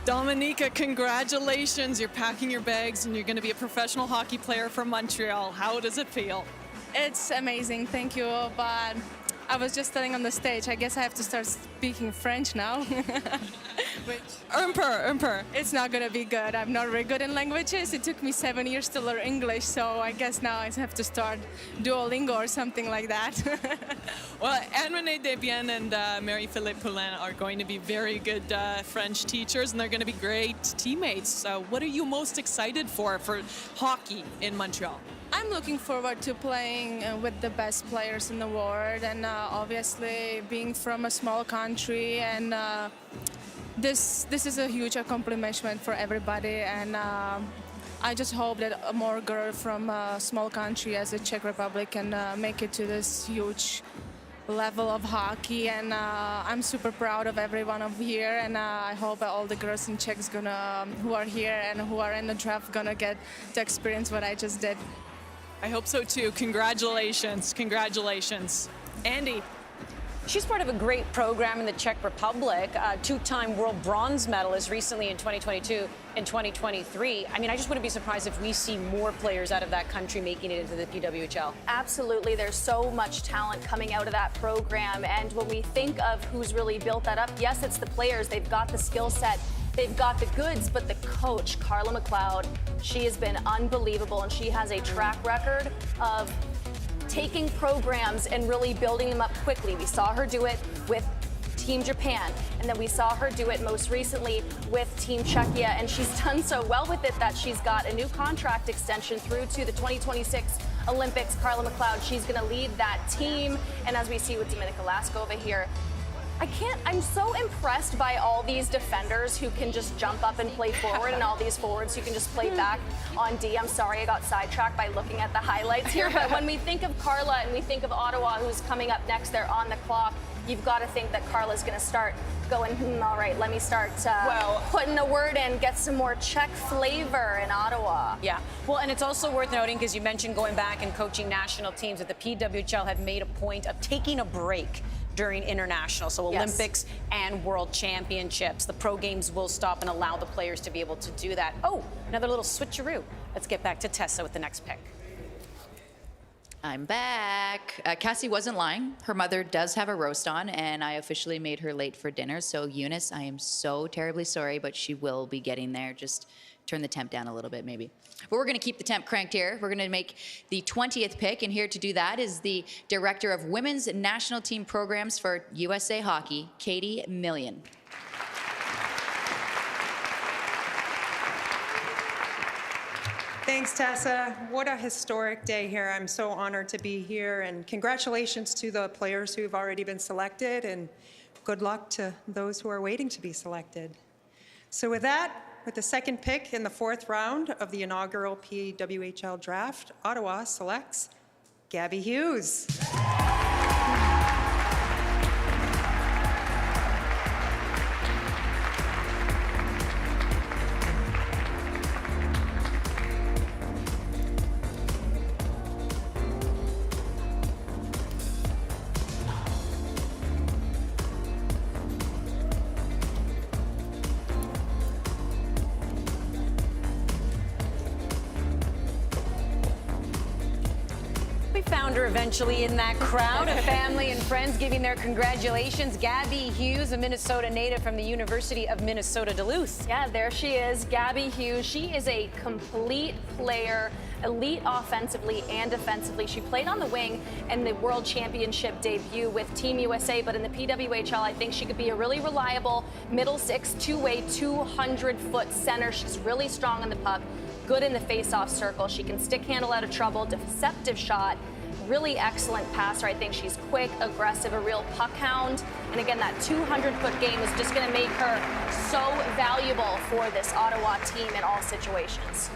Dominika, congratulations. You're packing your bags and you're going to be a professional hockey player from Montreal. How does it feel? It's amazing, thank you. But I was just telling on the stage, I guess I have to start speaking French now. Un peu. It's not gonna be good. I'm not very good in languages. It took me 7 years to learn English, so I guess now I have to start Duolingo or something like that. Well, Anne-Renée Desbiens and Marie-Philippe Poulin are going to be very good French teachers, and they're going to be great teammates. So what are you most excited for hockey in Montreal? I'm looking forward to playing with the best players in the world, and obviously being from a small country, and this is a huge accomplishment for everybody, and I just hope that more girls from a small country as the Czech Republic can make it to this huge level of hockey, and I'm super proud of everyone over here, and I hope all the girls in Czechs who are here and who are in the draft gonna get to experience what I just did. I hope so too. Congratulations. Andy. She's part of a great program in the Czech Republic, two-time world bronze medalist recently in 2022 and 2023. I mean, I just wouldn't be surprised if we see more players out of that country making it into the PWHL. Absolutely. There's so much talent coming out of that program. And when we think of who's really built that up, yes, it's the players. They've got the skill set. They've got the goods, but the coach, Carla McLeod, she has been unbelievable, and she has a track record of taking programs and really building them up quickly. We saw her do it with Team Japan, and then we saw her do it most recently with Team Czechia, and she's done so well with it that she's got a new contract extension through to the 2026 Olympics. Carla McLeod, she's going to lead that team, and as we see with Dominika Laskova here, I'm so impressed by all these defenders who can just jump up and play forward, and all these forwards who can just play back on D. I'm sorry I got sidetracked by looking at the highlights here, but when we think of Carla and we think of Ottawa, who's coming up next, they're on the clock, you've got to think that Carla's going to start going, all right, let me start putting the word in, get some more Czech flavor in Ottawa. Yeah, well, and it's also worth noting, because you mentioned going back and coaching national teams, that the PWHL had made a point of taking a break during international, so Olympics and World Championships. The pro games will stop and allow the players to be able to do that. Oh, another little switcheroo. Let's get back to Tessa with the next pick. I'm back. Cassie wasn't lying. Her mother does have a roast on, and I officially made her late for dinner. So Eunice, I am so terribly sorry, but she will be getting there. Just turn the temp down a little bit, maybe. But we're going to keep the temp cranked here. We're going to make the 20th pick, and here to do that is the Director of Women's National Team Programs for USA Hockey, Katie Million. Thanks, Tessa. What a historic day here. I'm so honored to be here, and congratulations to the players who've already been selected, and good luck to those who are waiting to be selected. So with that, with the second pick in the fourth round of the inaugural PWHL draft, Ottawa selects Gabby Hughes. her eventually in that crowd of family and friends giving their congratulations. Gabby Hughes, a Minnesota native from the University of Minnesota Duluth. Yeah, there she is, Gabby Hughes. She is a complete player, elite offensively and defensively. She played on the wing in the World Championship debut with Team USA, but in the PWHL, I think she could be a really reliable middle six, two-way, 200-foot center. She's really strong on the puck, good in the face-off circle. She can stick handle out of trouble, deceptive shot, really excellent passer. I think she's quick, aggressive, a real puck hound. And again, that 200-foot game is just going to make her so valuable for this Ottawa team in all situations.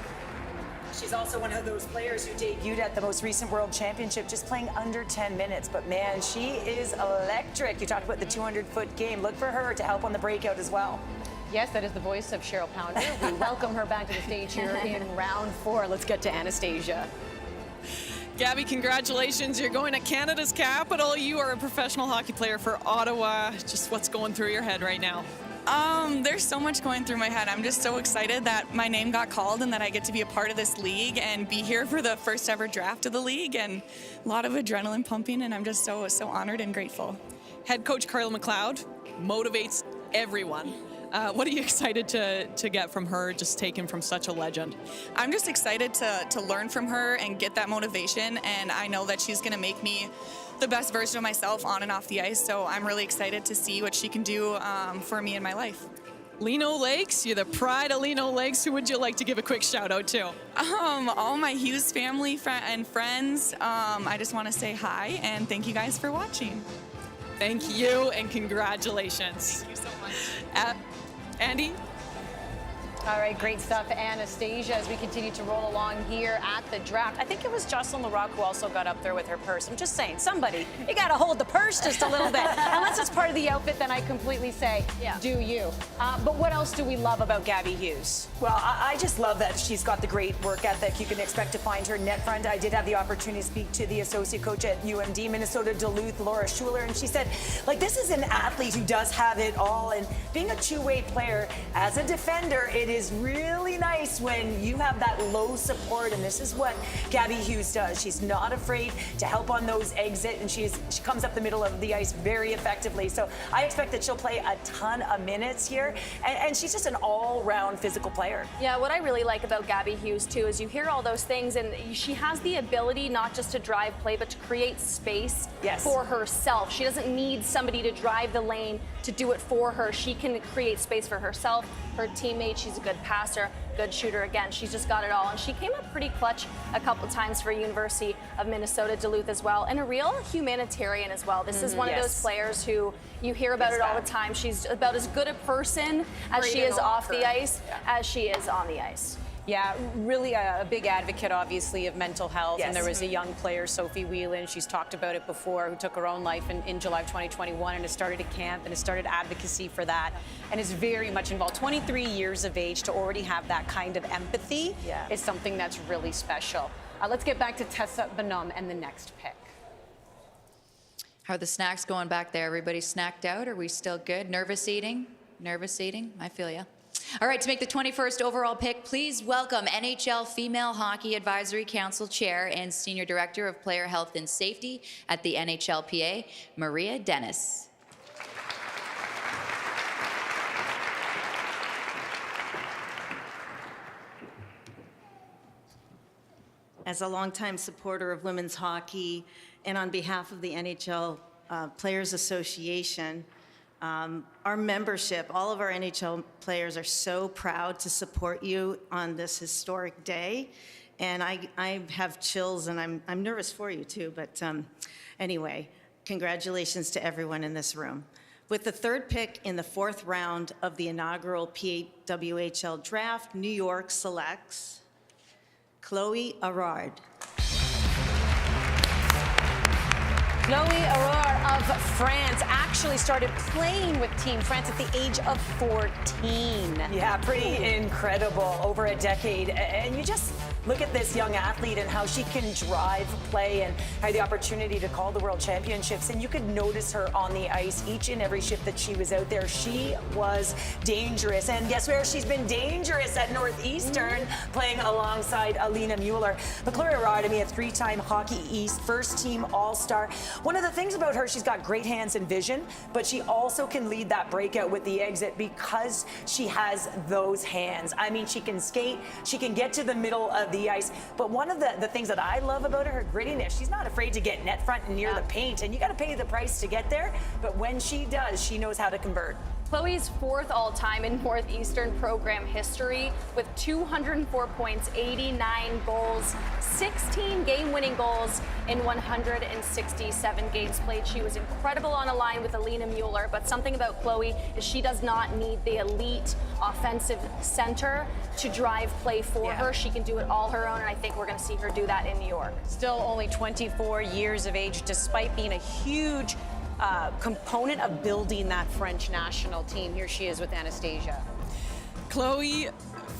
She's also one of those players who debuted at the most recent World Championship, just playing under 10 minutes. But man, she is electric. You talked about the 200-foot game. Look for her to help on the breakout as well. Yes, that is the voice of Cheryl Pounder. We welcome her back to the stage here in round 4. Let's get to Anastasia. Gabby, congratulations. You're going to Canada's capital. You are a professional hockey player for Ottawa. Just what's going through your head right now? There's so much going through my head. I'm just so excited that my name got called and that I get to be a part of this league and be here for the first ever draft of the league, and a lot of adrenaline pumping, and I'm just so honored and grateful. Head coach Carla McLeod motivates everyone. What are you excited to get from her, just taken from such a legend? I'm just excited to learn from her and get that motivation, and I know that she's going to make me the best version of myself on and off the ice, so I'm really excited to see what she can do for me in my life. Lino Lakes, you're the pride of Lino Lakes. Who would you like to give a quick shout out to? All my Hughes family and friends. I just want to say hi and thank you guys for watching. Thank you and congratulations. Thank you so much. Andy? All right, great stuff, Anastasia, as we continue to roll along here at the draft. I think it was Jocelyn Larocque who also got up there with her purse. I'm just saying, somebody, you got to hold the purse just a little bit. Unless it's part of the outfit, then I completely say, do you. But what else do we love about Gabby Hughes? Well, I just love that she's got the great work ethic. You can expect to find her net front. I did have the opportunity to speak to the associate coach at UMD, Minnesota Duluth, Laura Schuler, and she said, like, this is an athlete who does have it all. And being a two-way player, as a defender, it is really nice when you have that low support, and this is what Gabby Hughes does. She's not afraid to help on those exit, and she comes up the middle of the ice very effectively. So I expect that she'll play a ton of minutes here, and she's just an all-round physical player. Yeah, what I really like about Gabby Hughes, too, is you hear all those things, and she has the ability not just to drive play, but to create space for herself. She doesn't need somebody to drive the lane to do it for her. She can create space for herself, her teammates. She's a good passer, good shooter. Again, she's just got it all. And she came up pretty clutch a couple times for University of Minnesota Duluth as well, and a real humanitarian as well. This is one of those players who you hear about it all the time. She's about as good a person as she is off the ice as she is on the ice. Yeah, really a big advocate, obviously, of mental health. And there was a young player, Sophie Whelan, she's talked about it before, who took her own life in July of 2021 and has started a camp and has started advocacy for that and is very much involved. 23 years of age to already have that kind of empathy is something that's really special. Let's get back to Tessa Bonhomme and the next pick. How are the snacks going back there? Everybody snacked out? Are we still good? Nervous eating? Nervous eating? I feel ya. All right, to make the 21st overall pick, please welcome NHL Female Hockey Advisory Council Chair and Senior Director of Player Health and Safety at the NHLPA, Maria Dennis. As a longtime supporter of women's hockey and on behalf of the NHL Players Association, our membership, all of our NHL players are so proud to support you on this historic day. And I have chills, and I'm nervous for you too, but anyway, congratulations to everyone in this room. With the third pick in the 4th round of the inaugural PWHL draft, New York selects Chloe Arard. Chloe Arard of France actually started playing with Team France at the age of 14. Yeah, pretty incredible. Over a decade. And you just look at this young athlete and how she can drive play, and had the opportunity to call the World Championships, and you could notice her on the ice each and every shift that she was out there. She was dangerous, and guess where she's been dangerous? At Northeastern, playing alongside Alina Mueller. But Chloe Rodamy, a three-time Hockey East first-team All-Star. One of the things about her, she's got great hands and vision, but she also can lead that breakout with the exit because she has those hands. I mean, she can skate, she can get to the middle of the ice, but one of the things that I love about her grittiness, she's not afraid to get net front and near the paint, and you got to pay the price to get there, but when she does, she knows how to convert. Chloe's fourth all-time in Northeastern program history with 204 points, 89 goals, 16 game-winning goals in 167 games played. She was incredible on a line with Alina Mueller, but something about Chloe is she does not need the elite offensive center to drive play for her. She can do it all her own, and I think we're going to see her do that in New York. Still only 24 years of age, despite being a huge component of building that French national team. Here she is with Anastasia. Chloe,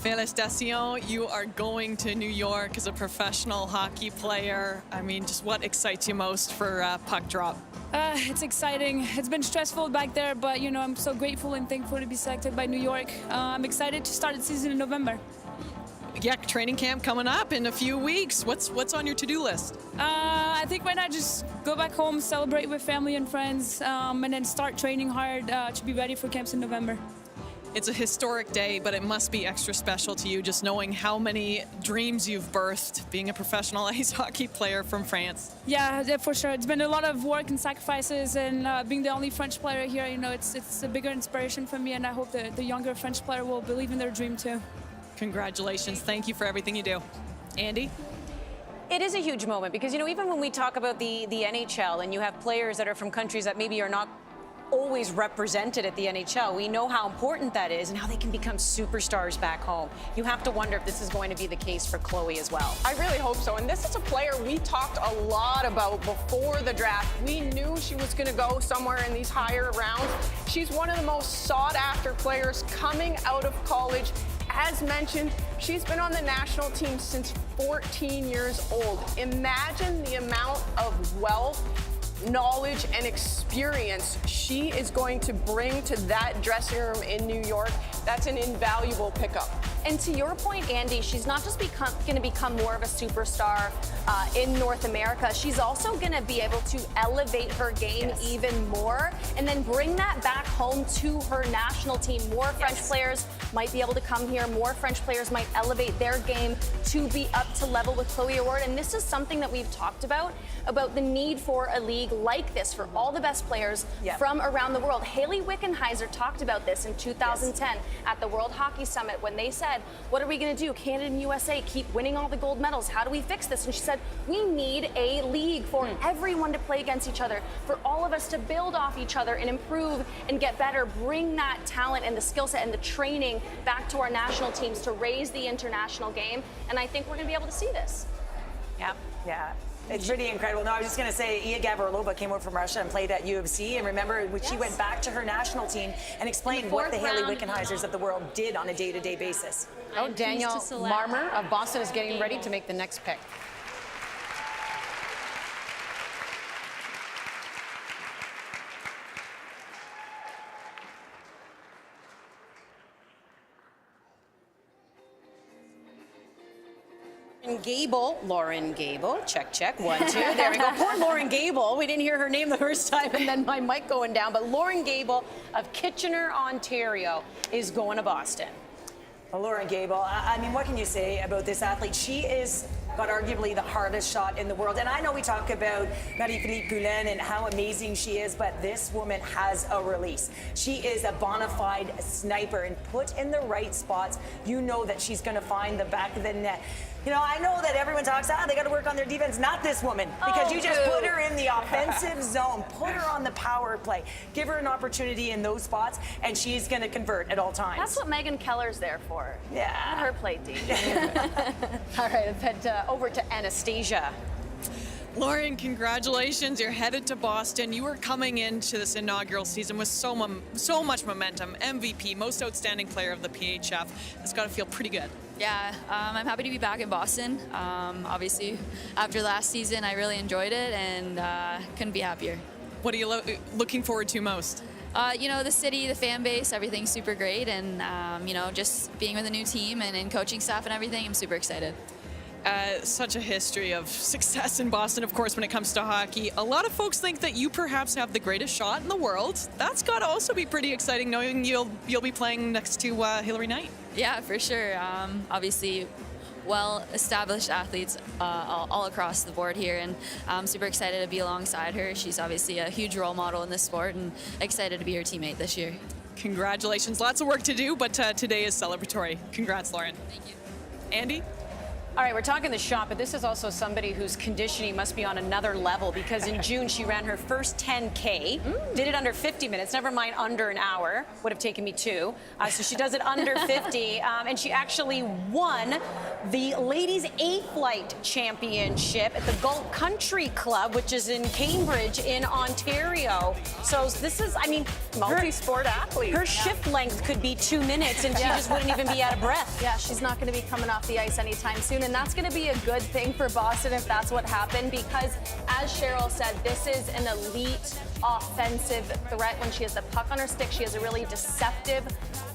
félicitations. You are going to New York as a professional hockey player. I mean, just what excites you most for puck drop? It's exciting. It's been stressful back there, but you know, I'm so grateful and thankful to be selected by New York. I'm excited to start the season in November. Yeah, training camp coming up in a few weeks. What's on your to-do list? I think right now just go back home, celebrate with family and friends, and then start training hard to be ready for camps in November. It's a historic day, but it must be extra special to you just knowing how many dreams you've birthed being a professional ice hockey player from France. Yeah, for sure. It's been a lot of work and sacrifices, and being the only French player here, you know, it's a bigger inspiration for me, and I hope the younger French player will believe in their dream too. Congratulations. Thank you for everything you do. Andy? It is a huge moment because, you know, even when we talk about the NHL and you have players that are from countries that maybe are not always represented at the NHL, we know how important that is and how they can become superstars back home. You have to wonder if this is going to be the case for Chloe as well. I really hope so. And this is a player we talked a lot about before the draft. We knew she was going to go somewhere in these higher rounds. She's one of the most sought-after players coming out of college. As mentioned, she's been on the national team since 14 years old. Imagine the amount of wealth, knowledge, and experience she is going to bring to that dressing room in New York. That's an invaluable pickup. And to your point, Andy, she's not just going to become more of a superstar in North America. She's also going to be able to elevate her game even more and then bring that back home to her national team. More French players might be able to come here. More French players might elevate their game to be up to level with Chloe Award. And this is something that we've talked about the need for a league like this for all the best players from around the world. Hayley Wickenheiser talked about this in 2010 at the World Hockey Summit when they said, what are we going to do? Canada and USA keep winning all the gold medals. How do we fix this? And she said, we need a league for everyone to play against each other, for all of us to build off each other and improve and get better, bring that talent and the skill set and the training back to our national teams to raise the international game. And I think we're going to be able to see this. Yeah. It's pretty incredible. No, I was just going to say, Iya Gavrilova came over from Russia and played at UFC. And remember, when she went back to her national team and explained what the Hayley Wickenheisers of the world did on a day-to-day basis. Oh, Danielle Marmer of Boston is getting ready to make the next pick. Lauren Gable, check, 1, 2, there we go. Poor Lauren Gable, we didn't hear her name the first time and then my mic going down, but Lauren Gable of Kitchener, Ontario is going to Boston. Well, Lauren Gable, I mean, what can you say about this athlete? She is got arguably the hardest shot in the world. And I know we talk about Marie-Philippe Poulin and how amazing she is, but this woman has a release. She is a bona fide sniper, and put in the right spots, you know that she's going to find the back of the net. You know, I know that everyone talks, they got to work on their defense. Not this woman, because you just put her in the offensive zone, put her on the power play, give her an opportunity in those spots, and she's going to convert at all times. That's what Megan Keller's there for. Yeah. Let her play D. All right, but over to Anastasia. Lauren, congratulations. You're headed to Boston. You are coming into this inaugural season with so much momentum. MVP, most outstanding player of the PHF. It's got to feel pretty good. Yeah, I'm happy to be back in Boston. Obviously, after last season, I really enjoyed it and couldn't be happier. What are you looking forward to most? The city, the fan base, everything's super great. And, just being with a new team and coaching staff and everything, I'm super excited. Such a history of success in Boston, of course, when it comes to hockey. A lot of folks think that you perhaps have the greatest shot in the world. That's got to also be pretty exciting, knowing you'll be playing next to Hilary Knight. Yeah, for sure. Obviously, well-established athletes all across the board here, and I'm super excited to be alongside her. She's obviously a huge role model in this sport, and excited to be her teammate this year. Congratulations. Lots of work to do, but today is celebratory. Congrats, Lauren. Thank you. Andy? All right, we're talking the shot, but this is also somebody whose conditioning must be on another level, because in June she ran her first 10K, did it under 50 minutes, never mind under an hour, would have taken me 2. So she does it under 50, and she actually won the Ladies A-Flight Championship at the Galt Country Club, which is in Cambridge in Ontario. So this is, multi-sport athlete. Her shift length could be 2 minutes, and she just wouldn't even be out of breath. Yeah, she's not going to be coming off the ice anytime soon, and that's going to be a good thing for Boston if that's what happened, because as Cheryl said, this is an elite offensive threat. When she has the puck on her stick, she has a really deceptive,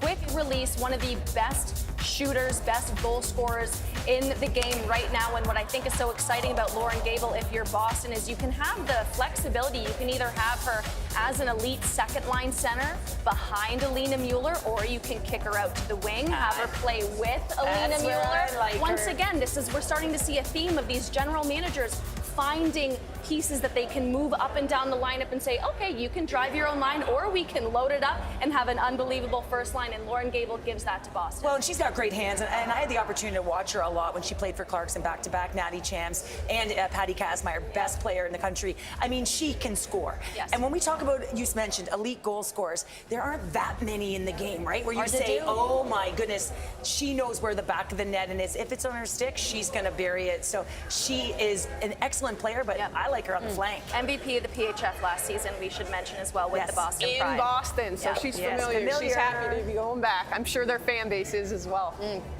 quick release, one of the best shooters, best goal scorers in the game right now. And what I think is so exciting about Lauren Gable, if you're Boston, is you can have the flexibility. You can either have her as an elite second line center behind Alina Mueller, or you can kick her out to the wing, have her play with Alina Mueller. Once again, we're starting to see a theme of these general managers finding pieces that they can move up and down the lineup and say, okay, you can drive your own line, or we can load it up and have an unbelievable first line, and Lauren Gable gives that to Boston. Well, and she's got great hands, and I had the opportunity to watch her a lot when she played for Clarkson back-to-back, Natty Champs, and Patty Kazmaier, best player in the country. She can score. Yes. And when we talk about, you mentioned elite goal scorers, there aren't that many in the game, right? Where you say, oh my goodness, she knows where the back of the net is. If it's on her stick, she's going to bury it. So she is an excellent player, but I like her on the flank. MVP of the PHF last season, we should mention as well, with the Boston Pride. In Boston, so she's familiar. She's happy to be going back. I'm sure their fan base is as well.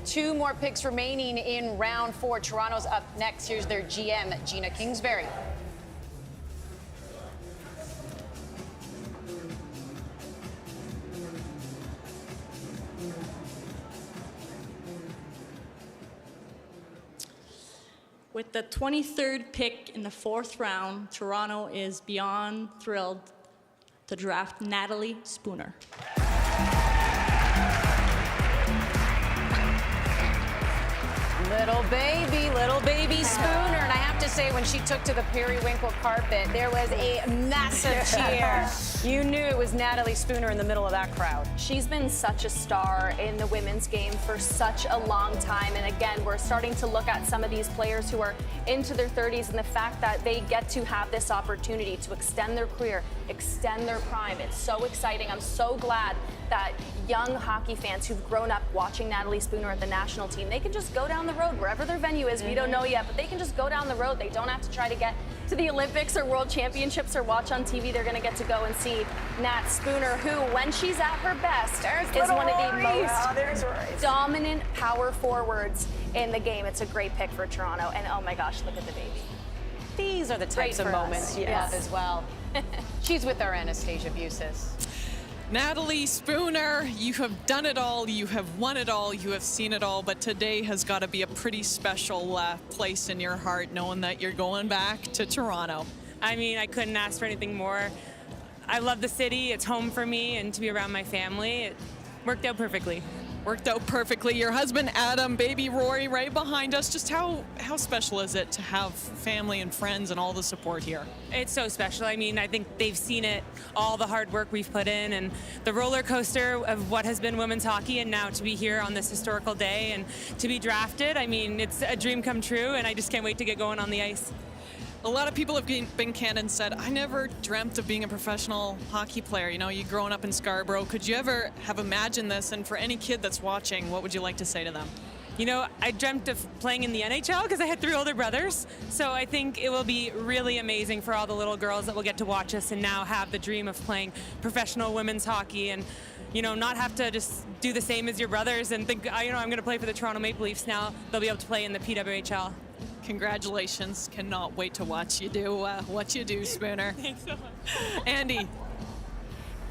2 more picks remaining in round 4. Toronto's up next. Here's their GM, Gina Kingsbury. With the 23rd pick in the 4th round, Toronto is beyond thrilled to draft Natalie Spooner. Little baby Spooner. And I have to say, when she took to the periwinkle carpet, there was a massive cheer. You knew it was Natalie Spooner in the middle of that crowd. She's been such a star in the women's game for such a long time. And again, we're starting to look at some of these players who are into their 30s, and the fact that they get to have this opportunity to extend their career, extend their prime. It's so exciting. I'm so glad that young hockey fans who've grown up watching Natalie Spooner at the national team, they can just go down the road wherever their venue is. We don't know yet, but they can just go down the road. They don't have to try to get to the Olympics or World Championships or watch on TV. They're going to get to go and see Nat Spooner, who, when she's at her best, is one of the most dominant power forwards in the game. It's a great pick for Toronto, and oh my gosh, look at the baby. These are the types of moments you love as well. She's with our Anastasia Busis. Natalie Spooner, you have done it all, you have won it all, you have seen it all, but today has got to be a pretty special place in your heart, knowing that you're going back to Toronto. I couldn't ask for anything more. I love the city, it's home for me, and to be around my family, it worked out perfectly. Worked out perfectly. Your husband, Adam, baby Rory, right behind us. Just how special is it to have family and friends and all the support here? It's so special. I think they've seen it, all the hard work we've put in, and the roller coaster of what has been women's hockey, and now to be here on this historical day and to be drafted. It's a dream come true, and I just can't wait to get going on the ice. A lot of people have been candid and said, I never dreamt of being a professional hockey player. You growing up in Scarborough. Could you ever have imagined this? And for any kid that's watching, what would you like to say to them? you know, I dreamt of playing in the NHL because I had 3 older brothers. So I think it will be really amazing for all the little girls that will get to watch us and now have the dream of playing professional women's hockey and, you know, not have to just do the same as your brothers and think, you know, I'm going to play for the Toronto Maple Leafs now. They'll be able to play in the PWHL. Congratulations. Cannot wait to watch you do what you do, Spooner. Thanks so much. Andy.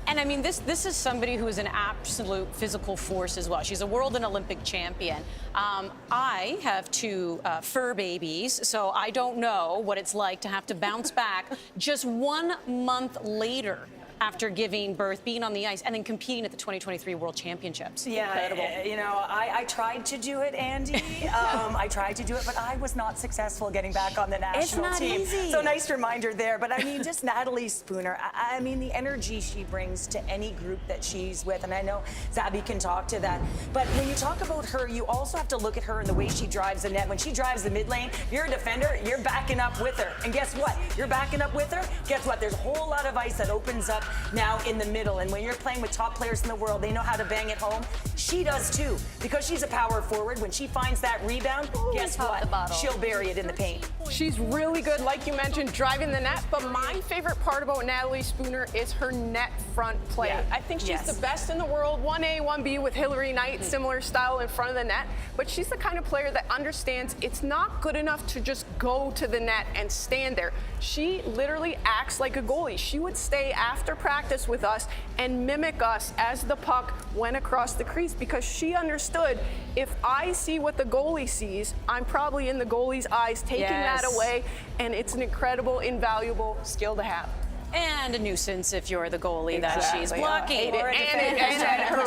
And I mean, this is somebody who is an absolute physical force as well. She's a world and Olympic champion. I have 2 fur babies, so I don't know what it's like to have to bounce back just 1 month later after giving birth, being on the ice, and then competing at the 2023 World Championships. Yeah, Incredible. you know, I tried to do it, Andy. I tried to do it, but I was not successful getting back on the national not team. easy. So nice reminder there. But I mean, just Natalie Spooner. I mean, the energy she brings to any group that she's with, and I know Zabby can talk to that. But when you talk about her, you also have to look at her and the way she drives the net. When she drives the mid lane, you're a defender, you're backing up with her. And guess what? You're backing up with her. Guess what? There's a whole lot of ice that opens up now in the middle. And when you're playing with top players in the world, they know how to bang it home. She does too, because she's a power forward. When she finds that rebound, guess what? She'll bury it in the paint. She's really good, like you mentioned, driving the net. But my favorite part about Natalie Spooner is her net front play. Yeah. I think she's Yes. the best in the world. 1A, 1B with Hillary Knight, similar style in front of the net. But she's the kind of player that understands it's not good enough to just go to the net and stand there. She literally acts like a goalie. She would stay after practice with us and mimic us as the puck went across the crease, because she understood if I see what the goalie sees, I'm probably in the goalie's eyes taking that away, and it's an incredible, invaluable skill to have. And a nuisance if you're the goalie that she's Exactly. blocking. Or a defender.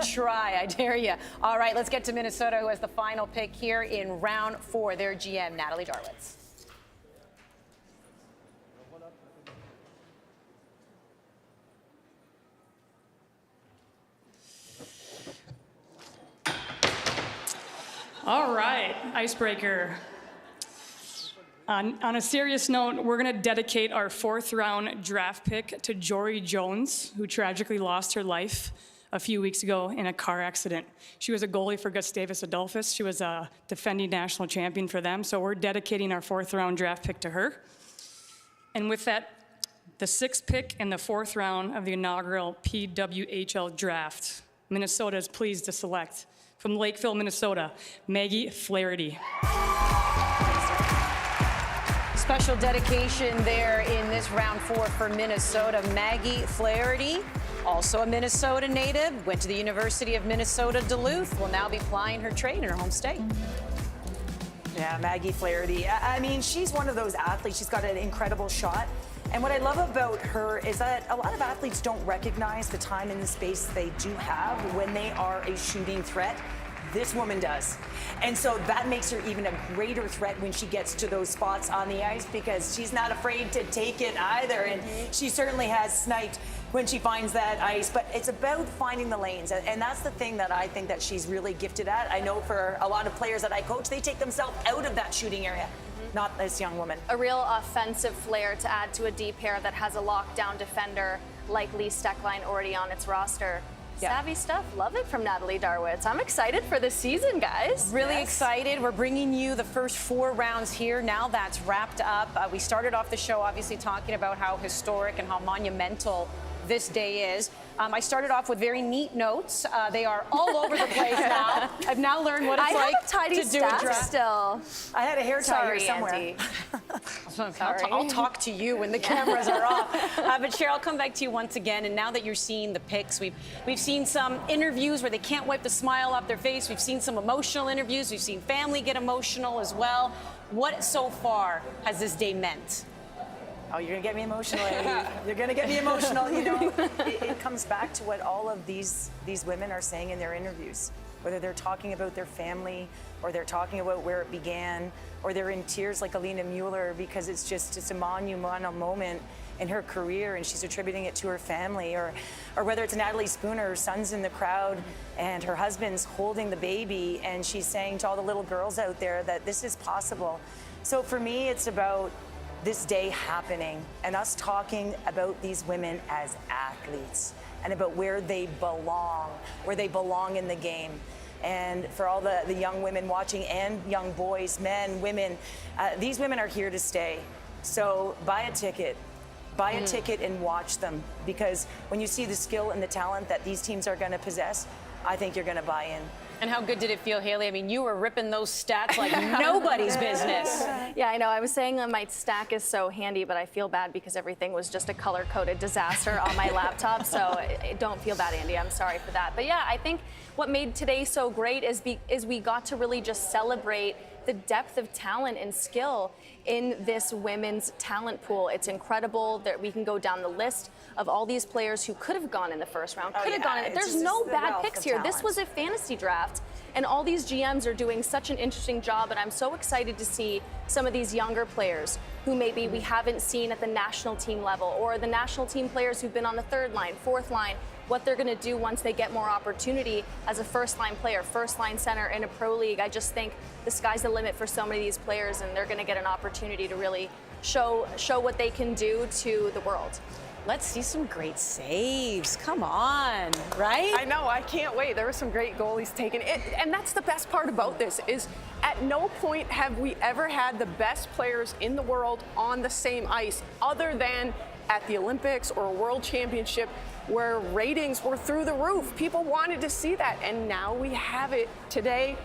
Try, I dare you. All right, let's get to Minnesota, who has the final pick here in round 4. Their GM, Natalie Darwitz. All right, icebreaker. On a serious note, we're going to dedicate our 4th round draft pick to Jory Jones, who tragically lost her life a few weeks ago in a car accident. She was a goalie for Gustavus Adolphus. She was a defending national champion for them, so we're dedicating our 4th round draft pick to her. And with that, the 6th pick in the 4th round of the inaugural PWHL draft, Minnesota is pleased to select from Lakeville, Minnesota, Maggie Flaherty. Special dedication there in this round 4 for Minnesota. Maggie Flaherty, also a Minnesota native, went to the University of Minnesota Duluth, will now be plying her trade in her home state. Yeah, Maggie Flaherty. I mean, she's one of those athletes. She's got an incredible shot. And what I love about her is that a lot of athletes don't recognize the time and the space they do have when they are a shooting threat. This woman does. And so that makes her even a greater threat when she gets to those spots on the ice, because she's not afraid to take it either. And she certainly has sniped when she finds that ice. But it's about finding the lanes. And that's the thing that I think that she's really gifted at. I know for a lot of players that I coach, they take themselves out of that shooting area. Not this young woman. A real offensive flair to add to a D pair that has a lockdown defender like Lee Stecklein already on its roster. Savvy stuff. Love it from Natalie Darwitz. I'm excited for this season, guys. Really excited. We're bringing you the first 4 rounds here. Now that's wrapped up. We started off the show obviously talking about how historic and how monumental this day is. I started off with very neat notes. They are all over the place now. I've now learned what it's like have a tidy to do a staff draft. Still. I had a hair tie here Sorry, somewhere. Andy. I'll talk to you when the cameras are off. But Cheryl, I'll come back to you once again. And now that you're seeing the picks, we've seen some interviews where they can't wipe the smile off their face. We've seen some emotional interviews. We've seen family get emotional as well. What so far has this day meant? Oh, you're gonna get me emotional, Andy. You're gonna get me emotional. You know, it comes back to what all of these women are saying in their interviews. Whether they're talking about their family, or they're talking about where it began, or they're in tears like Alina Mueller because it's a monumental moment in her career and she's attributing it to her family, or whether it's Natalie Spooner, her son's in the crowd and her husband's holding the baby and she's saying to all the little girls out there that this is possible. So for me, it's about this day happening and us talking about these women as athletes and about where they belong in the game. And for all the young women watching and young boys, men, women, these women are here to stay. So buy a ticket. Buy a ticket and watch them, because when you see the skill and the talent that these teams are going to possess, I think you're going to buy in. And how good did it feel, Haley? I mean, you were ripping those stats like nobody's business. Yeah, I know. I was saying that my stack is so handy, but I feel bad because everything was just a color-coded disaster on my laptop. So I don't feel bad, Andy. I'm sorry for that. But yeah, I think what made today so great is we got to really just celebrate the depth of talent and skill in this women's talent pool. It's incredible that we can go down the list of all these players who could have gone in the first round, could have gone in. There's no bad picks here. This was a fantasy draft, and all these GMs are doing such an interesting job, and I'm so excited to see some of these younger players who maybe we haven't seen at the national team level, or the national team players who've been on the third line, fourth line, what they're going to do once they get more opportunity as a first-line player, first-line center in a pro league. I just think the sky's the limit for so many of these players, and they're going to get an opportunity to really show what they can do to the world. Let's see some great saves. Come on, right? I know, I can't wait. There were some great goalies taken. And that's the best part about this is at no point have we ever had the best players in the world on the same ice other than at the Olympics or a World Championship where ratings were through the roof. People wanted to see that, and now we have it today,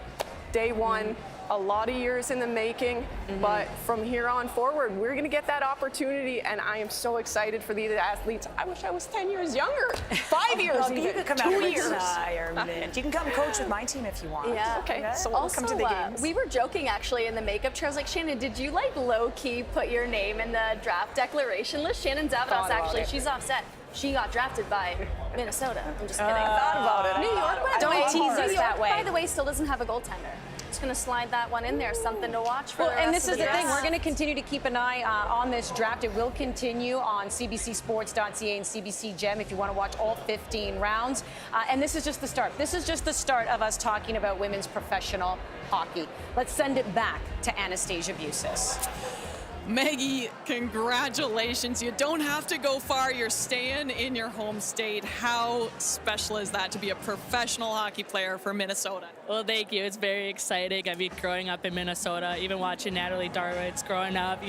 day one. A lot of years in the making, but from here on forward, we're going to get that opportunity, and I am so excited for these athletes. I wish I was 10 years younger, 5 years Well, even, you could come 2 out years. retirement. You can come coach with my team if you want. Yeah. Okay. So Also, come to the games. we were joking actually in the makeup chair. I was like, Shannon, did you like low-key put your name in the draft declaration list? Shannon Thought Davidos, about actually, it. she's offset. She got drafted by Minnesota. I'm just kidding. I thought about it. New York, by the Don't way, tease us New that York, way. by the way, still doesn't have a goaltender. Just going to slide that one in there. Something to watch for Well, the and rest this of is the thing. draft. We're going to continue to keep an eye on this draft. It will continue on CBCSports.ca and CBC Gem if you want to watch all 15 rounds. And this is just the start. This is just the start of us talking about women's professional hockey. Let's send it back to Anastasia Busis. Maggie, congratulations. You don't have to go far. You're staying in your home state. How special is that to be a professional hockey player for Minnesota? Well, thank you. It's very exciting. I mean, growing up in Minnesota, even watching Natalie Darwitz growing up,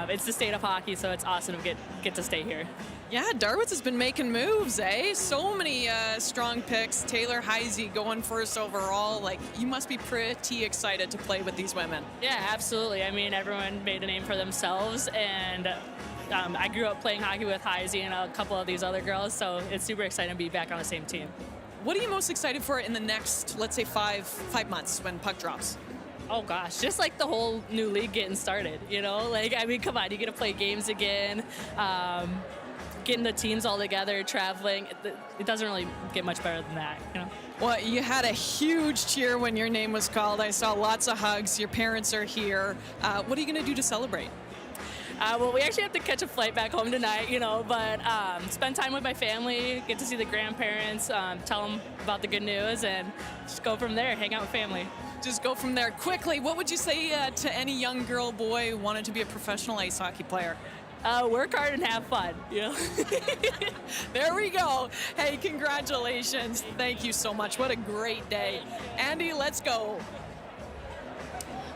it's the state of hockey, so it's awesome to get to stay here. Yeah, Darwitz has been making moves, eh? So many strong picks. Taylor Heisey going first overall. Like, you must be pretty excited to play with these women. Yeah, absolutely. I mean, everyone made a name for themselves, and I grew up playing hockey with Heisey and a couple of these other girls, so it's super exciting to be back on the same team. What are you most excited for in the next, let's say, five months when puck drops? Oh gosh, just like the whole new league getting started, come on, you get to play games again, getting the teams all together, traveling. It doesn't really get much better than that, Well, you had a huge cheer when your name was called. I saw lots of hugs. Your parents are here. What are you going to do to celebrate? Well, we actually have to catch a flight back home tonight, but spend time with my family, get to see the grandparents, tell them about the good news, and just go from there, hang out with family. Just go from there. Quickly, what would you say to any young girl, boy who wanted to be a professional ice hockey player? Work hard and have fun, There we go. Hey, congratulations. Thank you so much. What a great day. Andy, let's go.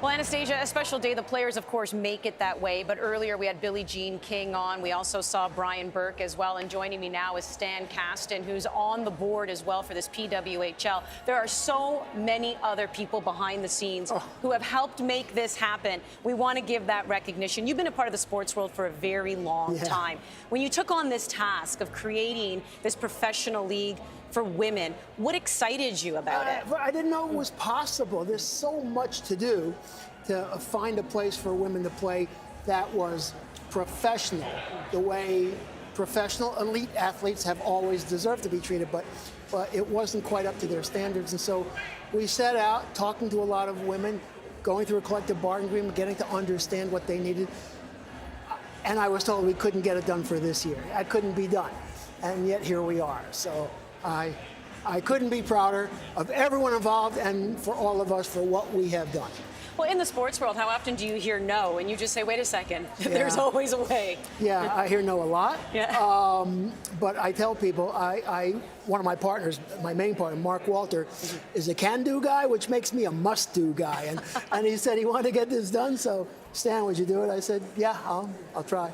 Well, Anastasia, a special day. The players, of course, make it that way. But earlier we had Billie Jean King on. We also saw Brian Burke as well. And joining me now is Stan Kasten, who's on the board as well for this PWHL. There are so many other people behind the scenes who have helped make this happen. We want to give that recognition. You've been a part of the sports world for a very long time. When you took on this task of creating this professional league for women, what excited you about it? I didn't know it was possible. There's so much to do to find a place for women to play that was professional, the way professional elite athletes have always deserved to be treated, but it wasn't quite up to their standards. And so we set out talking to a lot of women, going through a collective bargaining agreement, getting to understand what they needed. And I was told we couldn't get it done for this year. I couldn't be done. And yet here we are. So I couldn't be prouder of everyone involved and for all of us for what we have done. Well, in the sports world, how often do you hear no and you just say, wait a second, there's always a way? Yeah, I hear no a lot. Yeah. But I tell people, one of my partners, my main partner, Mark Walter, is a can-do guy, which makes me a must-do guy. And he said he wanted to get this done, so Stan, would you do it? I said, yeah, I'll try.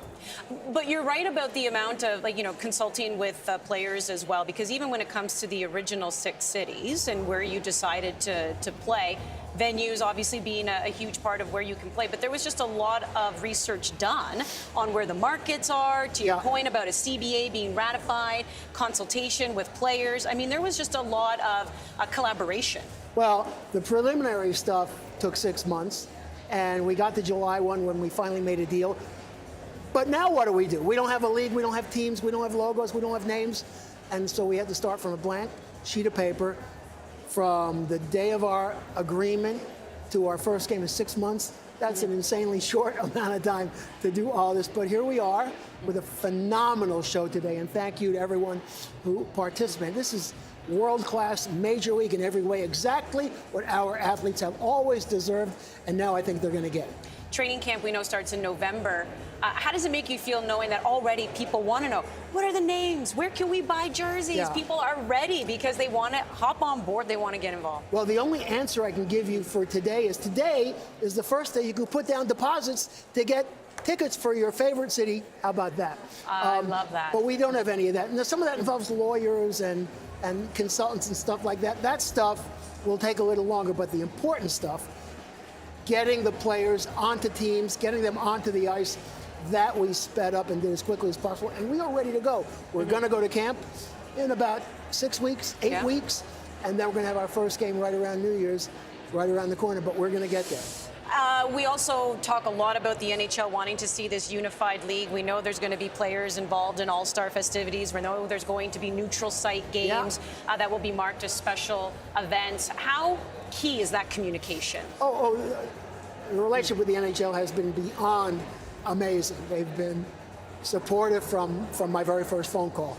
But you're right about the amount of, consulting with players as well, because even when it comes to the original 6 cities and where you decided to play, venues obviously being a huge part of where you can play, but there was just a lot of research done on where the markets are, to your point about a CBA being ratified, consultation with players. I mean, there was just a lot of collaboration. Well, the preliminary stuff took 6 months, and we got to July 1 when we finally made a deal. But now what do? We don't have a league, we don't have teams, we don't have logos, we don't have names, and so we had to start from a blank sheet of paper. From the day of our agreement to our first game in 6 months, that's an insanely short amount of time to do all this. But here we are with a phenomenal show today, and thank you to everyone who participated. This is world-class, major league in every way, exactly what our athletes have always deserved, and now I think they're going to get it. Training camp, we know, starts in November. How does it make you feel knowing that already people want to know, what are the names? Where can we buy jerseys? Yeah. People are ready because they want to hop on board. They want to get involved. Well, the only answer I can give you for today is the first day you can put down deposits to get tickets for your favorite city. How about that? I love that. But we don't have any of that. And some of that involves lawyers and consultants and stuff like that. That stuff will take a little longer, but the important stuff, getting the players onto teams, getting them onto the ice, that we sped up and did as quickly as possible. And we are ready to go. We're going to go to camp in about 6 weeks, 8 weeks, and then we're going to have our first game right around New Year's, right around the corner, but we're going to get there. We also talk a lot about the NHL wanting to see this unified league. We know there's going to be players involved in all-star festivities. We know there's going to be neutral site games that will be marked as special events. How key is that communication? The relationship with the NHL has been beyond amazing. They've been supportive from my very first phone call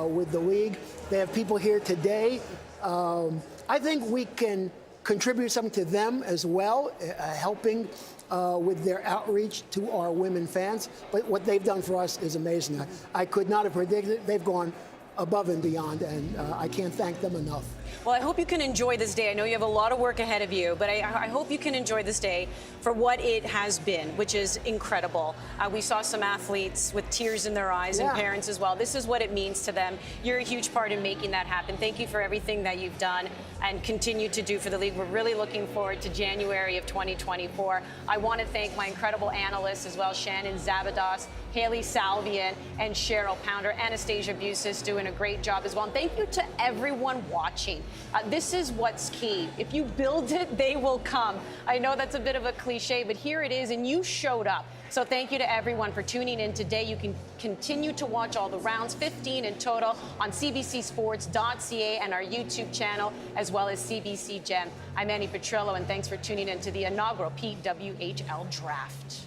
with the league. They have people here today. I think we can contribute something to them as well, helping with their outreach to our women fans. But what they've done for us is amazing. I could not have predicted it. They've gone above and beyond, and I can't thank them enough. Well, I hope you can enjoy this day. I know you have a lot of work ahead of you, but I hope you can enjoy this day for what it has been, which is incredible. We saw some athletes with tears in their eyes and parents as well. This is what it means to them. You're a huge part in making that happen. Thank you for everything that you've done and continue to do for the league. We're really looking forward to January of 2024. I want to thank my incredible analysts as well, Shannon Zabados, Haley Salvian, and Cheryl Pounder. Anastasia Busis doing a great job as well. And thank you to everyone watching. This is what's key. If you build it, they will come. I know that's a bit of a cliche, but here it is, and you showed up. So thank you to everyone for tuning in today. You can continue to watch all the rounds, 15 in total, on cbcsports.ca and our YouTube channel, as well as CBC Gem. I'm Annie Petrillo, and thanks for tuning in to the inaugural PWHL Draft.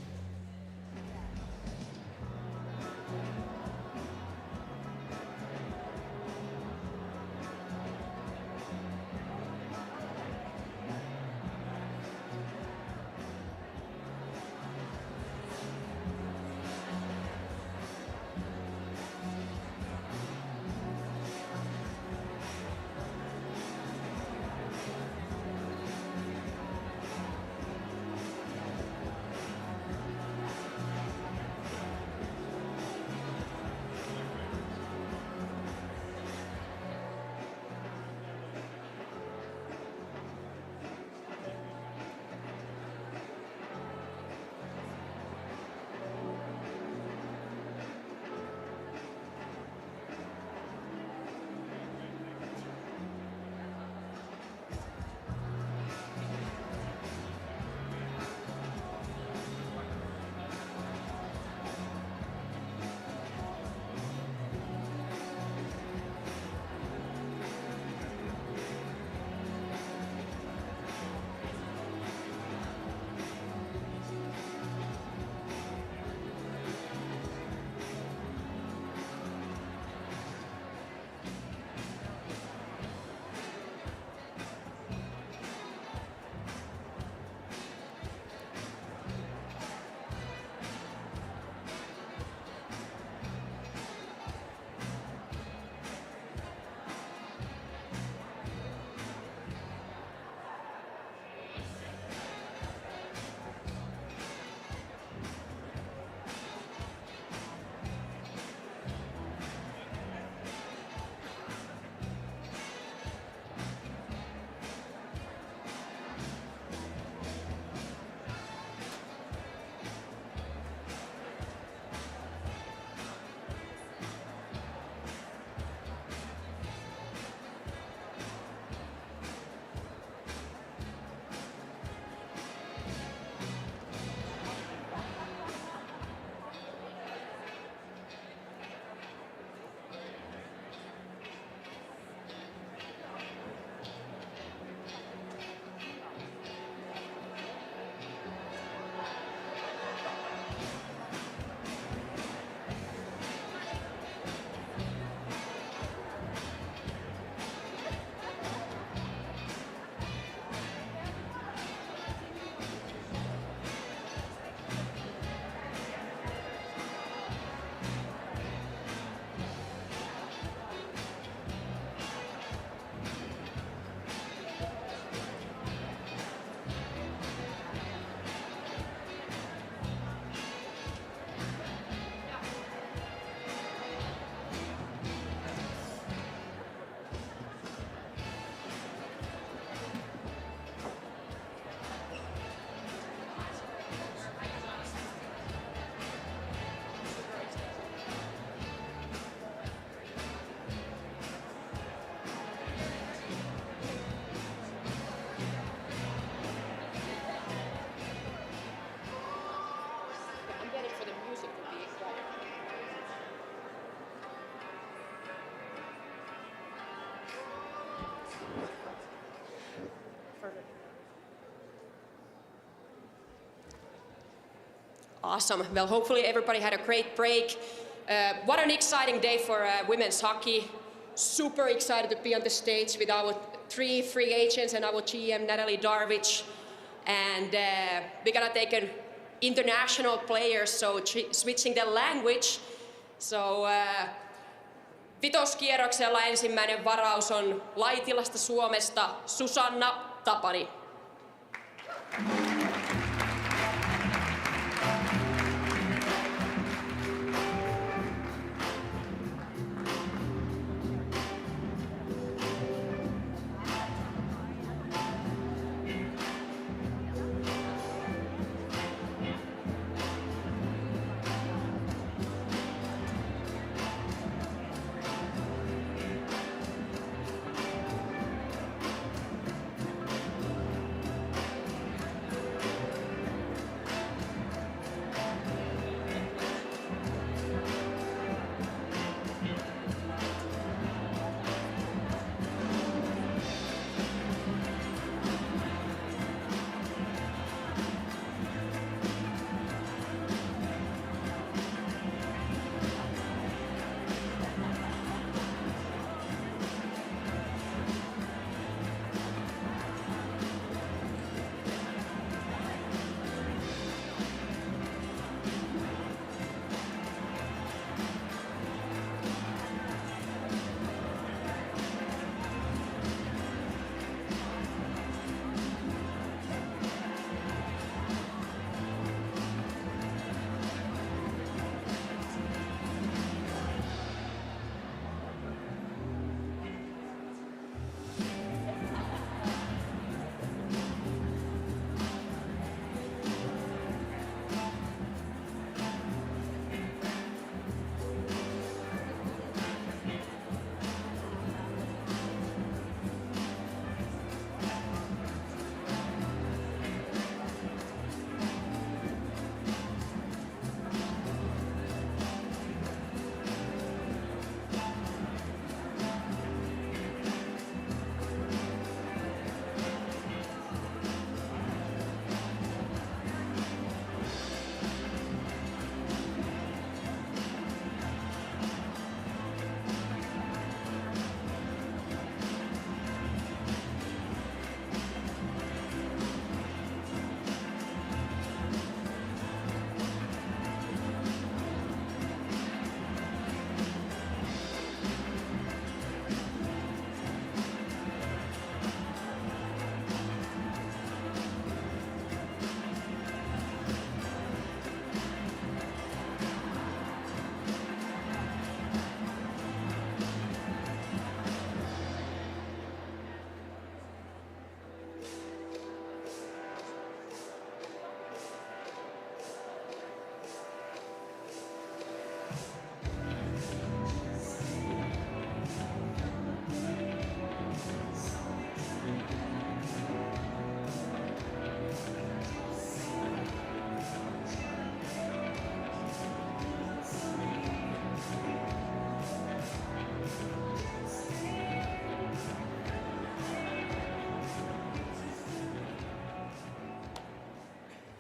Awesome. Well, hopefully everybody had a great break. What an exciting day for women's hockey. Super excited to be on the stage with our 3 free agents and our GM, Natalie Darvich. And we're gonna take an international player, so switching the language. So vitoskierroksella ensimmäinen varaus on Laitilasta Suomesta Susanna Tapani.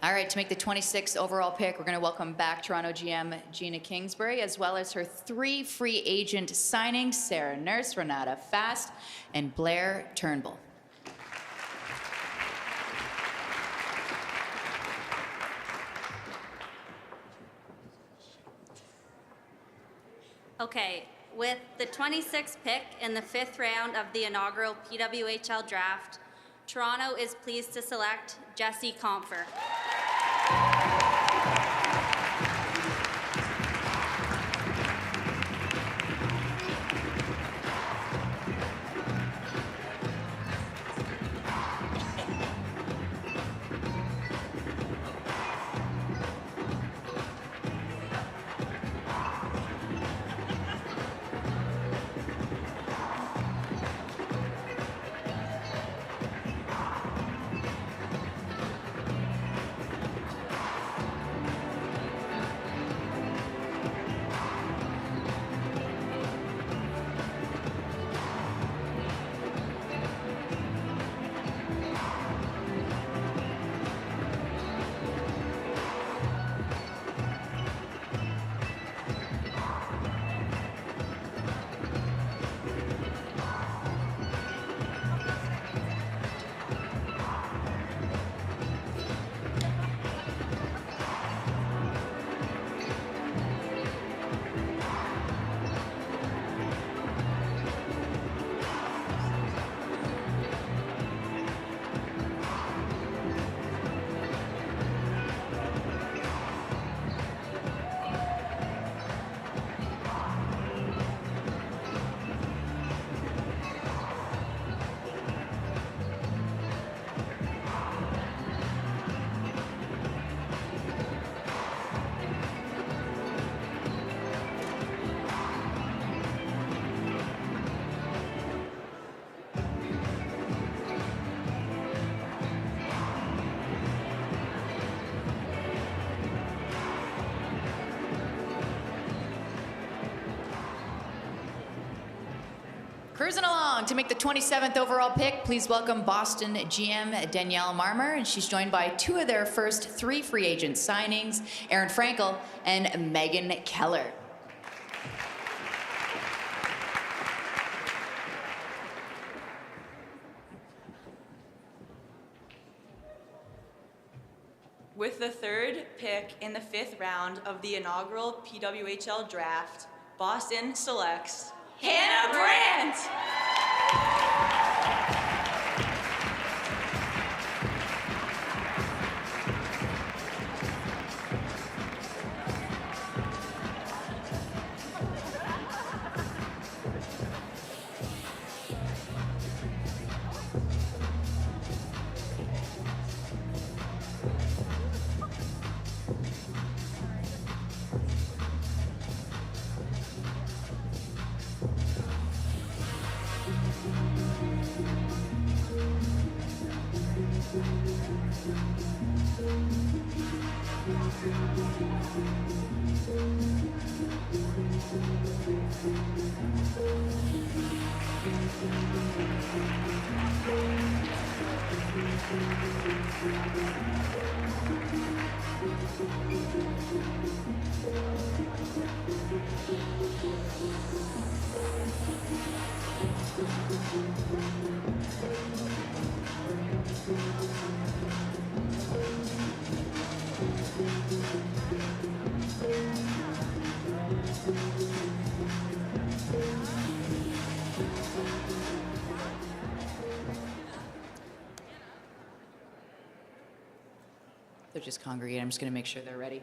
All right, to make the 26th overall pick, we're going to welcome back Toronto GM Gina Kingsbury, as well as her 3 free agent signings, Sarah Nurse, Renata Fast, and Blair Turnbull. Okay, with the 26th pick in the 5th round of the inaugural PWHL draft, Toronto is pleased to select Jessie Compher. Cruising along to make the 27th overall pick, please welcome Boston GM Danielle Marmer, and she's joined by two of their first 3 free agent signings, Erin Frankel and Megan Keller. With the 3rd pick in the 5th round of the inaugural PWHL draft, Boston selects Hannah Brandt. They're just congregating. I'm just going to make sure they're ready.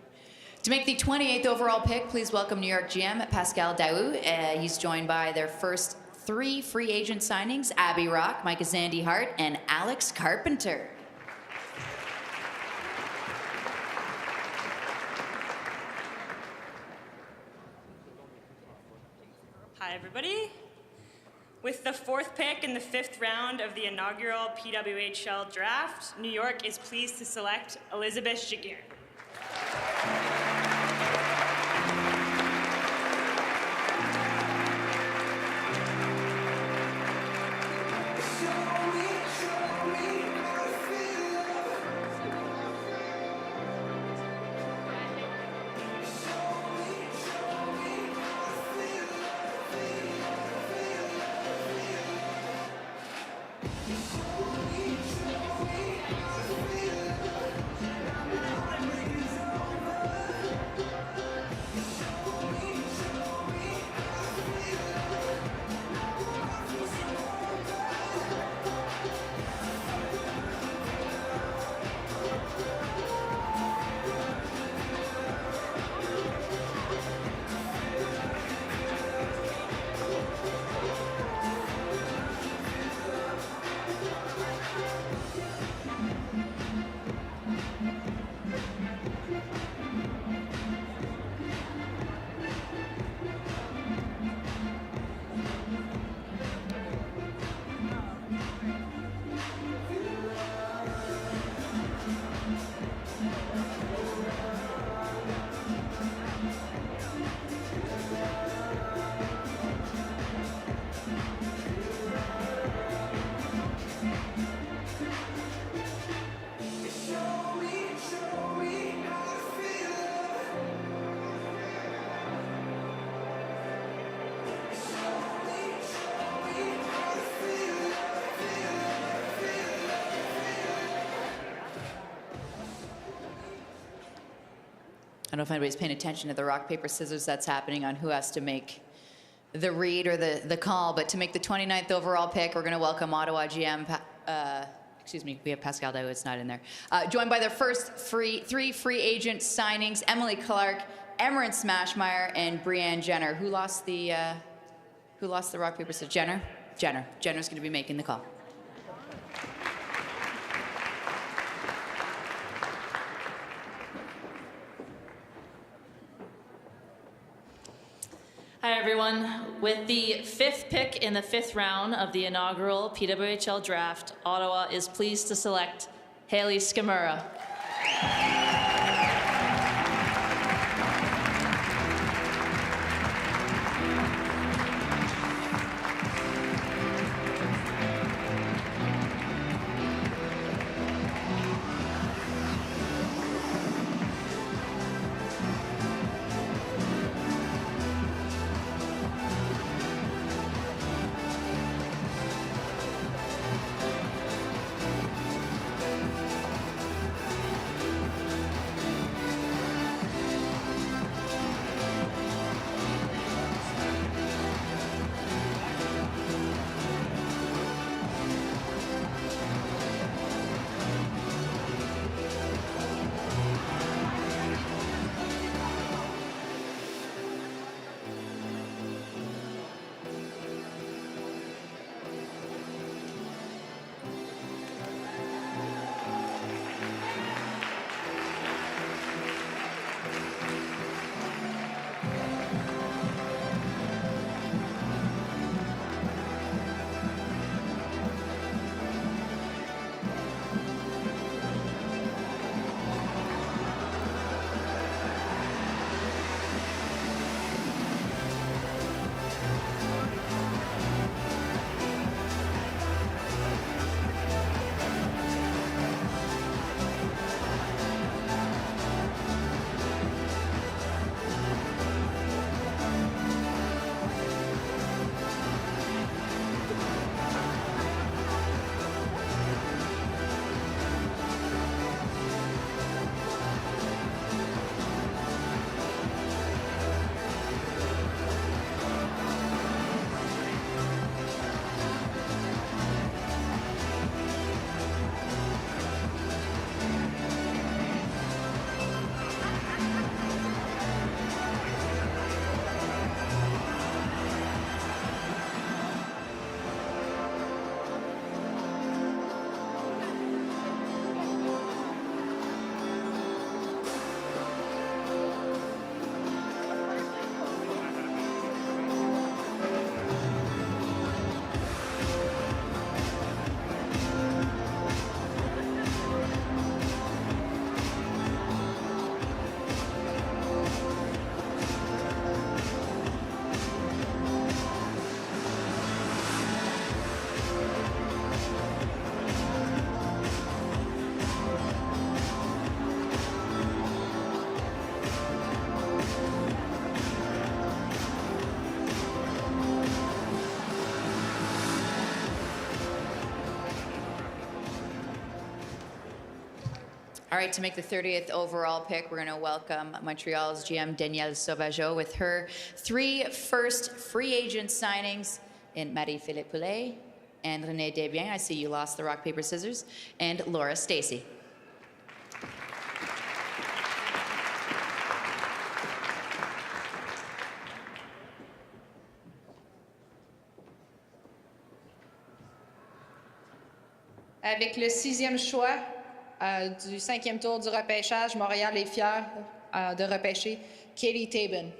To make the 28th overall pick, please welcome New York GM Pascal Daou. He's joined by their first 3 free agent signings, Abby Rock, Micah Zandy Hart, and Alex Carpenter. Hi, everybody. With the 4th pick in the 5th round of the inaugural PWHL draft, New York is pleased to select Elizabeth Jagir. I don't know if anybody's paying attention to the rock, paper, scissors that's happening on who has to make the read or the call, but to make the 29th overall pick, we're going to welcome Ottawa GM, excuse me, we have Pascal Daou, it's not in there, joined by their first 3 free agent signings, Emily Clark, Emmeryn Smashmeyer, and Brianne Jenner. Who lost the rock, paper, scissors? Jenner? Jenner's going to be making the call. Hi, everyone. With the 5th pick in the 5th round of the inaugural PWHL draft, Ottawa is pleased to select Haley Skimura. All right, to make the 30th overall pick, we're going to welcome Montreal's GM Danielle Sauvageau with her 3 first free agent signings in Marie-Philippe Poulet and Renée Desbiens. I see you lost the rock, paper, scissors. And Laura Stacey. Avec le 6e choix du 5e tour du repêchage, Montréal est fier de repêcher Katie Tabin.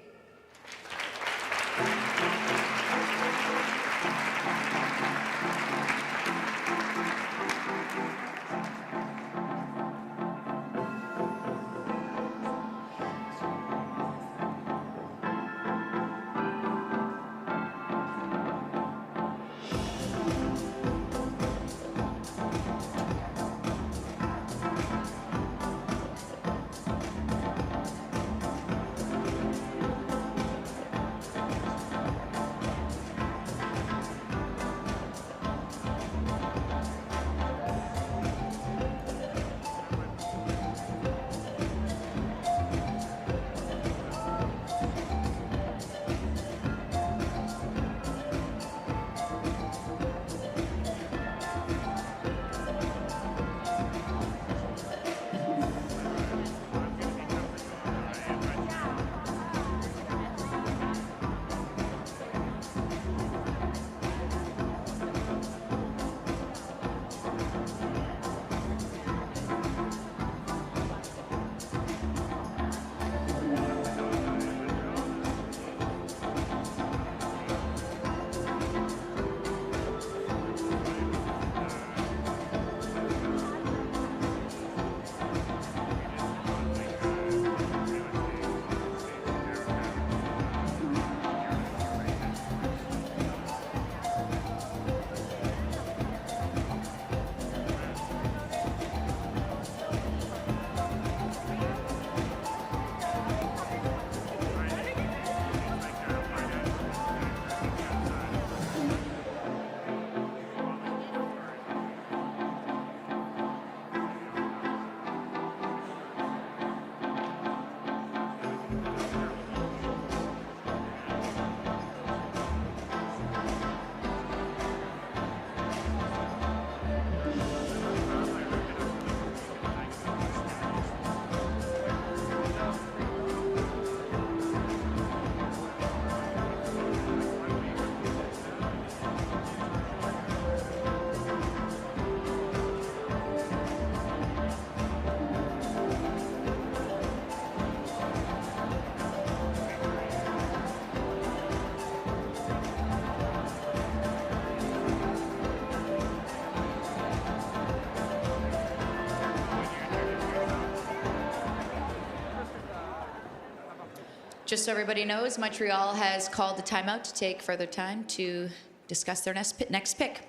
Just so everybody knows, Montreal has called the timeout to take further time to discuss their next pick.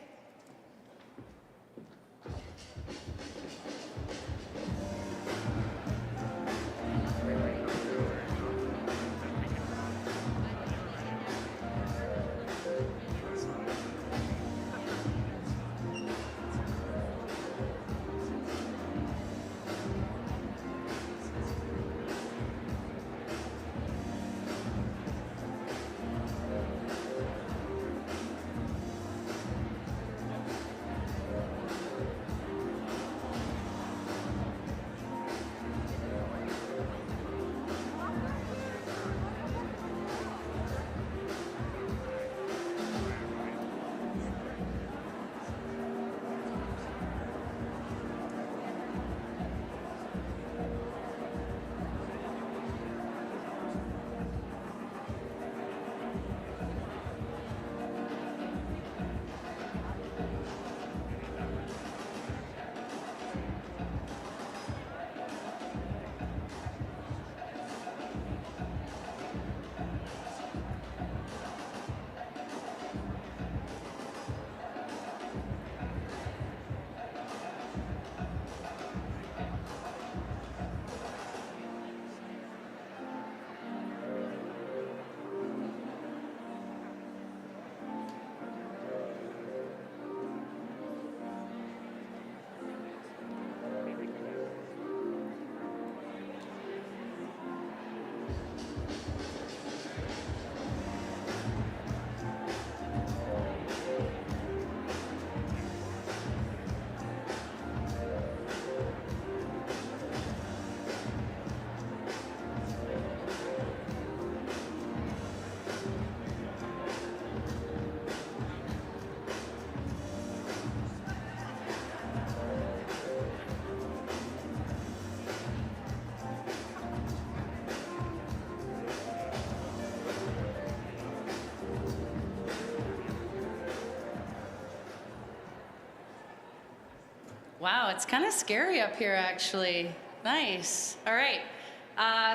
Wow, it's kind of scary up here, actually. Nice. All right.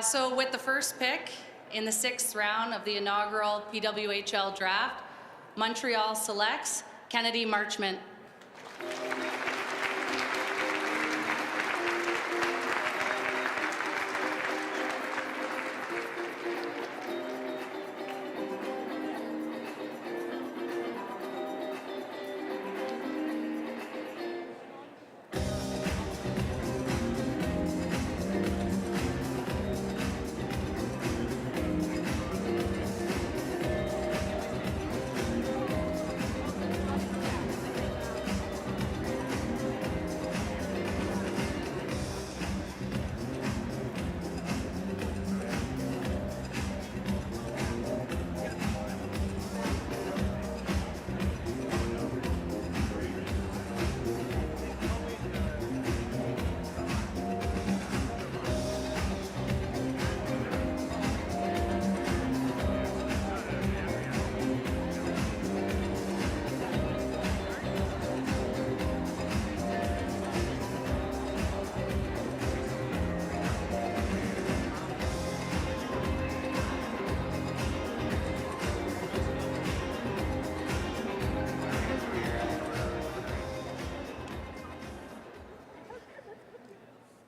So with the first pick in the 6th round of the inaugural PWHL draft, Montreal selects Kennedy Marchment.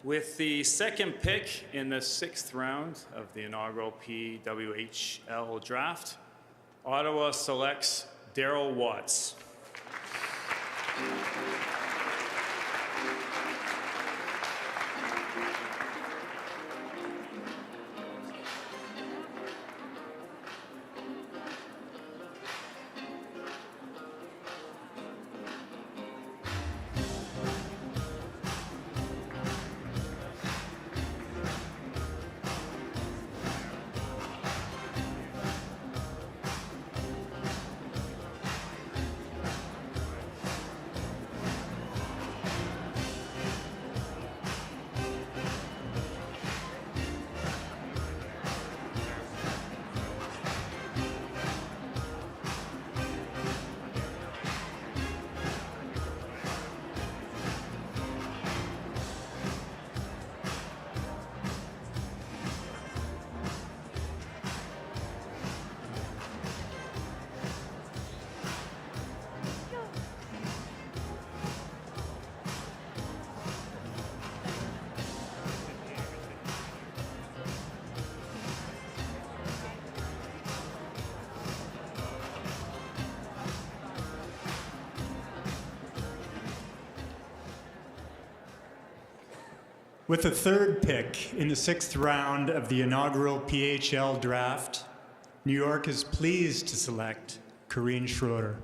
With the second pick in the 6th round of the inaugural PWHL draft, Ottawa selects Daryl Watts. With the third pick in the 6th round of the inaugural PHL draft, New York is pleased to select Corrine Schroeder.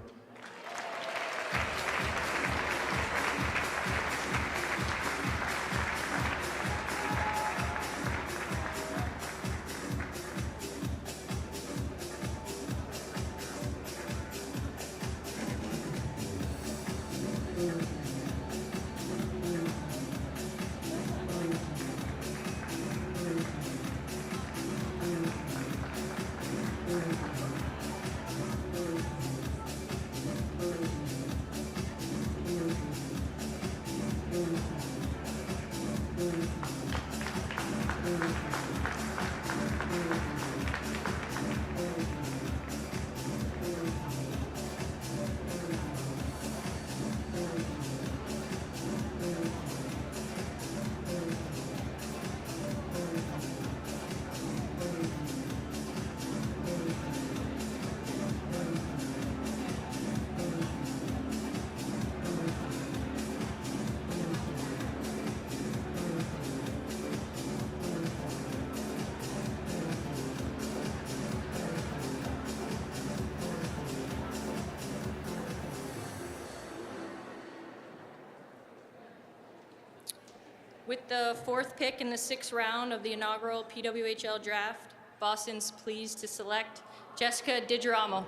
With the 4th pick in the 6th round of the inaugural PWHL draft, Boston's pleased to select Jessica DiGirolamo.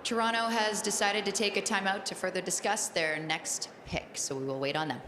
Toronto has decided to take a timeout to further discuss their next pick, so we will wait on them.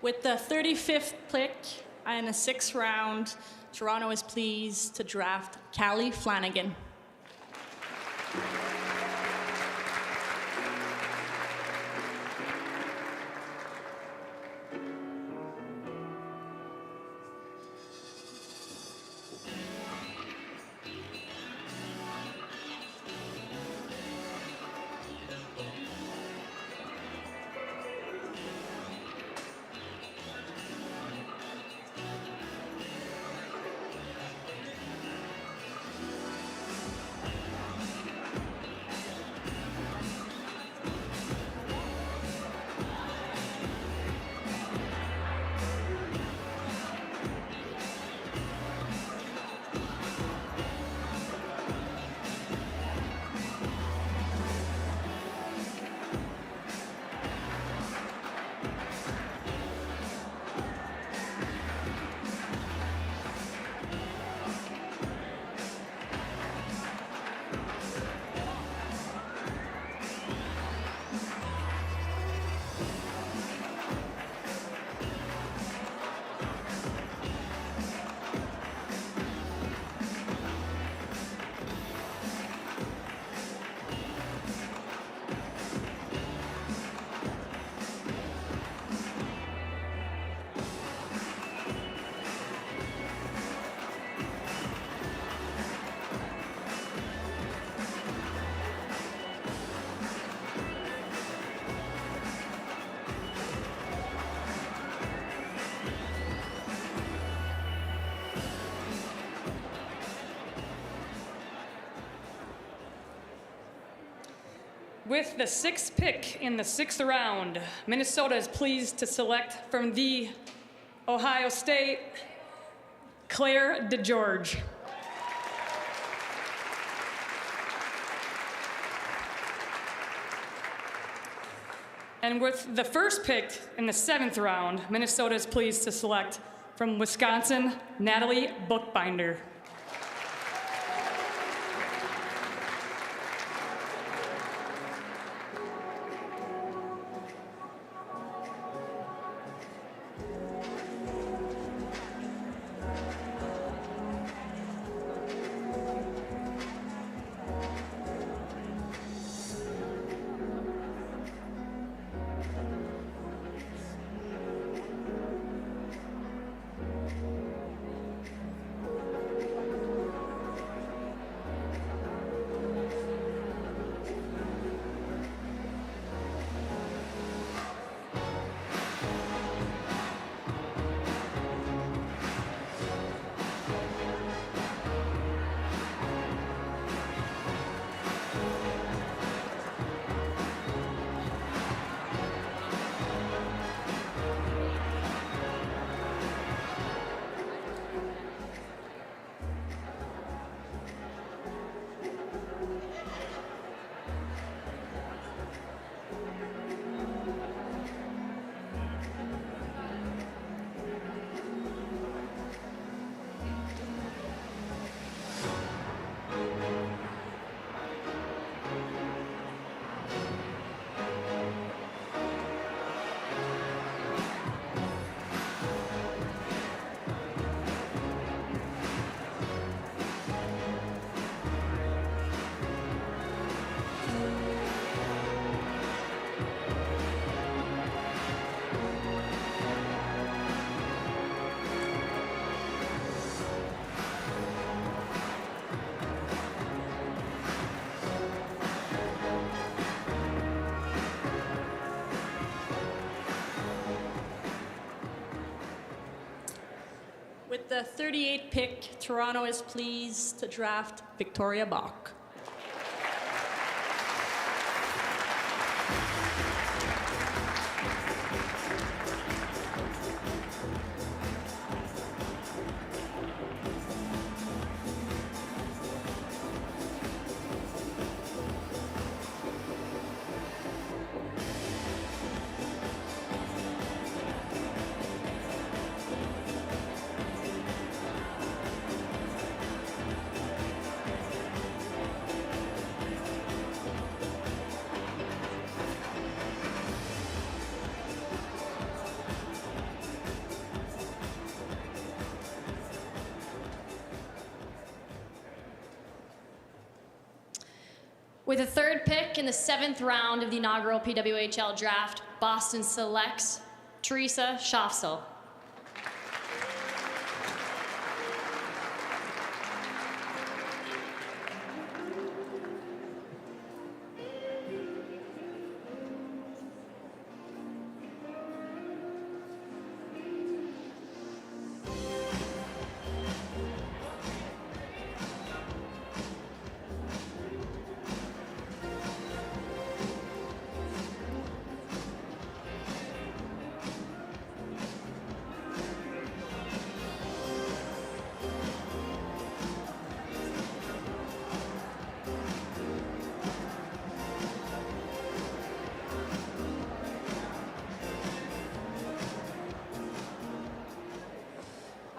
With the 35th pick in the 6th round, Toronto is pleased to draft Callie Flanagan. With the sixth pick in the sixth round, Minnesota is pleased to select from the Ohio State, Claire DeGeorge. And with the first pick in the seventh round, Minnesota is pleased to select from Wisconsin, Natalie Bookbinder. With the 38th pick, Toronto is pleased to draft Victoria Bach. With the third pick in the seventh round of the inaugural PWHL draft, Boston selects Teresa Schaffsel.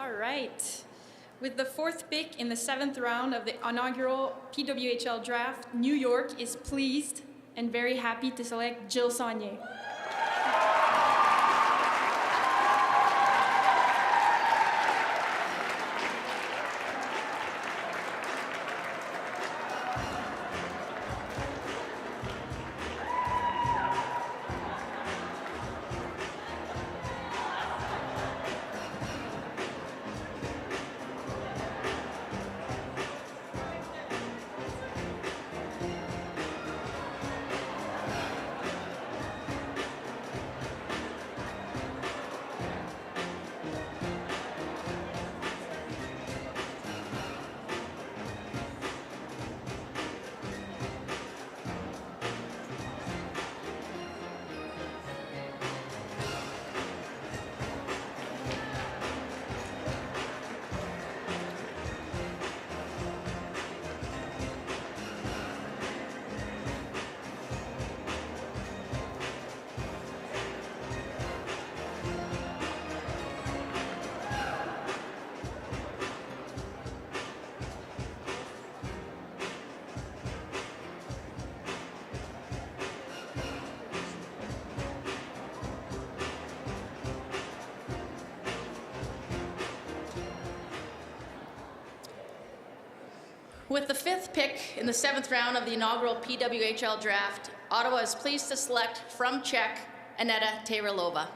All right. With the fourth pick in the seventh round of the inaugural PWHL draft, New York is pleased and very happy to select Jill Saunier. With the 5th pick in the 7th round of the inaugural PWHL draft, Ottawa is pleased to select from Czech, Aneta Taylorova.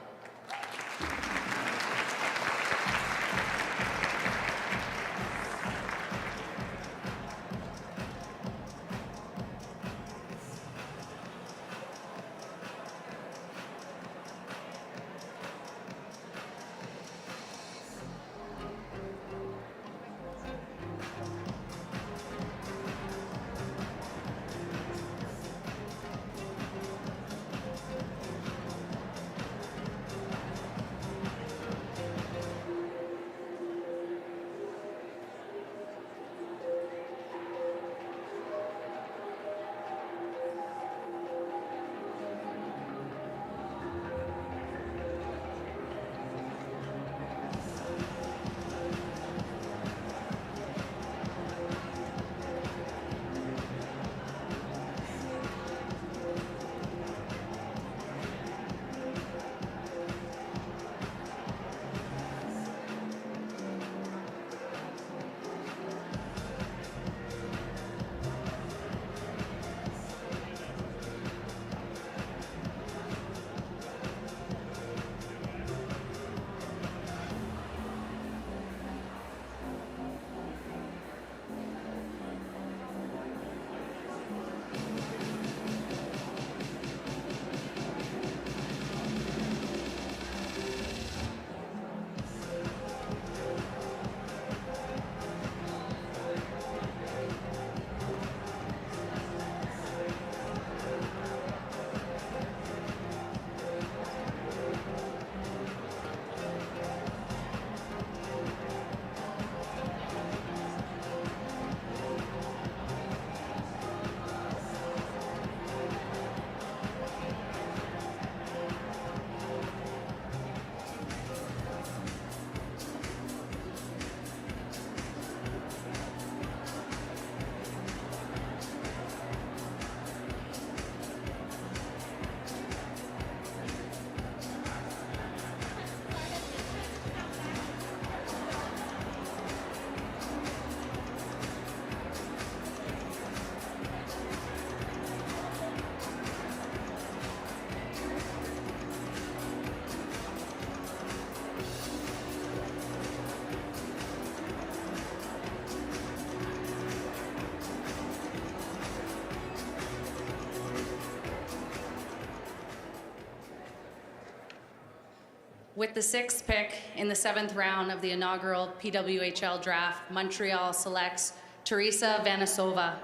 With the 6th pick in the 7th round of the inaugural PWHL draft, Montreal selects Teresa Vanisova.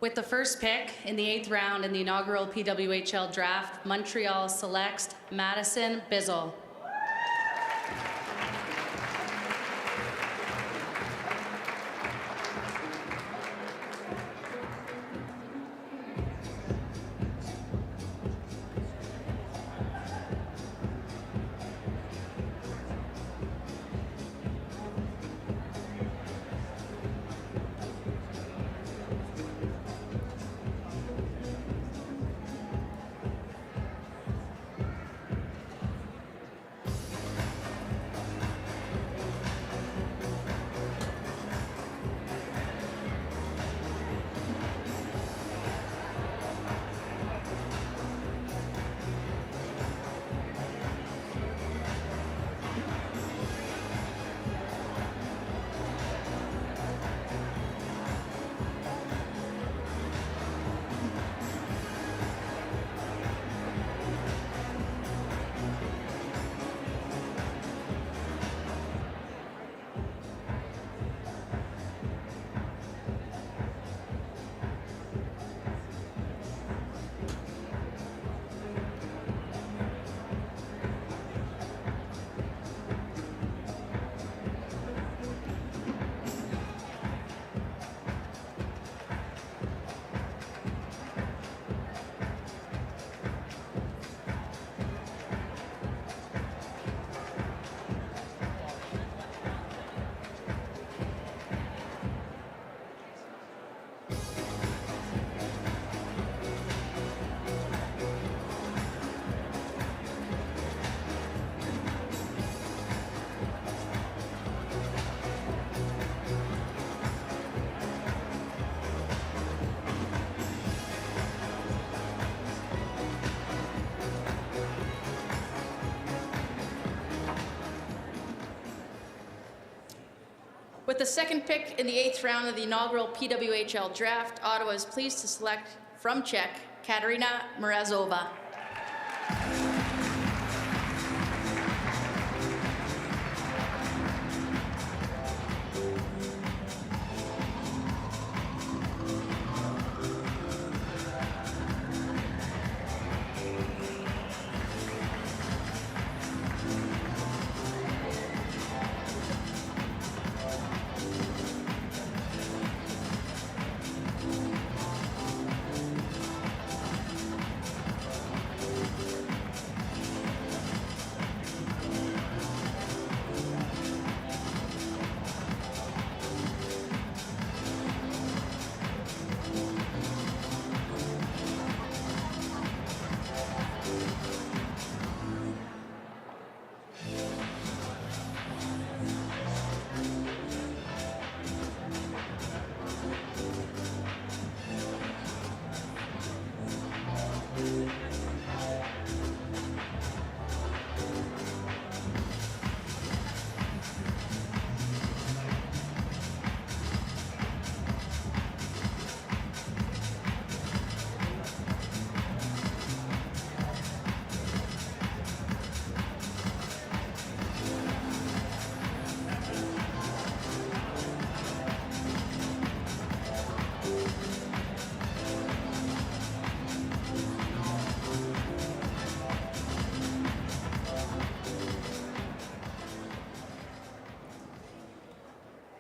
With the first pick in the 8th round in the inaugural PWHL draft, Montreal selects Madison Bizzle. With the second pick in the 8th round of the inaugural PWHL draft, Ottawa is pleased to select from Czech, Katerina Mrazova.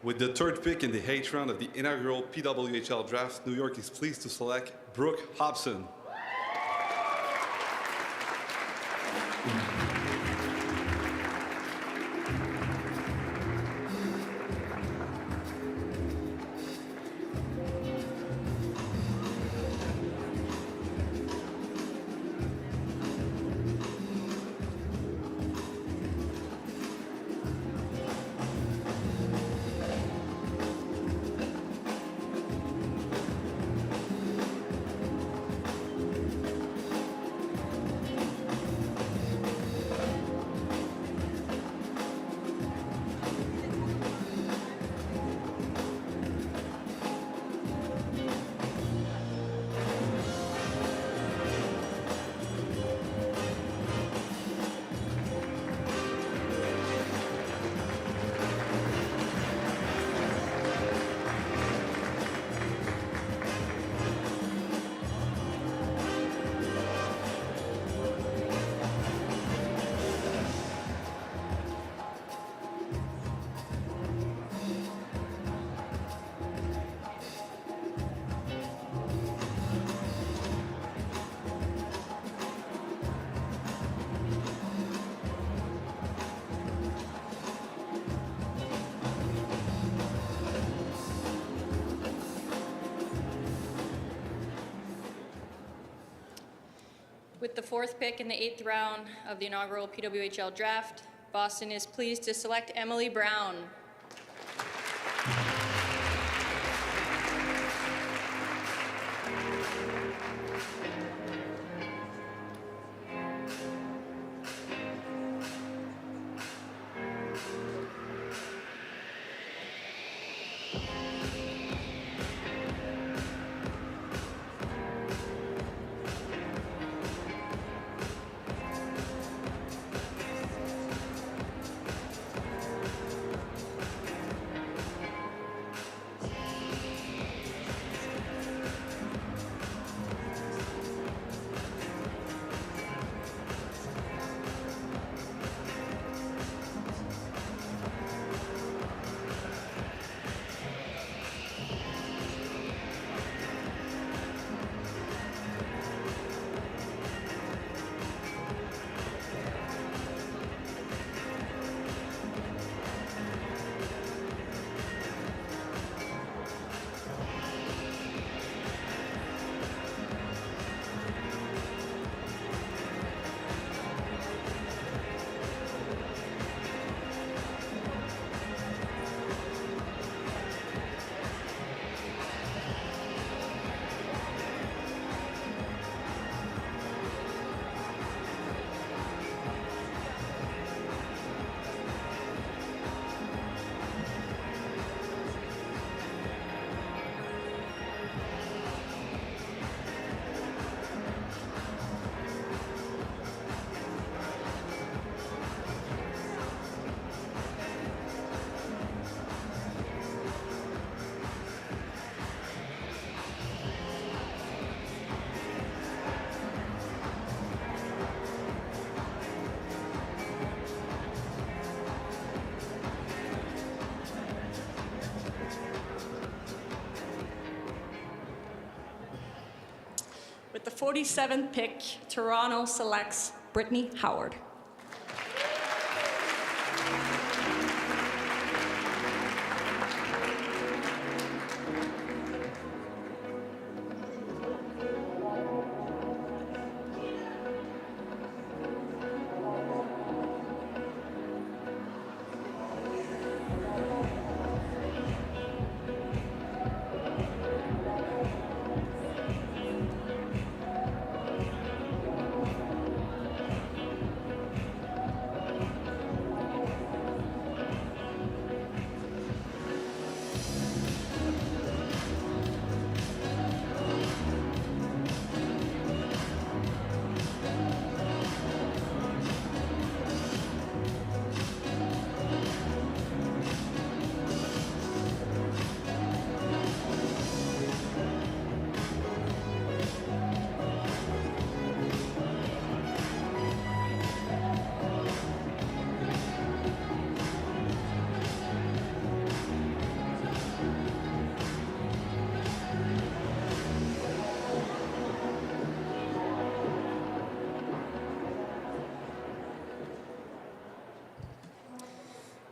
With the third pick in the 8th round of the inaugural PWHL draft, New York is pleased to select Brooke Hobson. With the 4th pick in the 8th round of the inaugural PWHL draft, Boston is pleased to select Emily Brown. With the 47th pick, Toronto selects Brittany Howard.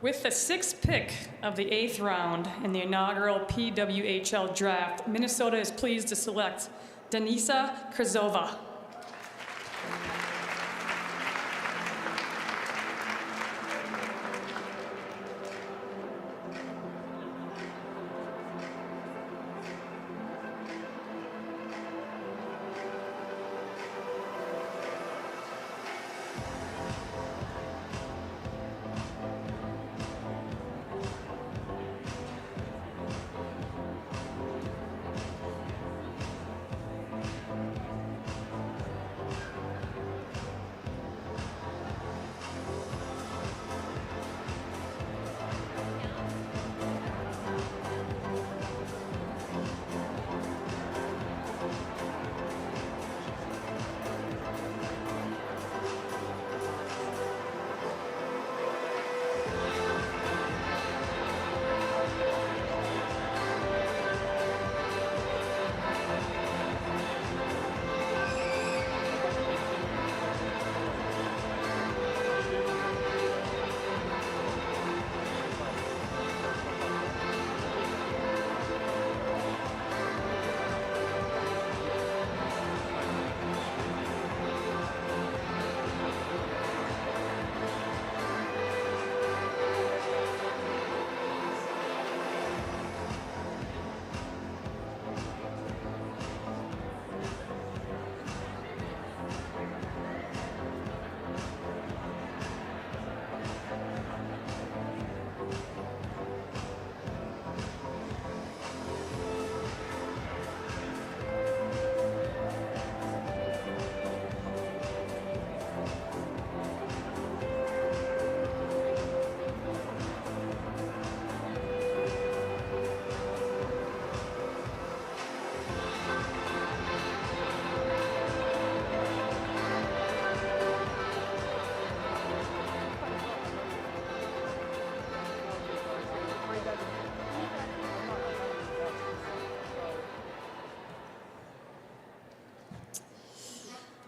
With the 6th pick of the 8th round in the inaugural PWHL draft, Minnesota is pleased to select Denisa Krzova.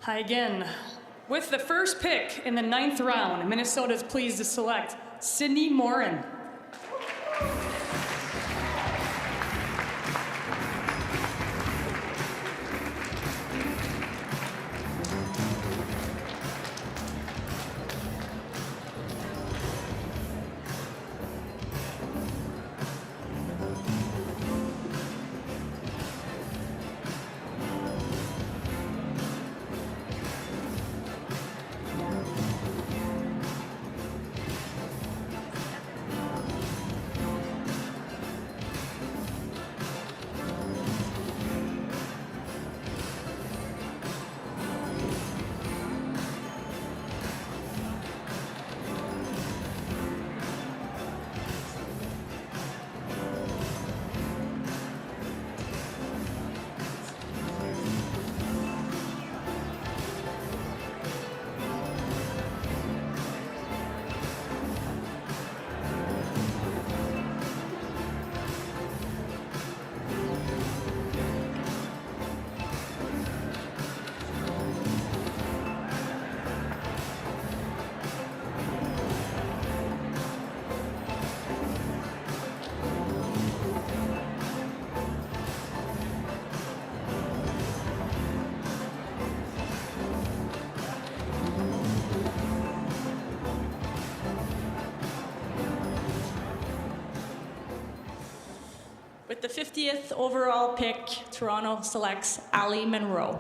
Hi again. With the first pick in the 9th round, Minnesota is pleased to select Sydney Morin. With the 50th overall pick, Toronto selects Ali Monroe.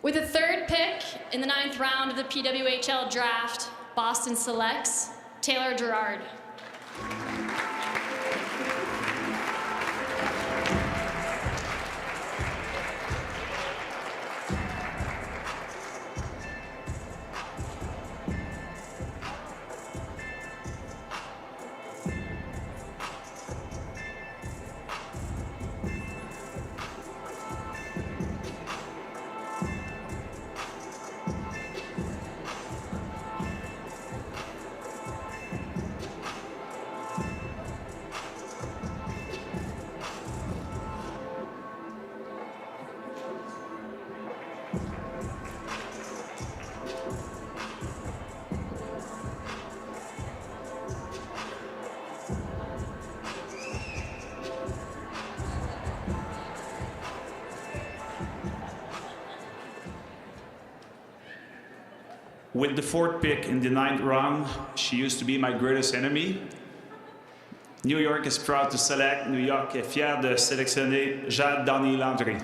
With the third pick in the 9th round of the PWHL draft, Boston selects Taylor Gerard. With the 4th pick in the 9th round, she used to be my greatest enemy. New York is proud to select, New York est fier de sélectionner Jade Darny-Landry.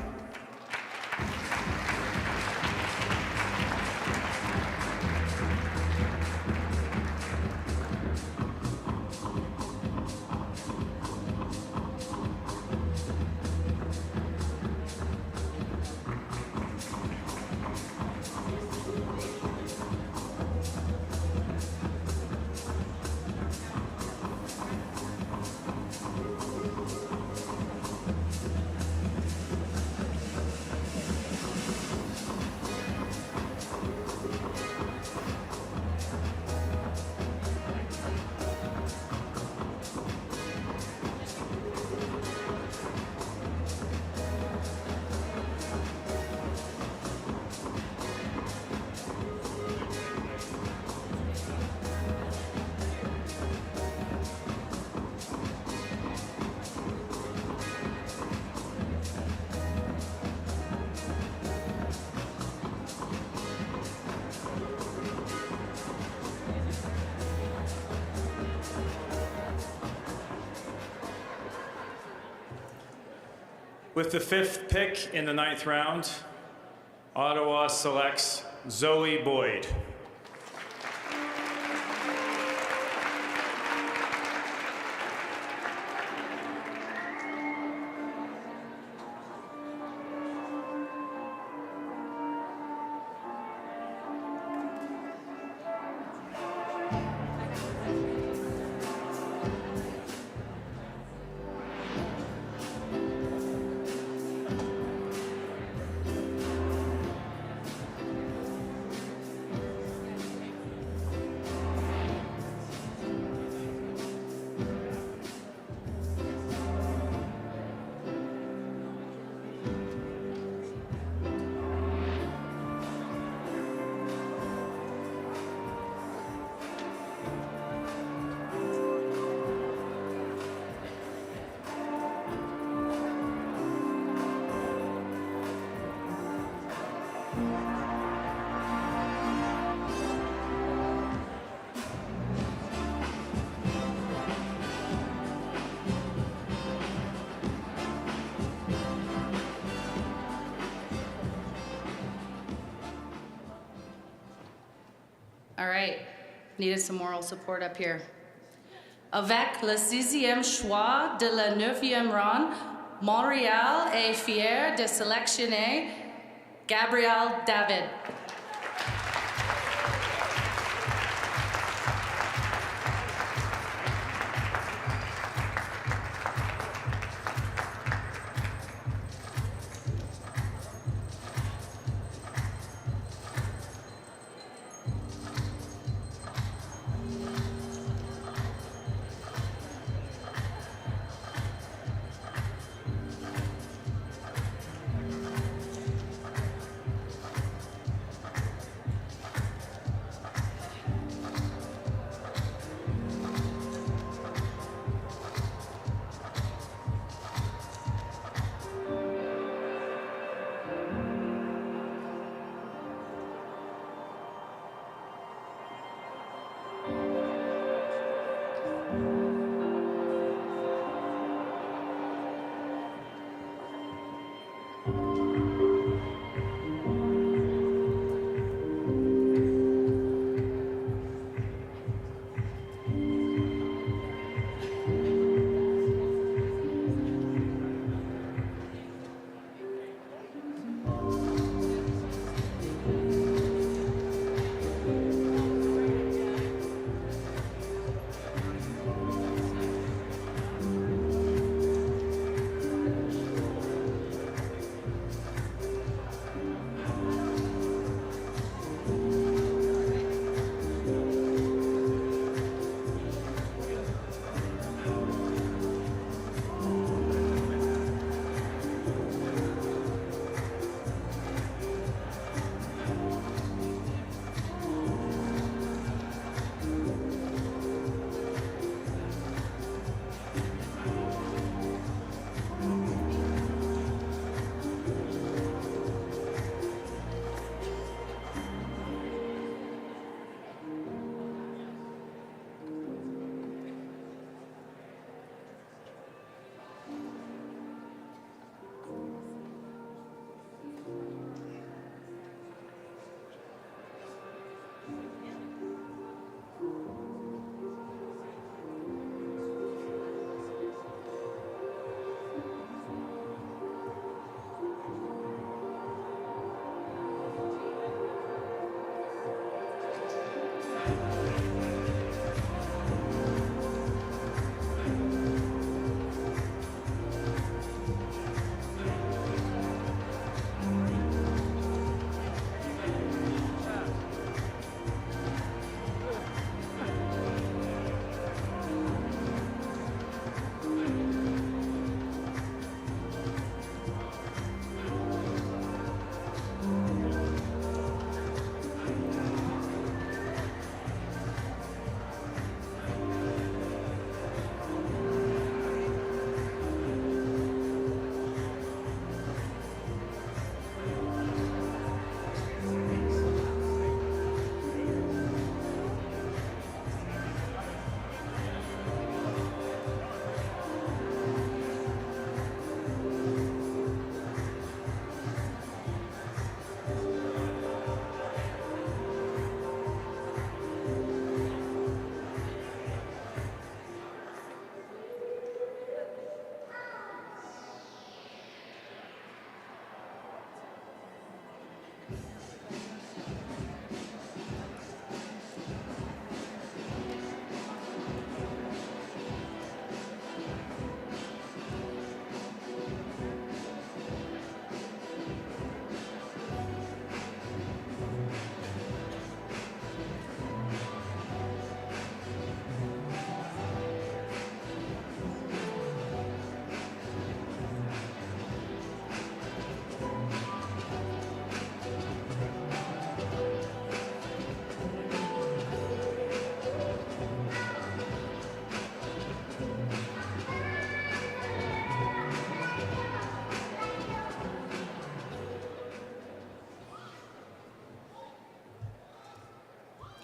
With the 5th pick in the 9th round, Ottawa selects Zoe Boyd. All right, needed some moral support up here. Avec le 6e choix de la 9e ronde, Montréal est fier de sélectionner Gabrielle David.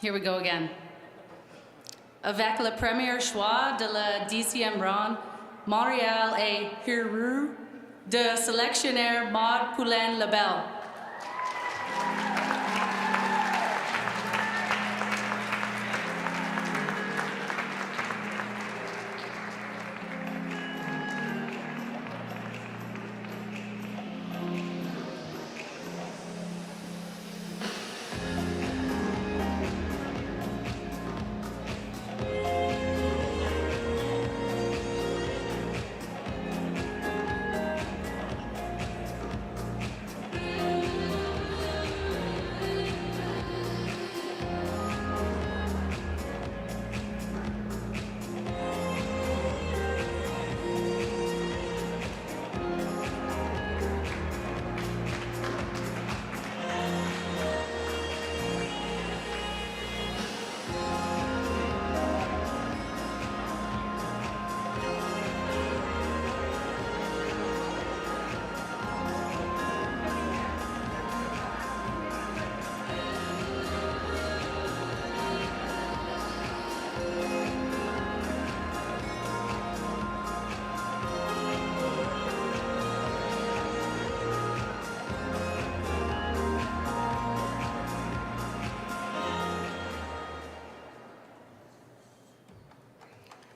Here we go again. Avec le premier choix de la 10e round, Montréal est heureux de sélectionner Maud Poulin-Lebel.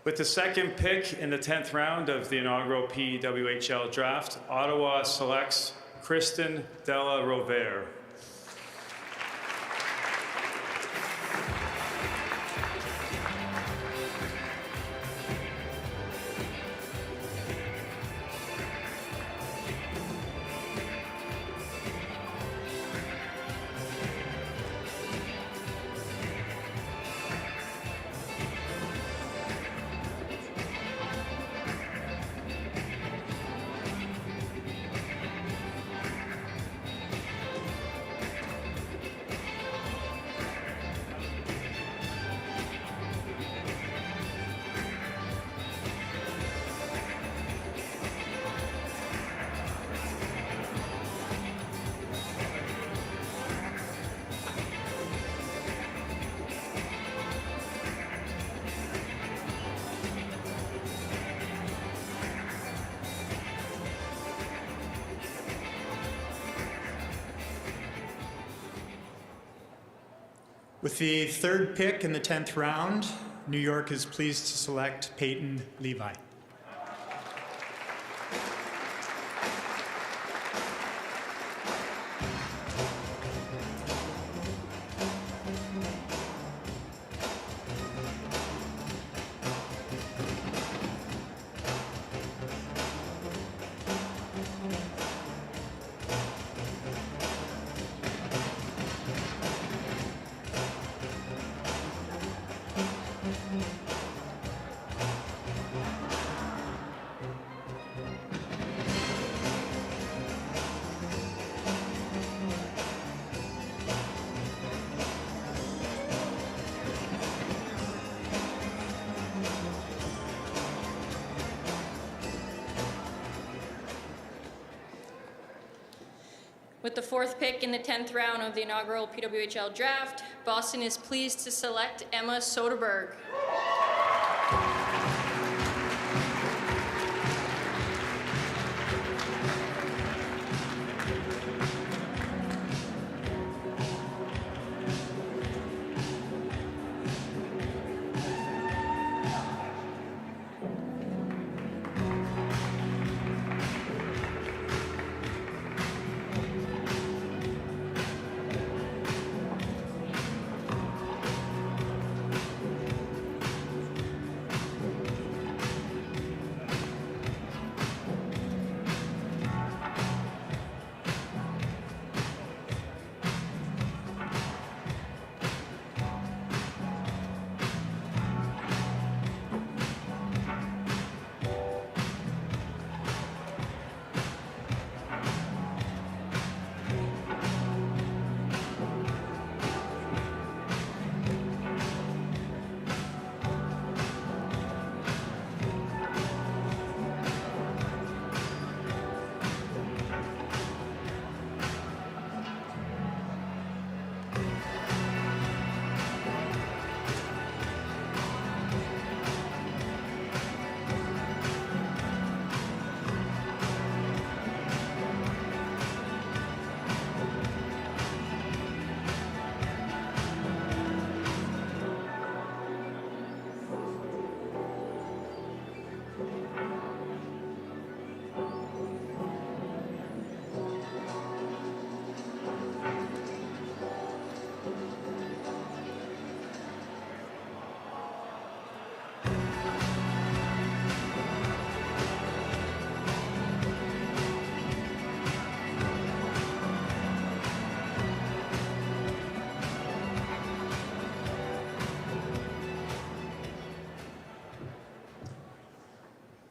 With the second pick in the 10th round of the inaugural PWHL draft, Ottawa selects Kristen Della Rovere. With the third pick in the 10th round, New York is pleased to select Peyton Levi. With the fourth pick in the 10th round of the inaugural PWHL draft, Boston is pleased to select Emma Soderberg.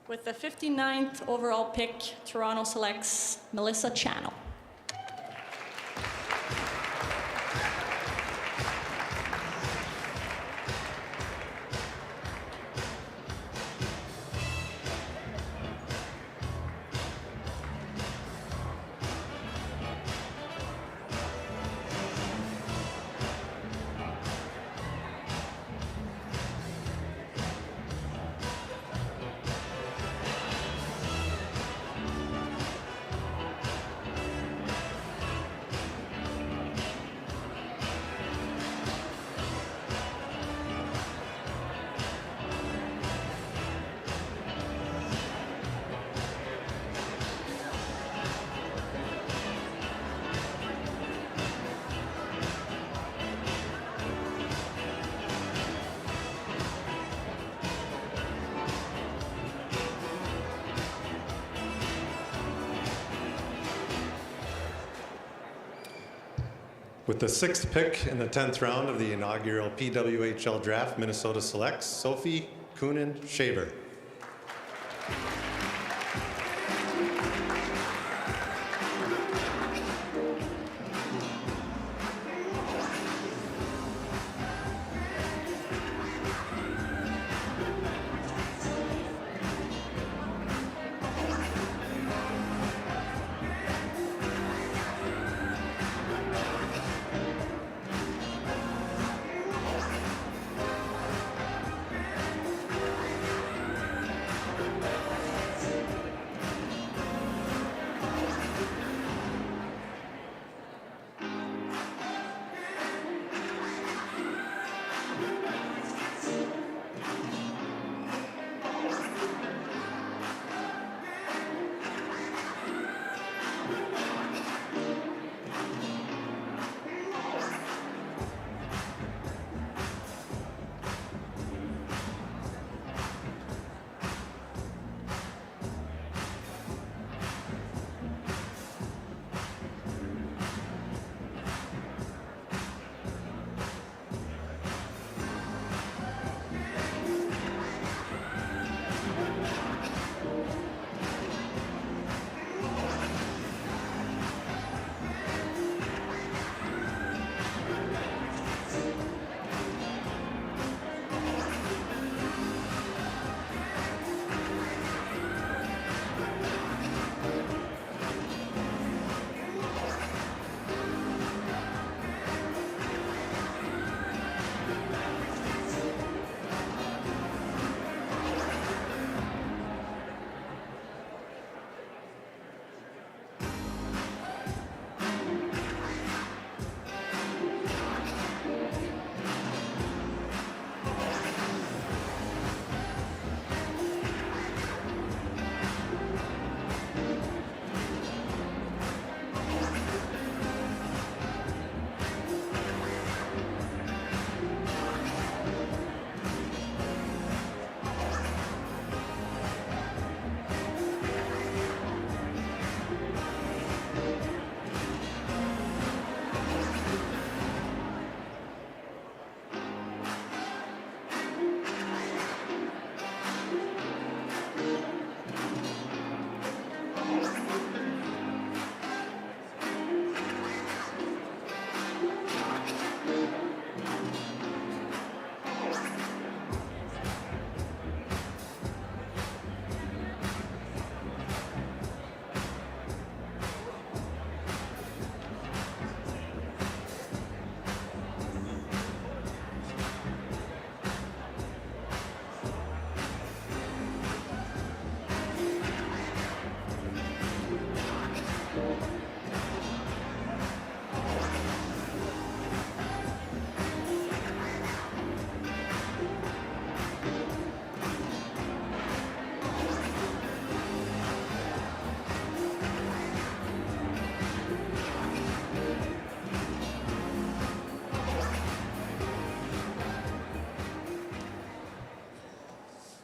With the 59th overall pick, Toronto selects Melissa Channel. With the 6th pick in the 10th round of the inaugural PWHL Draft, Minnesota selects Sophie Coonan-Shaver.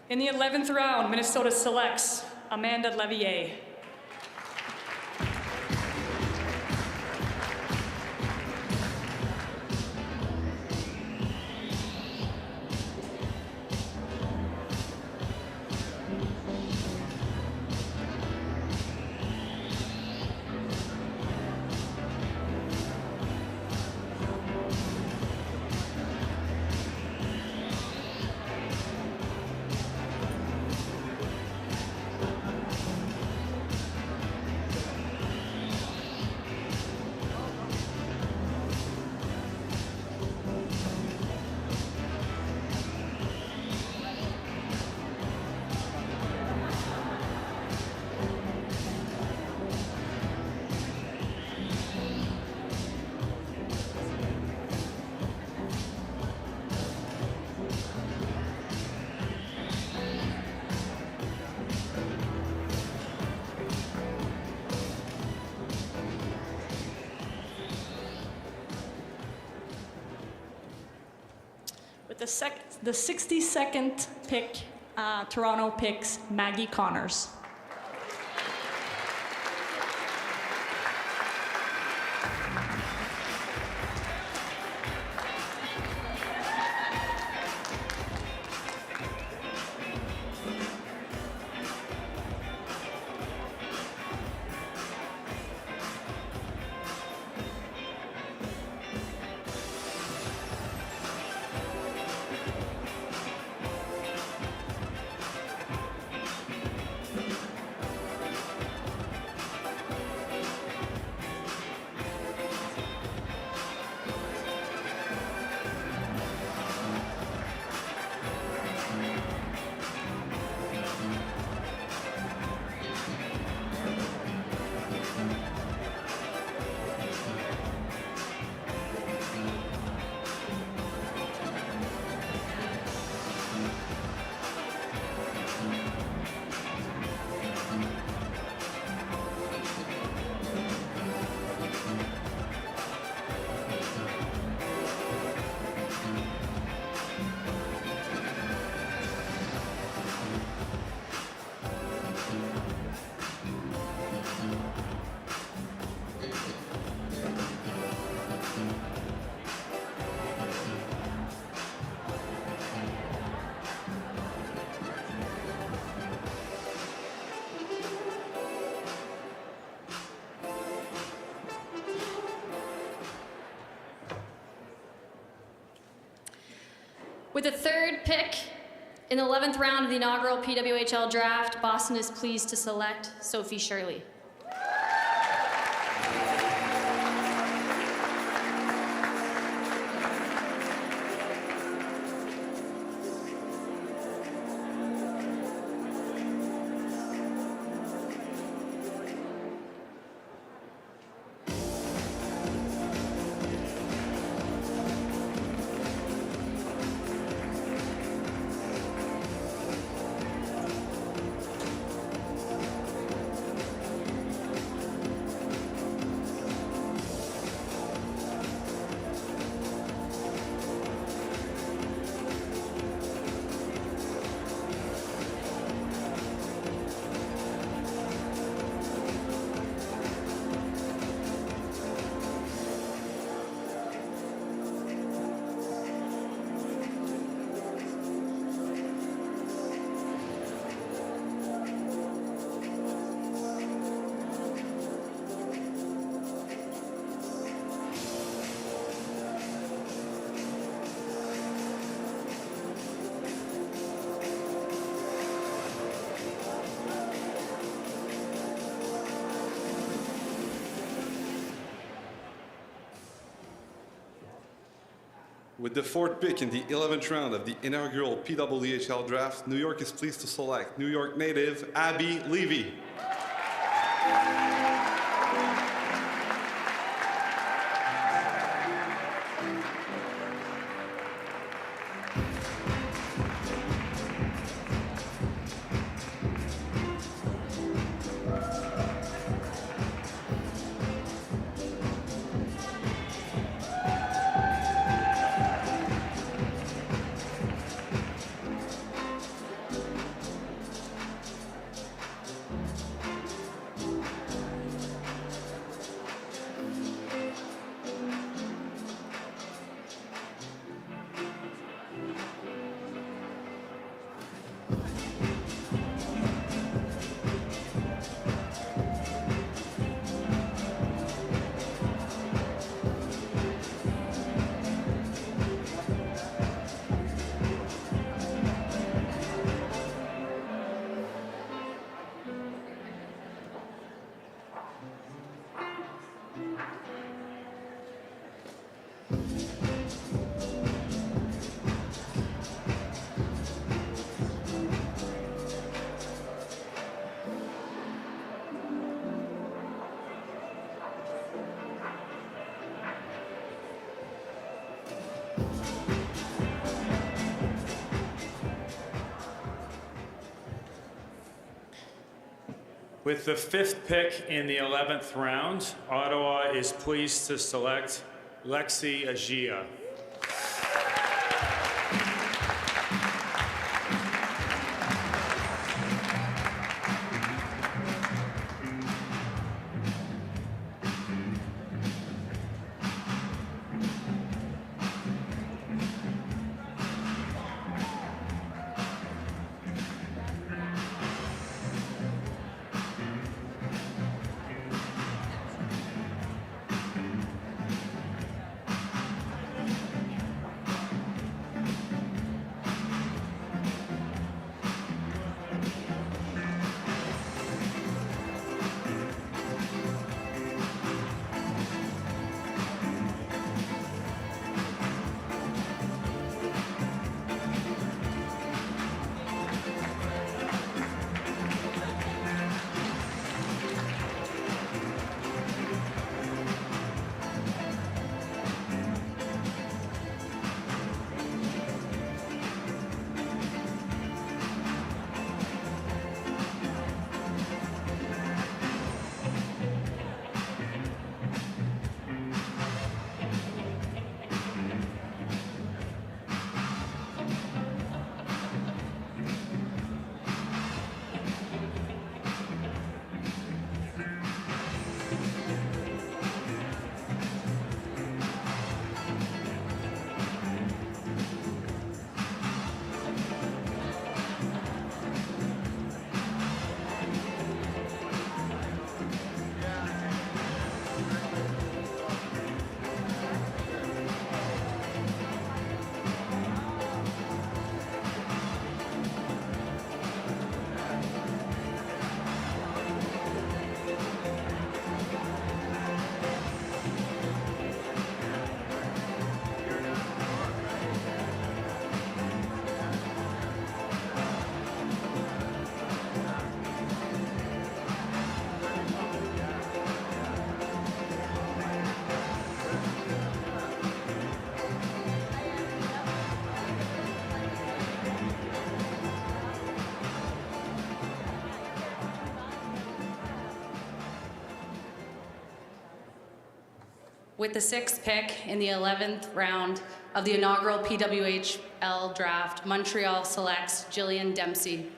In the 11th round, Minnesota selects Amanda Levier. the 62nd pick, Toronto picks Maggie Connors. With the third pick in the 11th round of the inaugural PWHL draft, Boston is pleased to select Sophie Shirley. With the fourth pick in the 11th round of the inaugural PWHL draft, New York is pleased to select New York native Abby Levy. With the fifth pick in the 11th round, Ottawa is pleased to select Lexi Agia. With the 6th pick in the 11th round of the inaugural PWHL draft, Montreal selects Jillian Dempsey.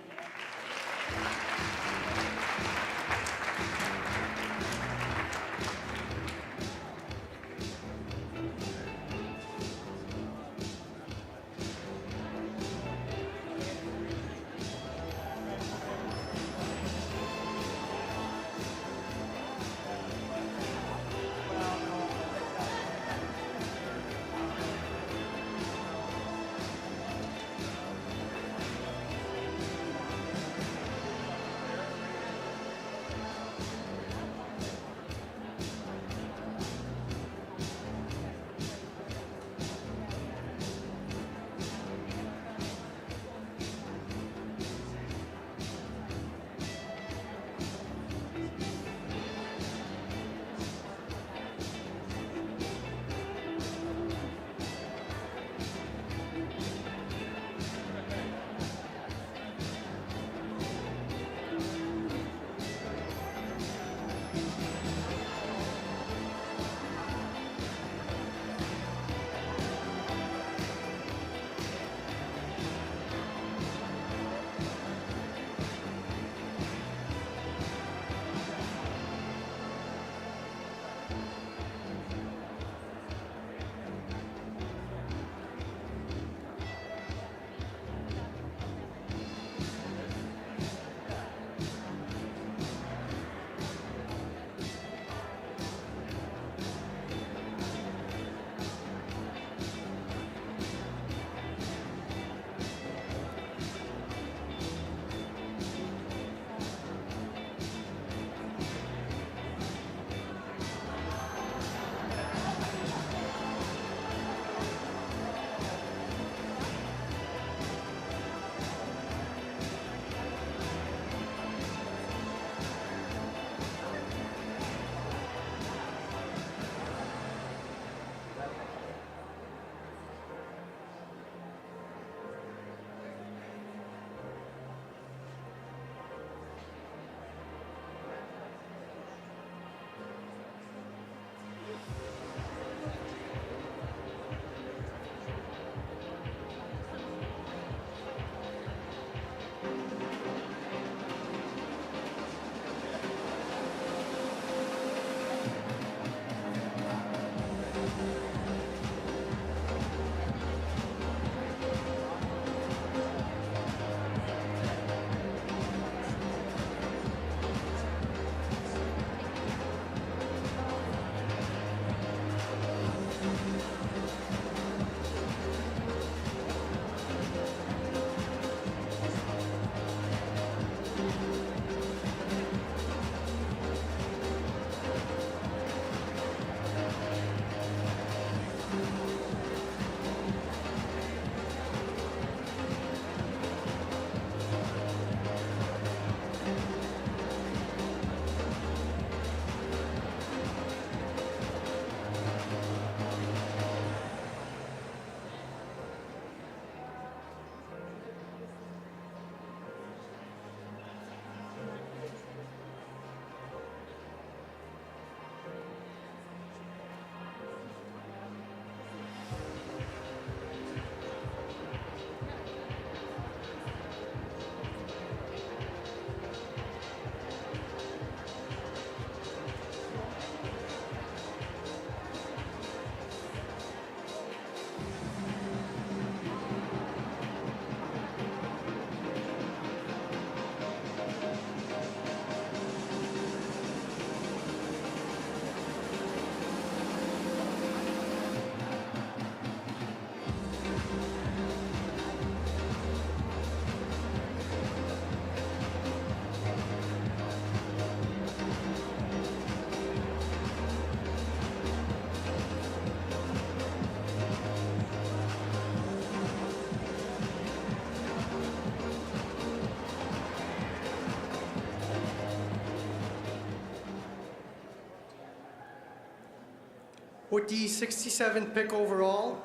With the 67th pick overall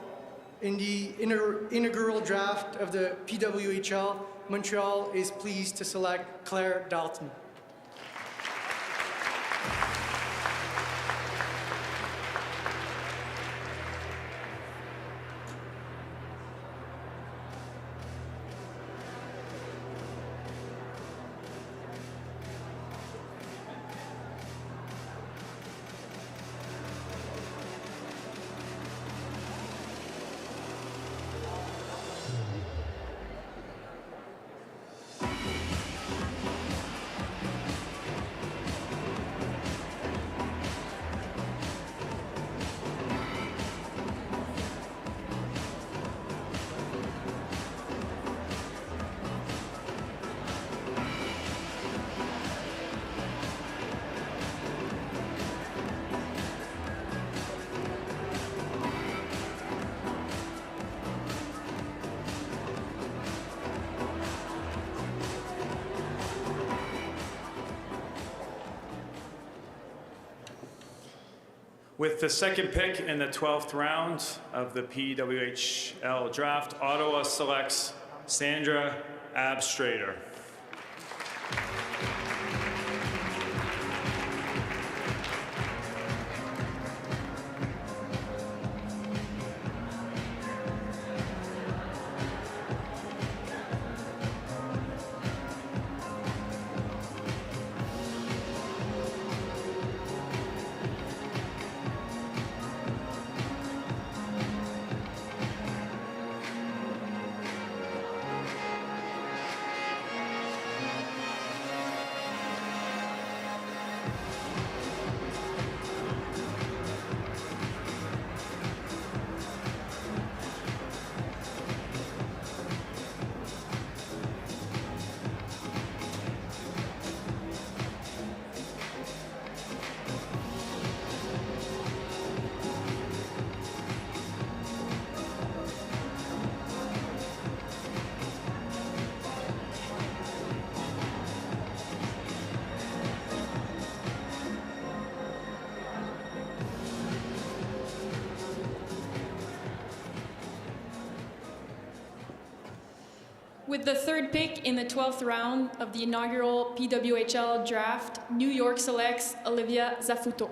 in the inaugural draft of the PWHL, Montreal is pleased to select Claire Dalton. With the second pick in the 12th round of the PWHL draft, Ottawa selects Sandra Abstrader. With the third pick in the 12th round of the inaugural PWHL draft, New York selects Olivia Zafuto.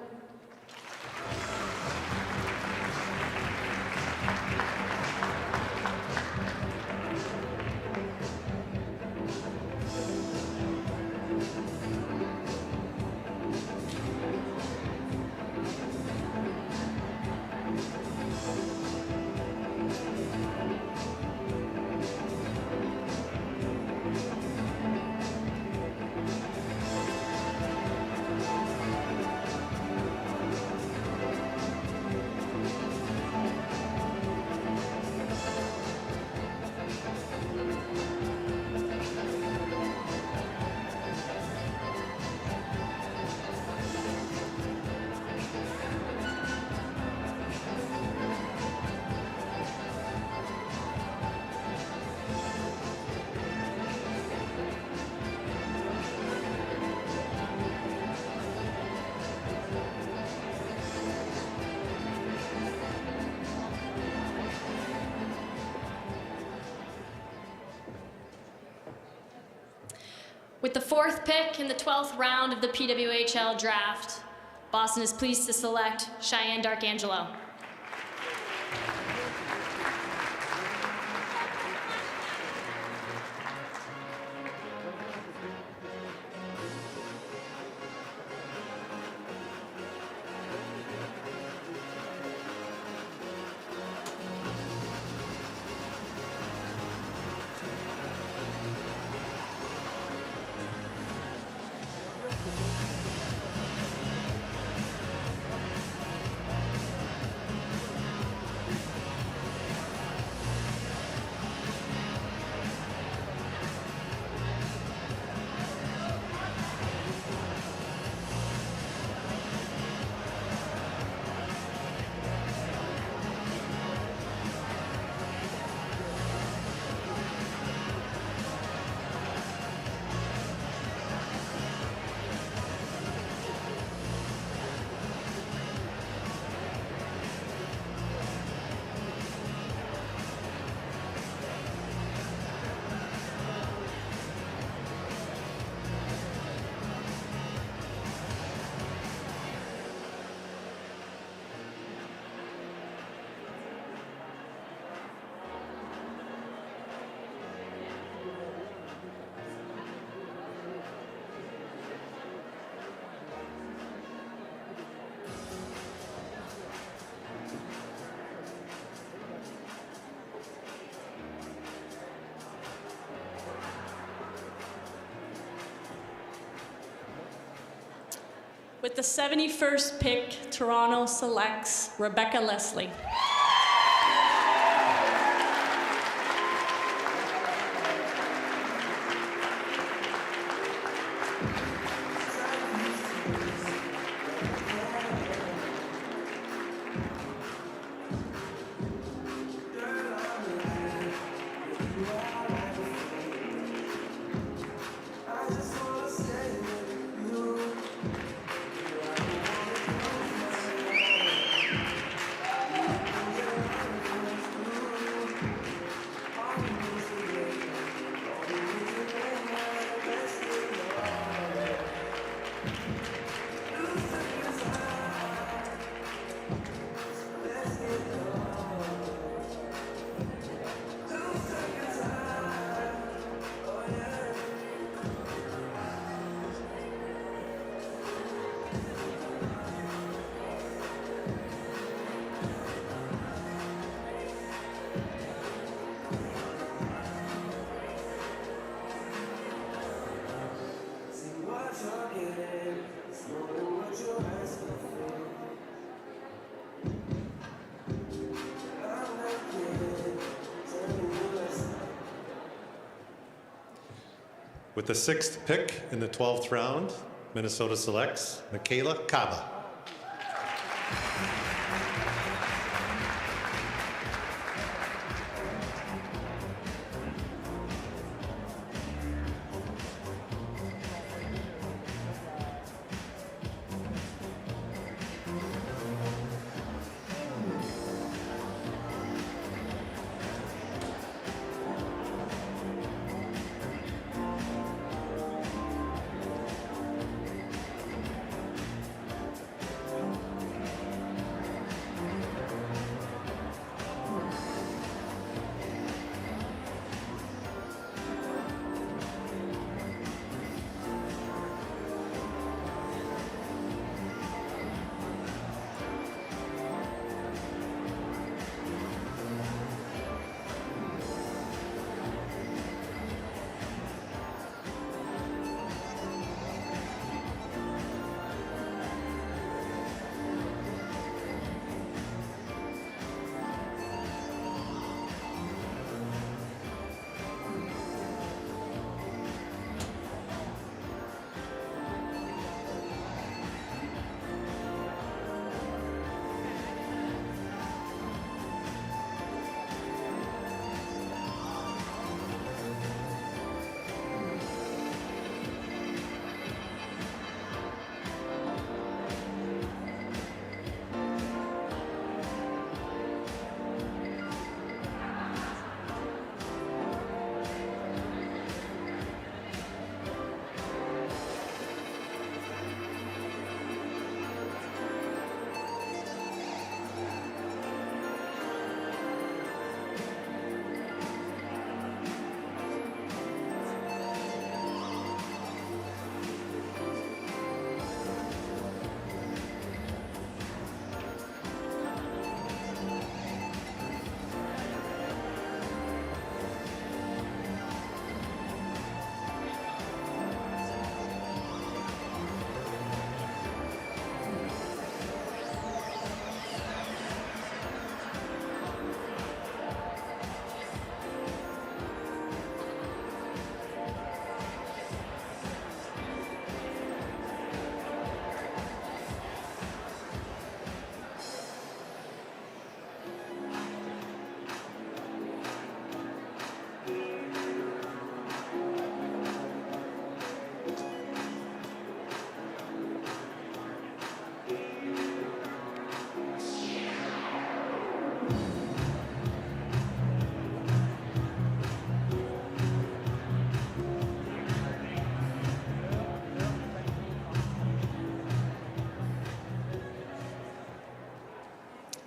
With the fourth pick in the 12th round of the PWHL draft, Boston is pleased to select Cheyenne Darkangelo. With the 71st pick, Toronto selects Rebecca Leslie. With the 6th pick in the 12th round, Minnesota selects Michaela Kaba.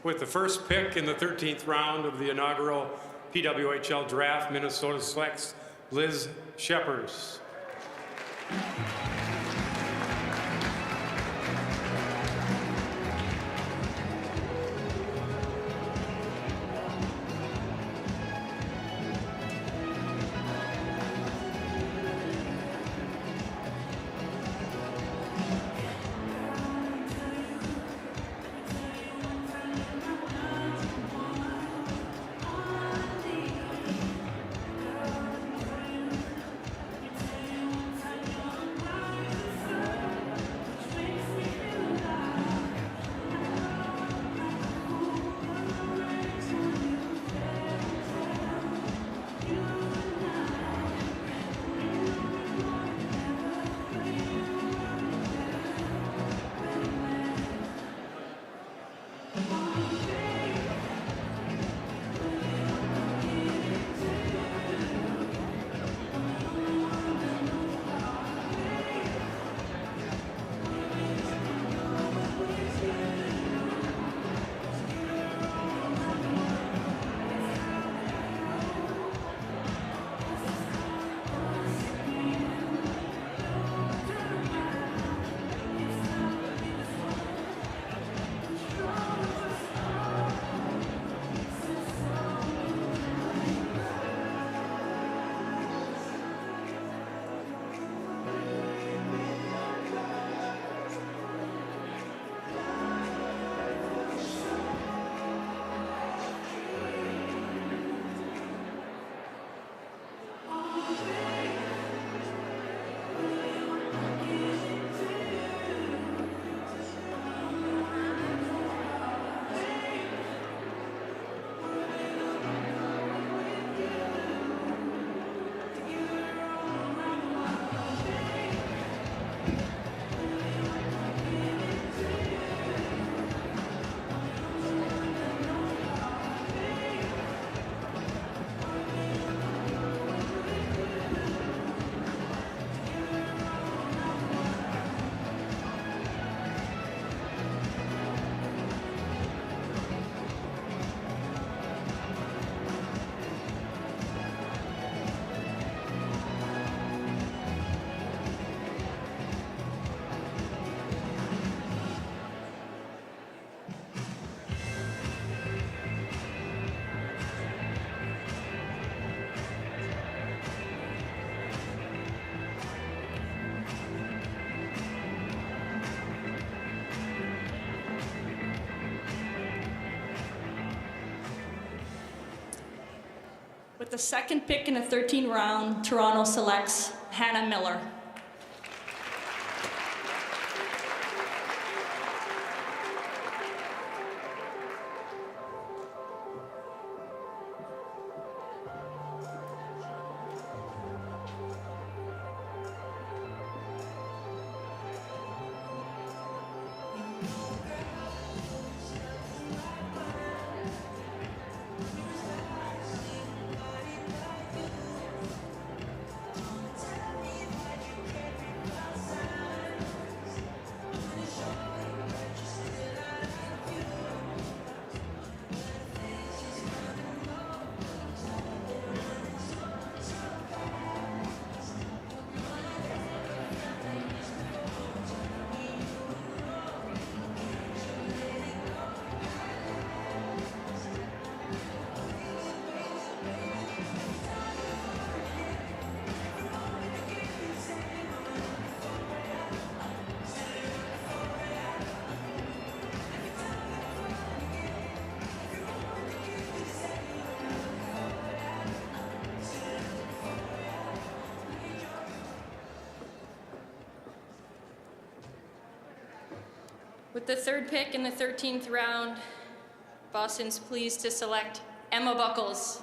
With the first pick in the 13th round of the inaugural PWHL draft, Minnesota selects Liz Shepers. With the second pick in the 13th round, Toronto selects Hannah Miller. With the third pick in the 13th round, Boston's pleased to select Emma Buckles.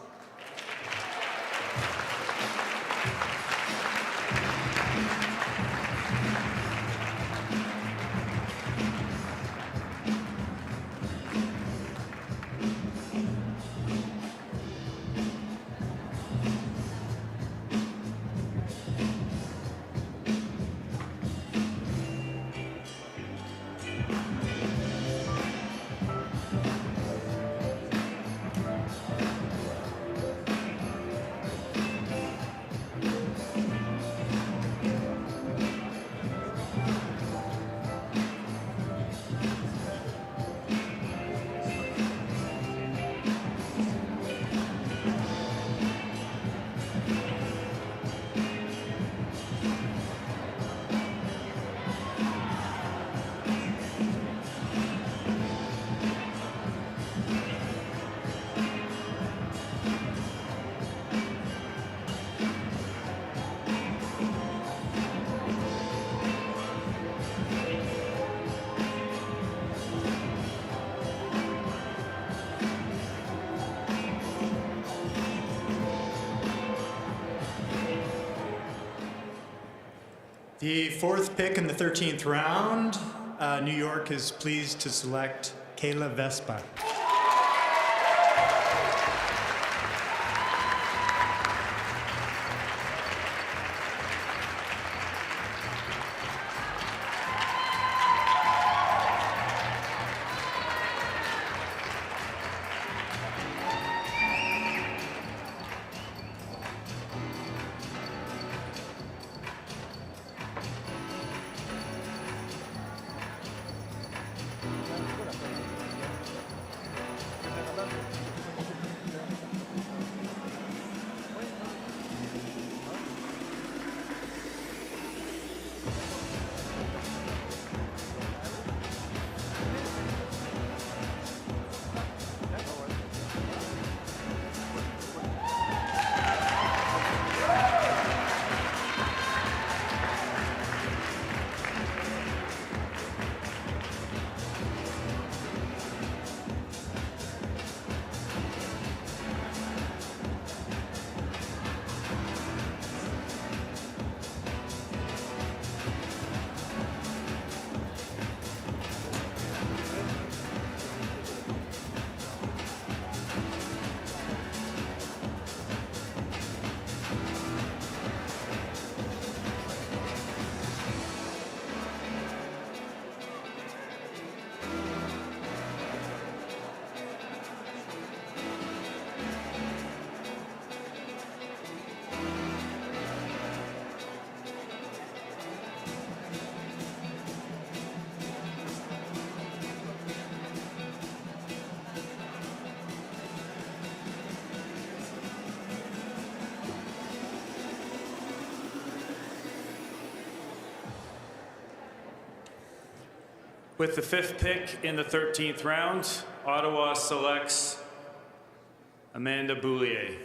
The fourth pick in the 13th round, New York is pleased to select Kayla Vespa. With the fifth pick in the 13th round, Ottawa selects Amanda Boulier.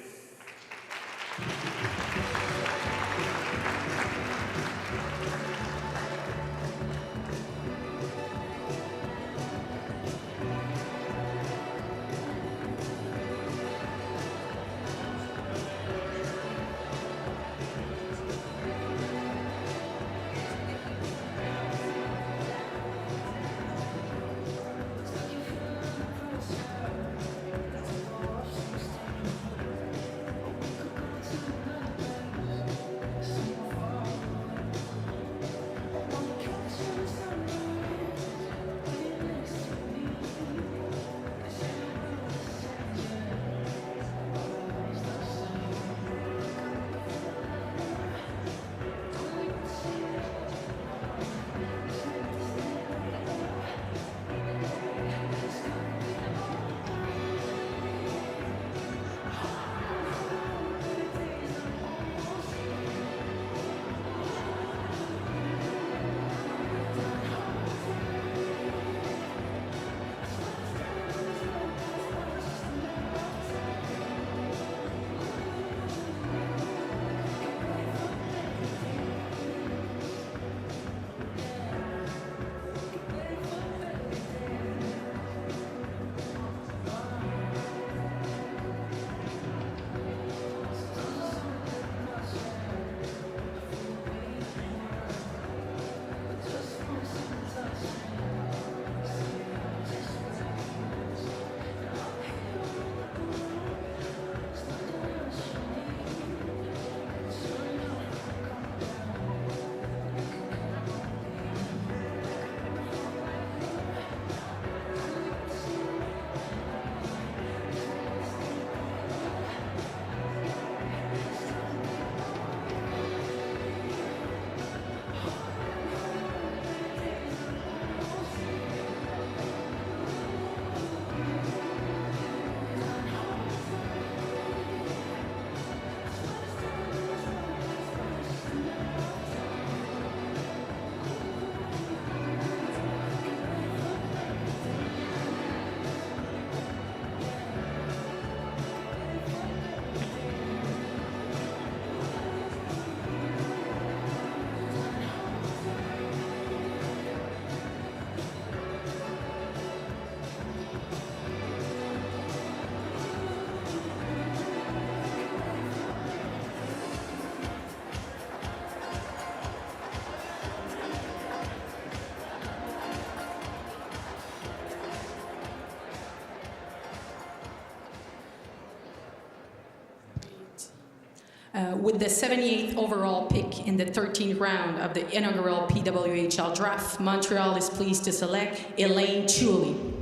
With the 78th overall pick in the 13th round of the inaugural PWHL draft, Montreal is pleased to select Elaine Chuli.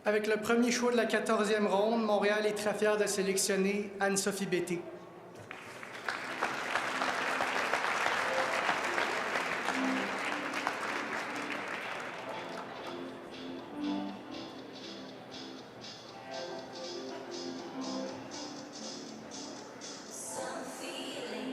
Avec le premier choix de la 14e ronde, Montréal est très fier de sélectionner Anne-Sophie Bété. Some feeling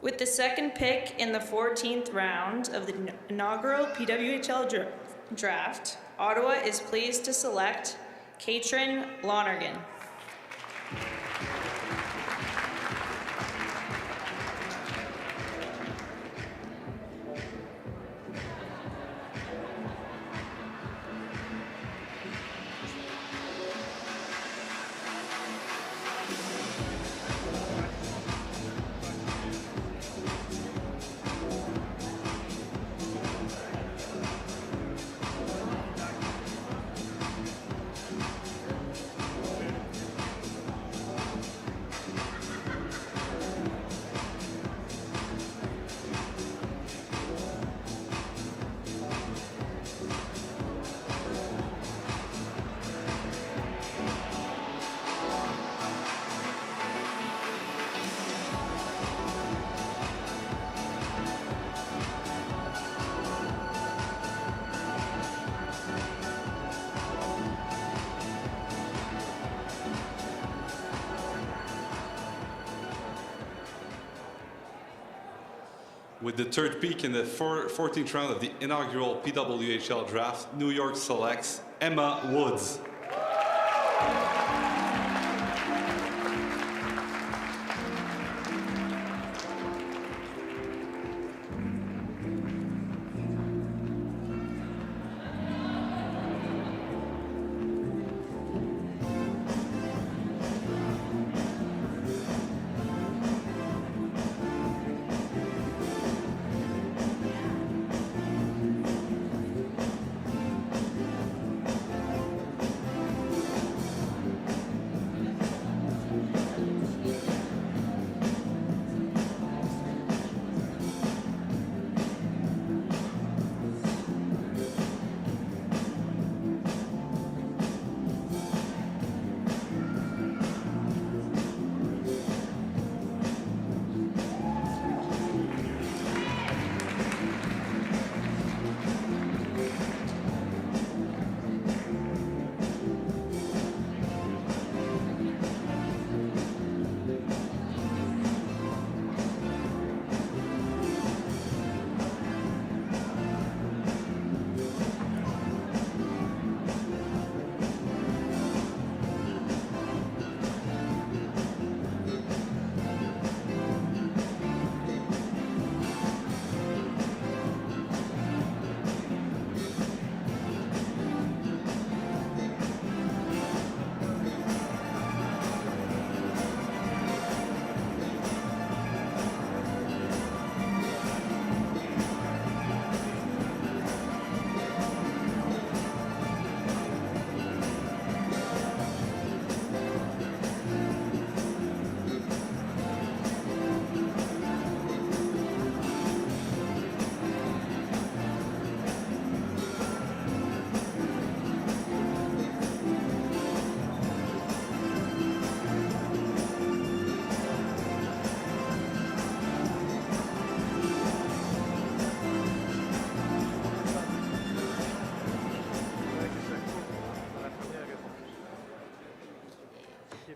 With the second pick in the 14th round of the inaugural PWHL draft, Ottawa is pleased to select Katrin Lonergan. With the third pick in the 14th round of the inaugural PWHL draft, New York selects Emma Woods.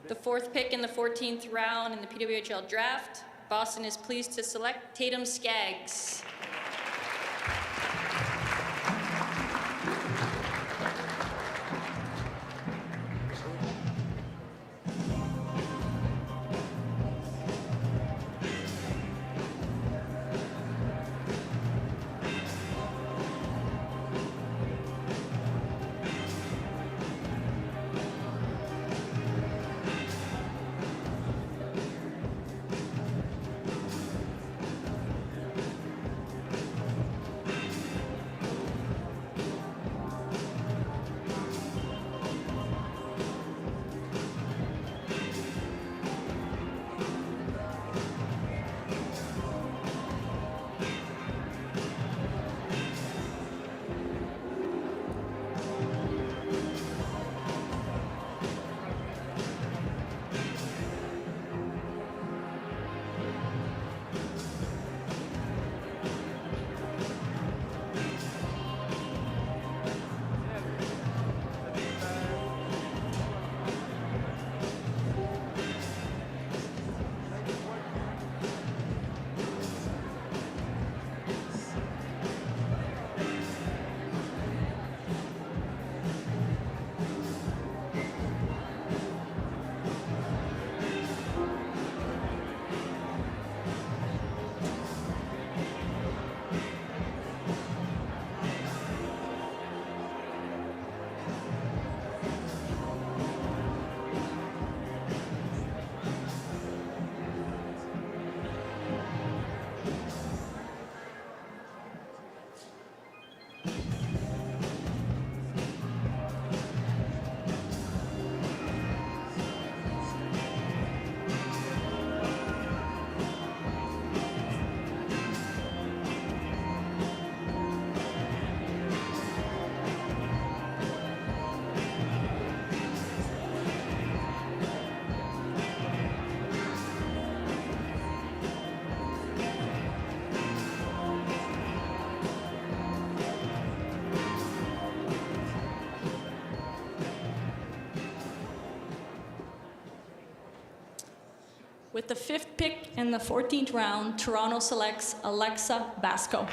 The fourth pick in the 14th round in the PWHL draft, Boston is pleased to select Tatum Skaggs. the 5th pick in the 14th round, Toronto selects Alexa Basco.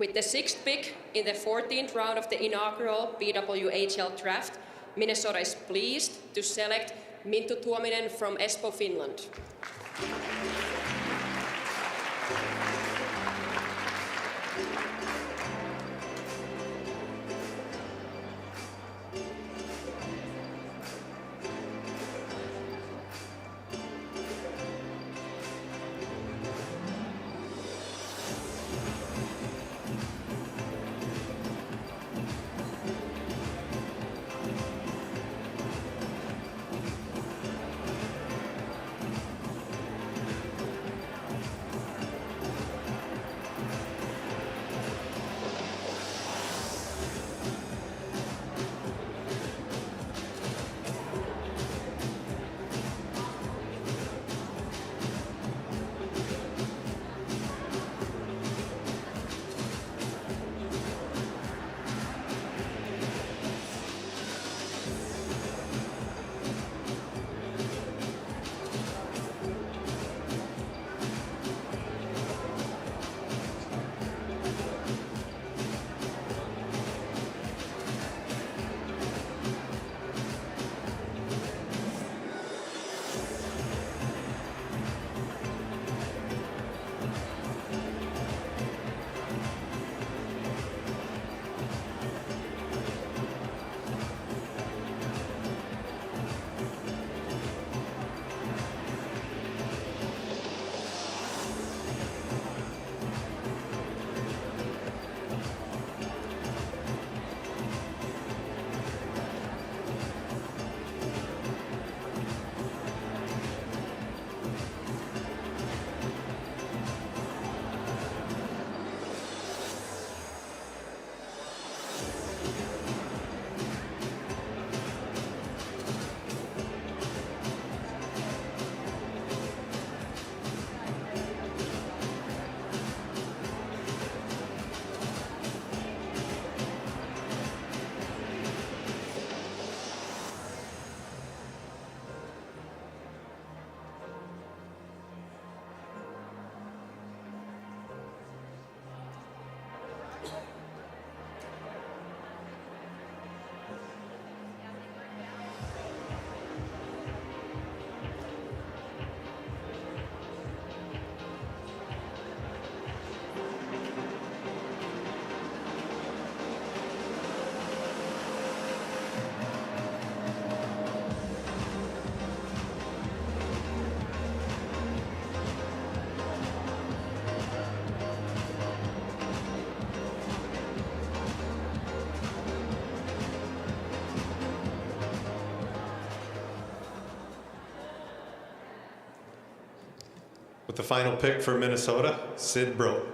With the 6th pick in the 14th round of the inaugural PWHL draft, Minnesota is pleased to select Minttu Tuominen from Espoo, Finland. With the final pick for Minnesota, Sid Broe.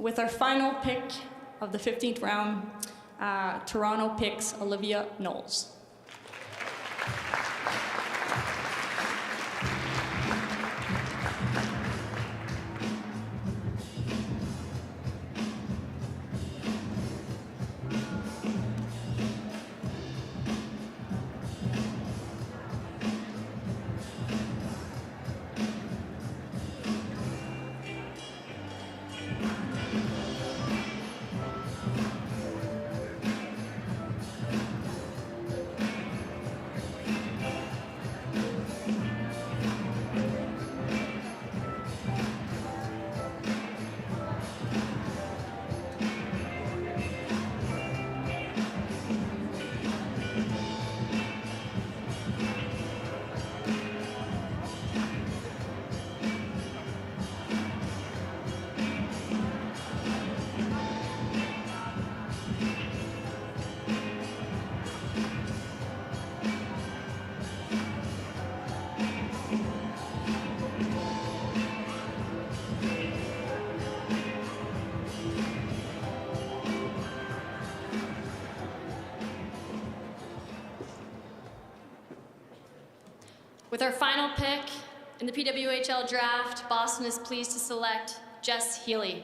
With our final pick of the 15th round, Toronto picks Olivia Knowles. With our final pick in the PWHL draft, Boston is pleased to select Jess Healy.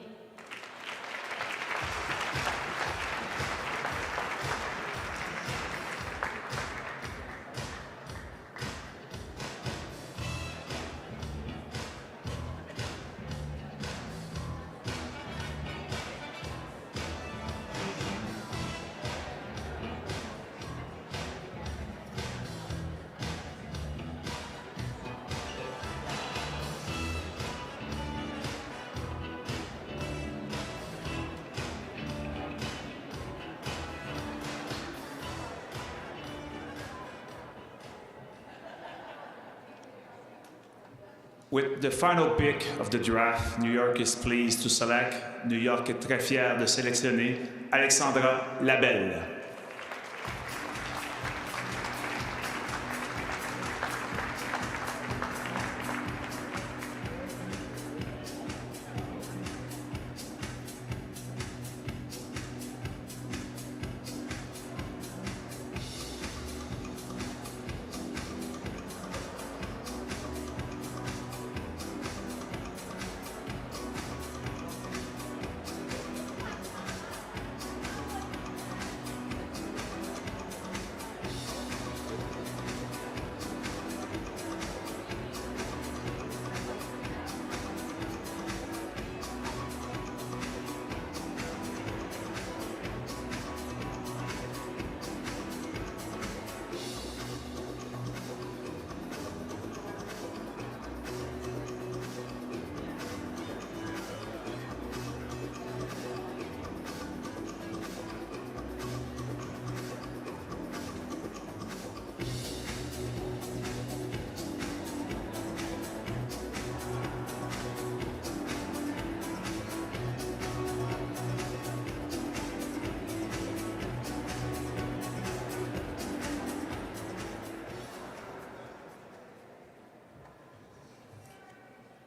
With the final pick of the draft, New York is pleased to select, New York est très fier de sélectionner Alexandra Labelle.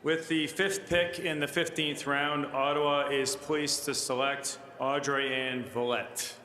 With the 5th pick in the 15th round, Ottawa is pleased to select Audrey Ann Villette.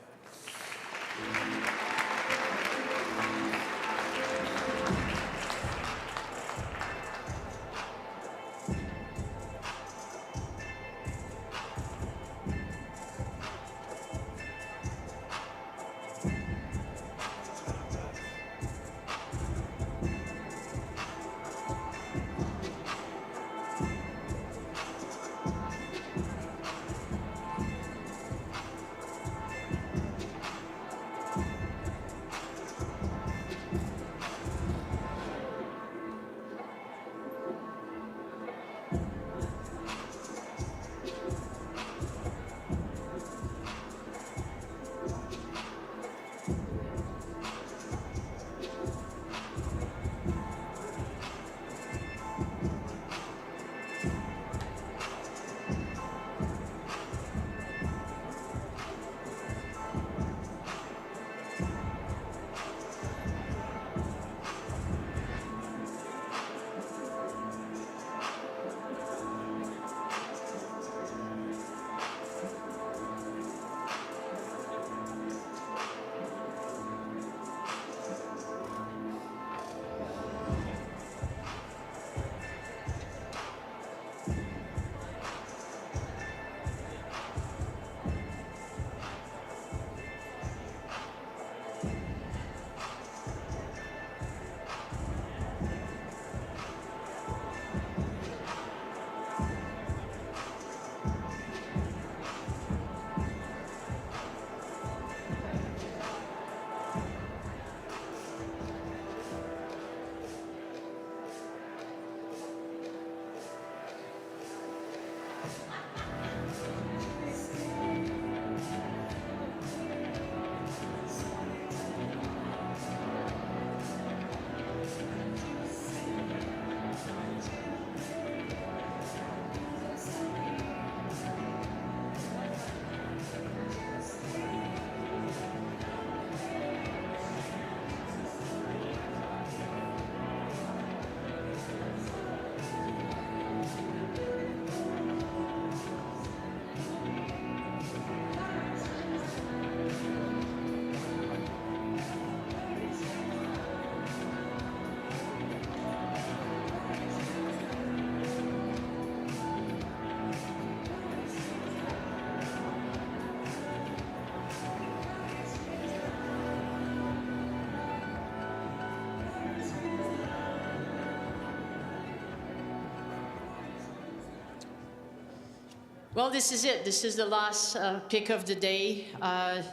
Well, this is it. This is the last pick of the day.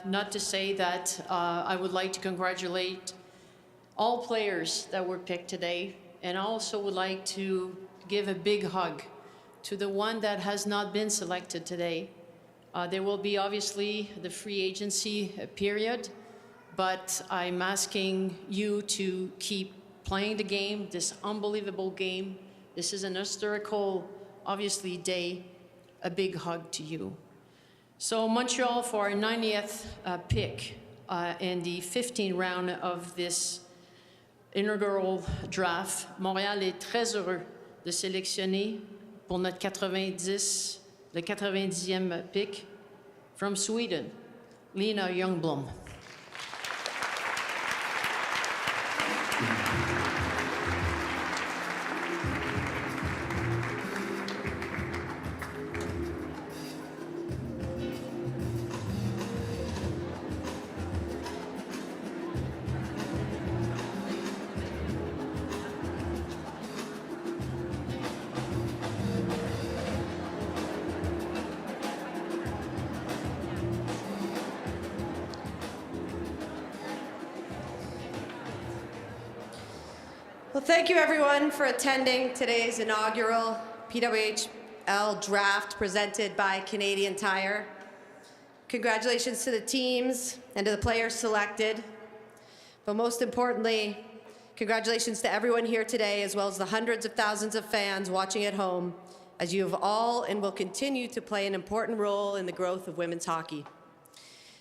Not to say that I would like to congratulate all players that were picked today, and I also would like to give a big hug to the one that has not been selected today. There will be obviously the free agency period, but I'm asking you to keep playing the game, this unbelievable game. This is an historical, obviously, day. A big hug to you. So Montreal for our 90th pick in the 15th round of this inaugural draft. Montréal est très heureux de sélectionner pour notre 90, le 90e pick from Sweden, Lena Youngblom. Well, thank you everyone for attending today's inaugural PWHL draft presented by Canadian Tire. Congratulations to the teams and to the players selected. But most importantly, congratulations to everyone here today, as well as the hundreds of thousands of fans watching at home, as you have all and will continue to play an important role in the growth of women's hockey.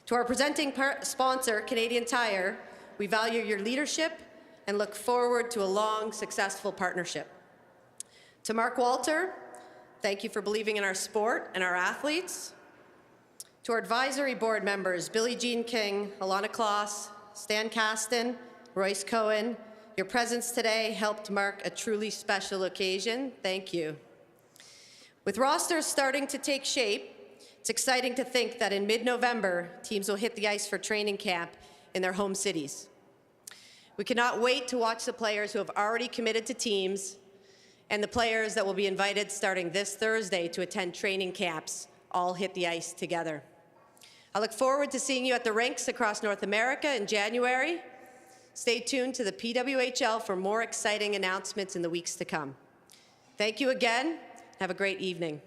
To our presenting sponsor, Canadian Tire, we value your leadership and look forward to a long, successful partnership. To Mark Walter, thank you for believing in our sport and our athletes. To our advisory board members, Billie Jean King, Alana Kloss, Stan Kasten, Royce Cohen, your presence today helped mark a truly special occasion. Thank you. With rosters starting to take shape, it's exciting to think that in mid-November, teams will hit the ice for training camp in their home cities. We cannot wait to watch the players who have already committed to teams and the players that will be invited starting this Thursday to attend training camps all hit the ice together. I look forward to seeing you at the rinks across North America in January. Stay tuned to the PWHL for more exciting announcements in the weeks to come. Thank you again. Have a great evening.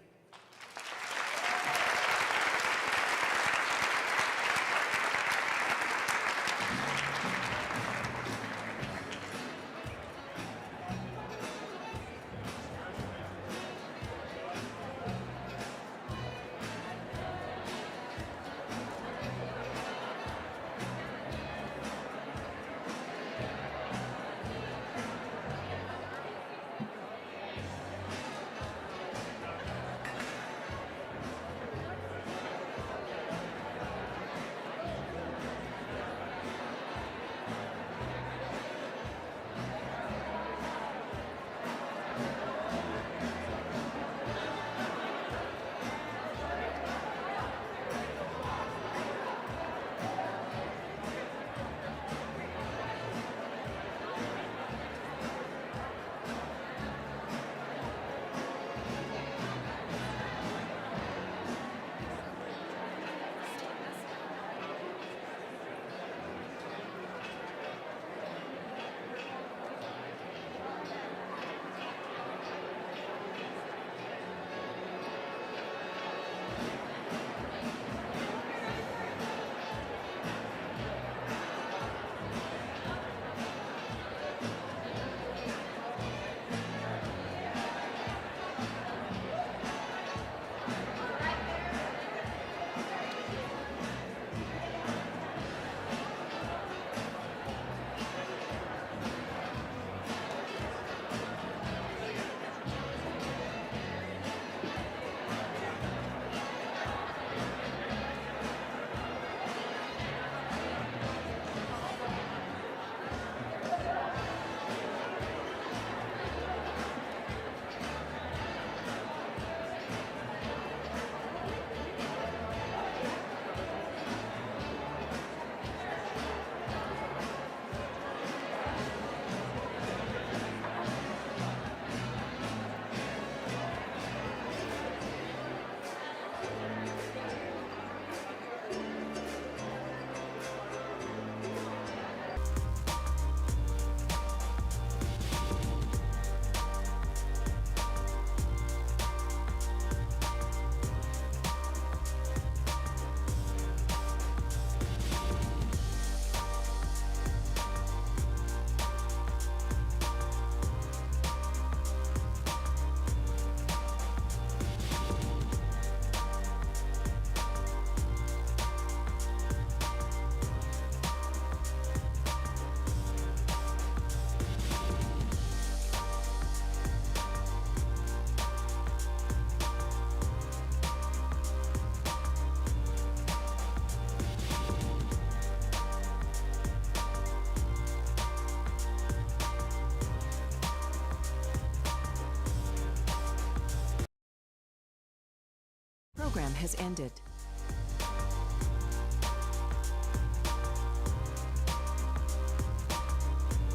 program has ended.